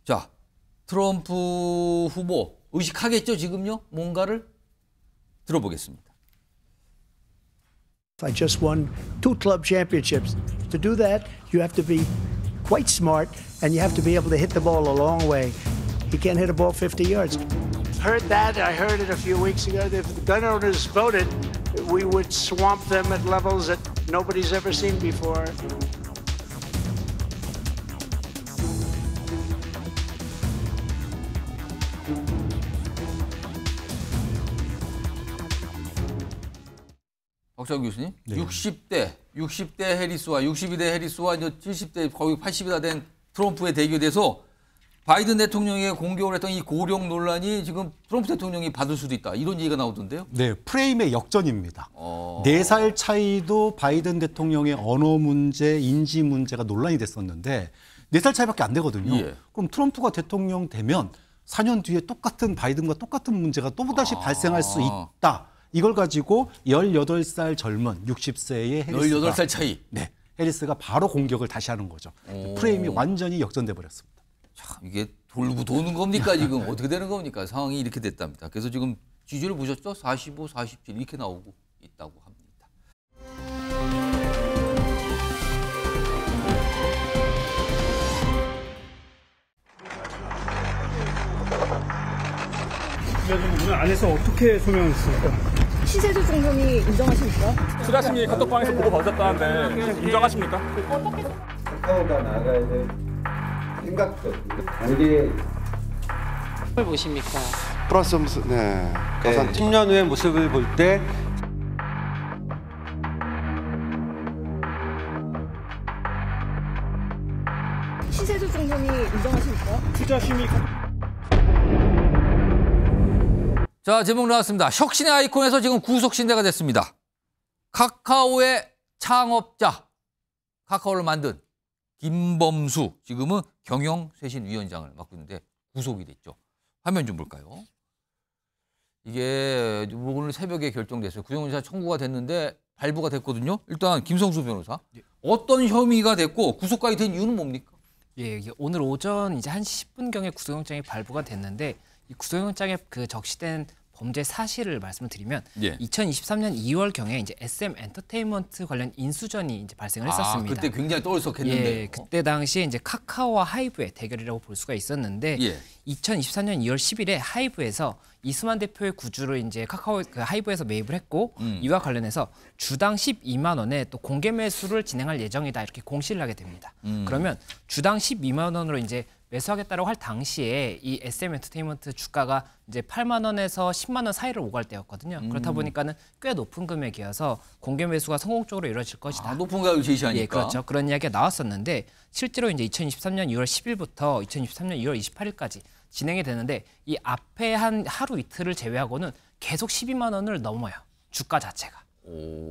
자, 트럼프 후보 의식하겠죠, 지금요? 뭔가를 들어보겠습니다. I just won 2 club championships. To do that, you have to be quite smart and you have to be able to hit the ball a long way. You can't hit a ball 50 yards. Heard that. I heard it a few weeks ago. If the gun owners voted, we would swamp them at levels that nobody's ever seen before. 박찬욱 교수님, 네. 60대 해리스와 62대 해리스와 이제 70대 거의 80이나 된 트럼프의 대결에서 바이든 대통령에게 공격을 했던 이 고령 논란이 지금 트럼프 대통령이 받을 수도 있다. 이런 얘기가 나오던데요. 네, 프레임의 역전입니다. 4살 차이도 바이든 대통령의 언어 문제, 인지 문제가 논란이 됐었는데 4살 차이밖에 안 되거든요. 예. 그럼 트럼프가 대통령 되면 4년 뒤에 똑같은 바이든과 똑같은 문제가 또다시 발생할 수 있다. 이걸 가지고 18살 젊은 60세의 해리스가 18살 차이. 네, 해리스가 바로 공격을 다시 하는 거죠. 프레임이 완전히 역전돼 버렸습니다. 참 이게 돌고 도는 겁니까 지금 어떻게 되는 겁니까? 상황이 이렇게 됐답니다. 그래서 지금 지지율을 보셨죠? 45, 47 이렇게 나오고 있다고 합니다. 오늘 안에서 어떻게 소명했습니까? 시세조정 혐의 인정하십니까? 수라심이 카톡방에서 보고 받았다는데 인정하십니까? 카카오가 나가야 될 생각도 관계 뭘 보십니까? 플러스 네. 가산 10년 후의 모습을 볼 때 시세조정 혐의 인정하십니까? 투자 심의 자, 제목 나왔습니다. 혁신의 아이콘에서 지금 구속신대가 됐습니다. 카카오의 창업자, 카카오를 만든 김범수, 지금은 경영쇄신위원장을 맡고 있는데 구속이 됐죠. 화면 좀 볼까요? 이게 오늘 새벽에 결정됐어요. 구속영장 청구가 됐는데 발부가 됐거든요. 일단 김성수 변호사, 어떤 혐의가 됐고 구속까지 된 이유는 뭡니까? 예, 오늘 오전 이제 1시 10분경에 구속영장이 발부가 됐는데 이 구속영장에 그 적시된 범죄 사실을 말씀을 드리면 2023년 2월경에 이제 SM 엔터테인먼트 관련 인수전이 이제 발생을 했었습니다. 그때 굉장히 떠들썩했는데. 예, 그때 당시에 이제 카카오와 하이브의 대결이라고 볼 수가 있었는데 2024년 2월 10일에 하이브에서 이수만 대표의 구주를 이제 카카오 그 하이브에서 매입을 했고 이와 관련해서 주당 12만 원에 또 공개 매수를 진행할 예정이다 이렇게 공시를 하게 됩니다. 그러면 주당 12만 원으로 이제 매수하겠다고 할 당시에 이 SM 엔터테인먼트 주가가 이제 8만 원에서 10만 원 사이를 오갈 때였거든요. 그렇다 보니까는 꽤 높은 금액이어서 공개 매수가 성공적으로 이루어질 것이다. 높은 가격을 제시하니까. 예, 그렇죠. 그런 이야기가 나왔었는데 실제로 이제 2023년 2월 10일부터 2023년 2월 28일까지 진행이 되는데 이 앞에 한 하루 이틀을 제외하고는 계속 12만 원을 넘어요. 주가 자체가.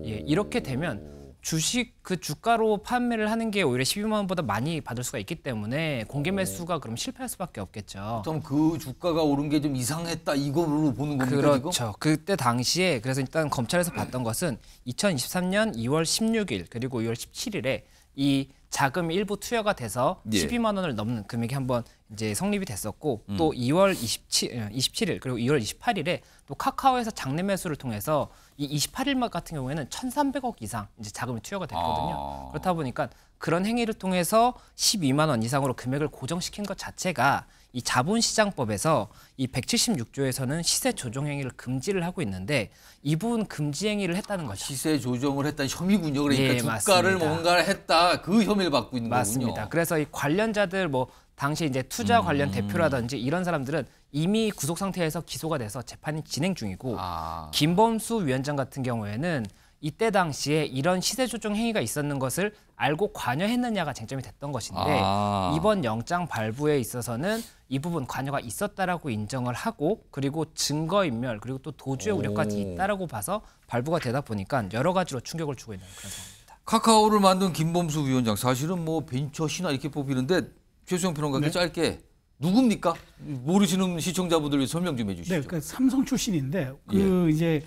예, 이렇게 되면 주식 그 주가로 판매를 하는 게 오히려 12만 원보다 많이 받을 수가 있기 때문에 공개 매수가 그럼 실패할 수밖에 없겠죠. 그럼 그 주가가 오른 게 좀 이상했다 이걸로 보는 겁니까? 그렇죠. 지금? 그때 당시에 그래서 일단 검찰에서 봤던 것은 2023년 2월 16일 그리고 2월 17일에 이 자금이 일부 투여가 돼서 12만 원을 넘는 금액이 한번 이제 성립이 됐었고 또 2월 27일 그리고 2월 28일에 또 카카오에서 장내 매수를 통해서 이 28일 같은 경우에는 1,300억 이상 이제 자금이 투여가 됐거든요. 그렇다 보니까 그런 행위를 통해서 12만 원 이상으로 금액을 고정시킨 것 자체가 이 자본시장법에서 이 176조에서는 시세 조정 행위를 금지를 하고 있는데 이 부분 금지 행위를 했다는 거죠. 시세 조정을 했다는 혐의군요. 그러니까 예, 주가를 맞습니다. 뭔가를 했다 그 혐의를 받고 있는 맞습니다. 거군요. 그래서 이 관련자들 뭐 당시 이제 투자 관련 대표라든지 이런 사람들은 이미 구속 상태에서 기소가 돼서 재판이 진행 중이고 김범수 위원장 같은 경우에는 이때 당시에 이런 시세 조정 행위가 있었는 것을 알고 관여했느냐가 쟁점이 됐던 것인데 이번 영장 발부에 있어서는 이 부분 관여가 있었다라고 인정을 하고 그리고 증거인멸 그리고 또 도주의 우려까지 있다라고 봐서 발부가 되다 보니까 여러 가지로 충격을 주고 있는 그런 상황입니다. 카카오를 만든 김범수 위원장 사실은 뭐 벤처 신화 이렇게 뽑히는데 최수영 평론가께 짧게 누굽니까? 모르시는 시청자분들 위해 설명 좀 해주시죠. 네, 그 삼성 출신인데 그 이제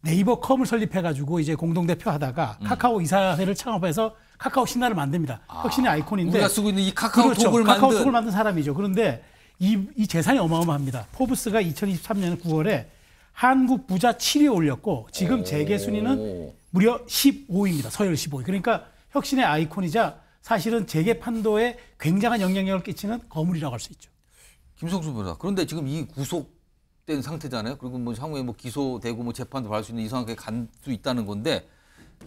네이버컴을 설립해가지고 이제 공동대표 하다가 카카오 이사회를 창업해서 카카오 신화를 만듭니다. 혁신의 아이콘인데 우리가 쓰고 있는 이 카카오톡을 그렇죠. 카카오톡을 만든 사람이죠. 그런데 이 재산이 어마어마합니다. 포브스가 2023년 9월에 한국 부자 7위에 올렸고 지금 재계 순위는 무려 15위입니다. 서열 15위. 그러니까 혁신의 아이콘이자 사실은 재계 판도에 굉장한 영향력을 끼치는 거물이라고 할 수 있죠. 김성수 변호사. 그런데 지금 이 구속된 상태잖아요. 그리고 뭐 향후에 뭐 기소되고 뭐 재판도 받을 수 있는 이 상황에 갈 수 있다는 건데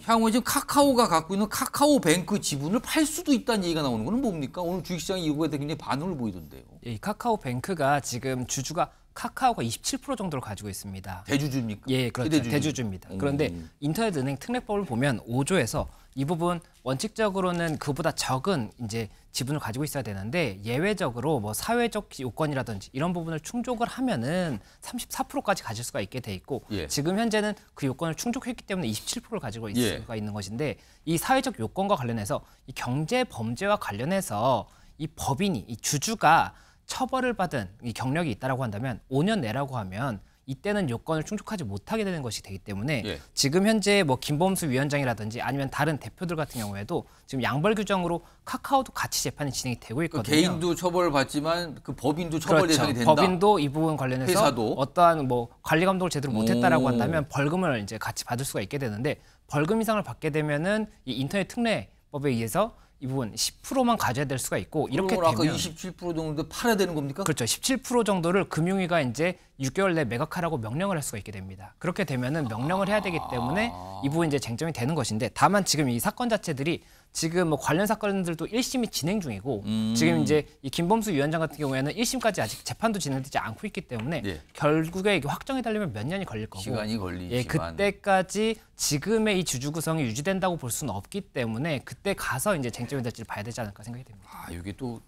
향후에 지금 카카오가 갖고 있는 카카오뱅크 지분을 팔 수도 있다는 얘기가 나오는 건 뭡니까? 오늘 주식시장이 이거에 대해 굉장히 반응을 보이던데요. 이 카카오뱅크가 지금 주주가 카카오가 27% 정도를 가지고 있습니다. 대주주입니까? 예, 그렇죠. 대주주입니다. 그런데 인터넷은행 특례법을 보면 5조에서 이 부분 원칙적으로는 그보다 적은 이제 지분을 가지고 있어야 되는데 예외적으로 뭐 사회적 요건이라든지 이런 부분을 충족을 하면은 34%까지 가질 수가 있게 돼 있고 지금 현재는 그 요건을 충족했기 때문에 27%를 가지고 있을 수가 있는 것인데 이 사회적 요건과 관련해서 이 경제 범죄와 관련해서 이 법인이 이 주주가 처벌을 받은 이 경력이 있다라고 한다면 5년 내라고 하면 이때는 요건을 충족하지 못하게 되는 것이 되기 때문에 지금 현재 뭐 김범수 위원장이라든지 아니면 다른 대표들 같은 경우에도 지금 양벌 규정으로 카카오도 같이 재판이 진행이 되고 있거든요. 개인도 처벌받지만 그 법인도 처벌 그렇죠. 대상이 된다. 법인도 이 부분 관련해서 회사도? 어떠한 뭐 관리 감독을 제대로 못했다라고 한다면 벌금을 이제 같이 받을 수가 있게 되는데 벌금 이상을 받게 되면은 이 인터넷 특례법에 의해서 이 부분 10%만 가져야 될 수가 있고 이렇게 되면 아까 27% 정도 팔아야 되는 겁니까? 그렇죠. 17% 정도를 금융위가 이제 6개월 내 매각하라고 명령을 할 수가 있게 됩니다. 그렇게 되면은 명령을 해야 되기 때문에 이 부분 이제 쟁점이 되는 것인데 다만 지금 이 사건 자체들이 지금 뭐 관련 사건들도 1심이 진행 중이고 지금 이제 이 김범수 위원장 같은 경우에는 1심까지 아직 재판도 진행되지 않고 있기 때문에 결국에 이게 확정이 되려면 몇 년이 걸릴 거고 시간이 걸리지만 예, 그때까지 지금의 이 주주 구성이 유지된다고 볼 수는 없기 때문에 그때 가서 이제 쟁점이 될지를 봐야 되지 않을까 생각이 됩니다. 이게 또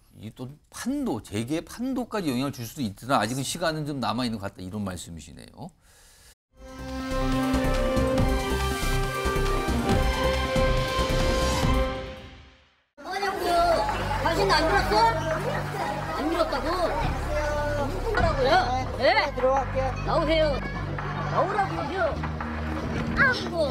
판도, 재계 판도까지 영향을 줄 수도 있으나 아직은 시간은 좀 남아 있는 것 같다 이런 말씀이시네요. 당신 안 들었어? 안 들었다고? 뭐라고요? 네? 들어갈게요. 나오세요. 나오라고요. 아이고.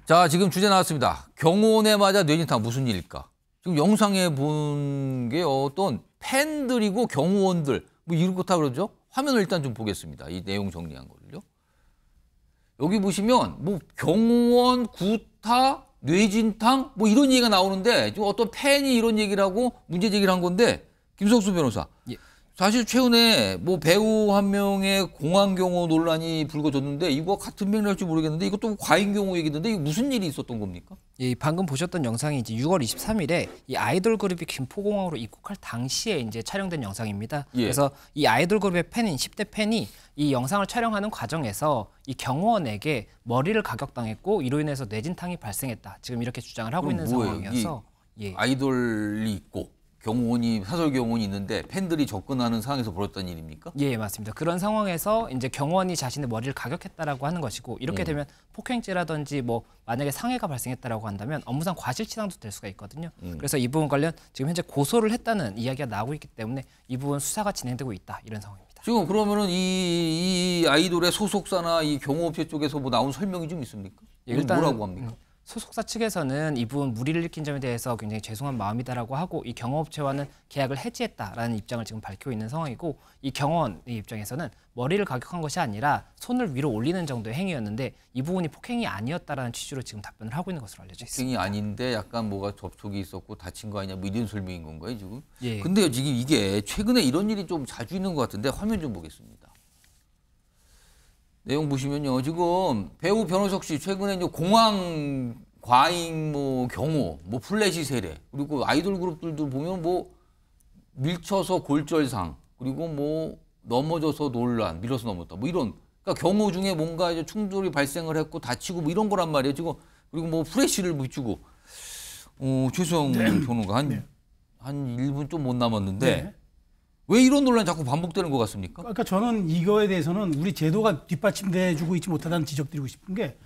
자, 지금 주제 나왔습니다. 경호원에 맞아 뇌진탕 무슨 일일까? 지금 영상에 본 게 어떤 팬들이고 경호원들 뭐 이렇다 그러죠? 화면을 일단 좀 보겠습니다. 이 내용 정리한 거를요. 여기 보시면 뭐 경호원, 구타, 뇌진탕 뭐 이런 얘기가 나오는데 지금 어떤 팬이 이런 얘기를 하고 문제 제기를 한 건데 김석수 변호사. 사실 최근에 뭐 배우 한 명의 공항 경호 논란이 불거졌는데 이거 같은 맥락일지 모르겠는데 이것도 과잉 경호 얘기던데 이거 무슨 일이 있었던 겁니까? 예, 방금 보셨던 영상이 이제 6월 23일에 이 아이돌 그룹이 김포공항으로 입국할 당시에 이제 촬영된 영상입니다. 그래서 이 아이돌 그룹의 팬인 10대 팬이 이 영상을 촬영하는 과정에서 이 경호원에게 머리를 가격당했고 이로 인해서 뇌진탕이 발생했다. 지금 이렇게 주장을 하고 있는 상황이어서 아이돌이 있고 경호원이 사설 경호원이 있는데 팬들이 접근하는 상황에서 벌어졌던 일입니까? 예, 맞습니다. 그런 상황에서 이제 경호원이 자신의 머리를 가격했다라고 하는 것이고 이렇게 되면 폭행죄라든지 뭐 만약에 상해가 발생했다라고 한다면 업무상 과실치상도 될 수가 있거든요. 그래서 이 부분 관련 지금 현재 고소를 했다는 이야기가 나오고 있기 때문에 이 부분 수사가 진행되고 있다 이런 상황입니다. 지금 그러면은 이 아이돌의 소속사나 이 경호업체 쪽에서 뭐 나온 설명이 좀 있습니까? 일단 뭐라고 합니까? 소속사 측에서는 이 부분 무리를 일으킨 점에 대해서 굉장히 죄송한 마음이다라고 하고 이 경호업체와는 계약을 해지했다라는 입장을 지금 밝히고 있는 상황이고 이 경호원의 입장에서는 머리를 가격한 것이 아니라 손을 위로 올리는 정도의 행위였는데 이 부분이 폭행이 아니었다라는 취지로 지금 답변을 하고 있는 것으로 알려져 있습니다. 폭행이 아닌데 약간 뭐가 접촉이 있었고 다친 거 아니냐 뭐 이런 설명인 건가요 지금? 예. 근데요 지금 이게 최근에 이런 일이 좀 자주 있는 것 같은데 화면 좀 보겠습니다. 내용 보시면요. 지금 배우 변호석 씨 최근에 이제 공항 과잉 뭐 경호, 뭐 플래시 세례, 그리고 아이돌 그룹들도 보면 뭐 밀쳐서 골절상, 그리고 뭐 넘어져서 논란, 밀어서 넘었다. 뭐 이런 그러니까 경호 중에 뭔가 이제 충돌이 발생을 했고 다치고 뭐 이런 거란 말이에요. 지금 그리고 뭐 프레시를 붙이고 최수영 변호가 한 1분 좀 못 남았는데 왜 이런 논란이 자꾸 반복되는 것 같습니까? 그러니까 저는 이거에 대해서는 우리 제도가 뒷받침돼주고 있지 못하다는 지적드리고 싶은 게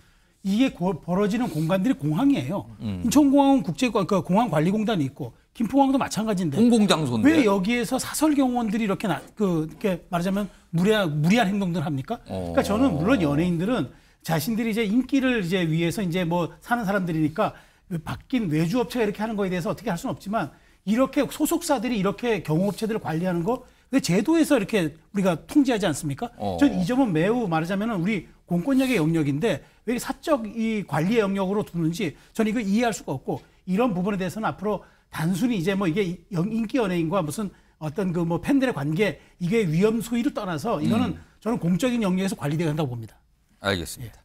이게 벌어지는 공간들이 공항이에요. 인천공항은 공항관리공단이 있고 김포공항도 마찬가지인데 공공장소인데 왜 여기에서 사설 경호원들이 이렇게 이렇게 말하자면 무리한 행동들을 합니까? 그러니까 저는 물론 연예인들은 자신들이 이제 인기를 이제 위해서 이제 뭐 사는 사람들이니까 바뀐 외주업체가 이렇게 하는 거에 대해서 어떻게 할 수는 없지만 이렇게 소속사들이 이렇게 경호업체들을 관리하는 거 왜 제도에서 이렇게 우리가 통제하지 않습니까? 전 이 점은 매우 말하자면 우리 공권력의 영역인데 왜 사적 이 관리의 영역으로 두는지 저는 이거 이해할 수가 없고 이런 부분에 대해서는 앞으로 단순히 이제 뭐 이게 인기 연예인과 무슨 어떤 그 뭐 팬들의 관계 이게 위험 소위를 떠나서 이거는 저는 공적인 영역에서 관리돼야 한다고 봅니다. 알겠습니다.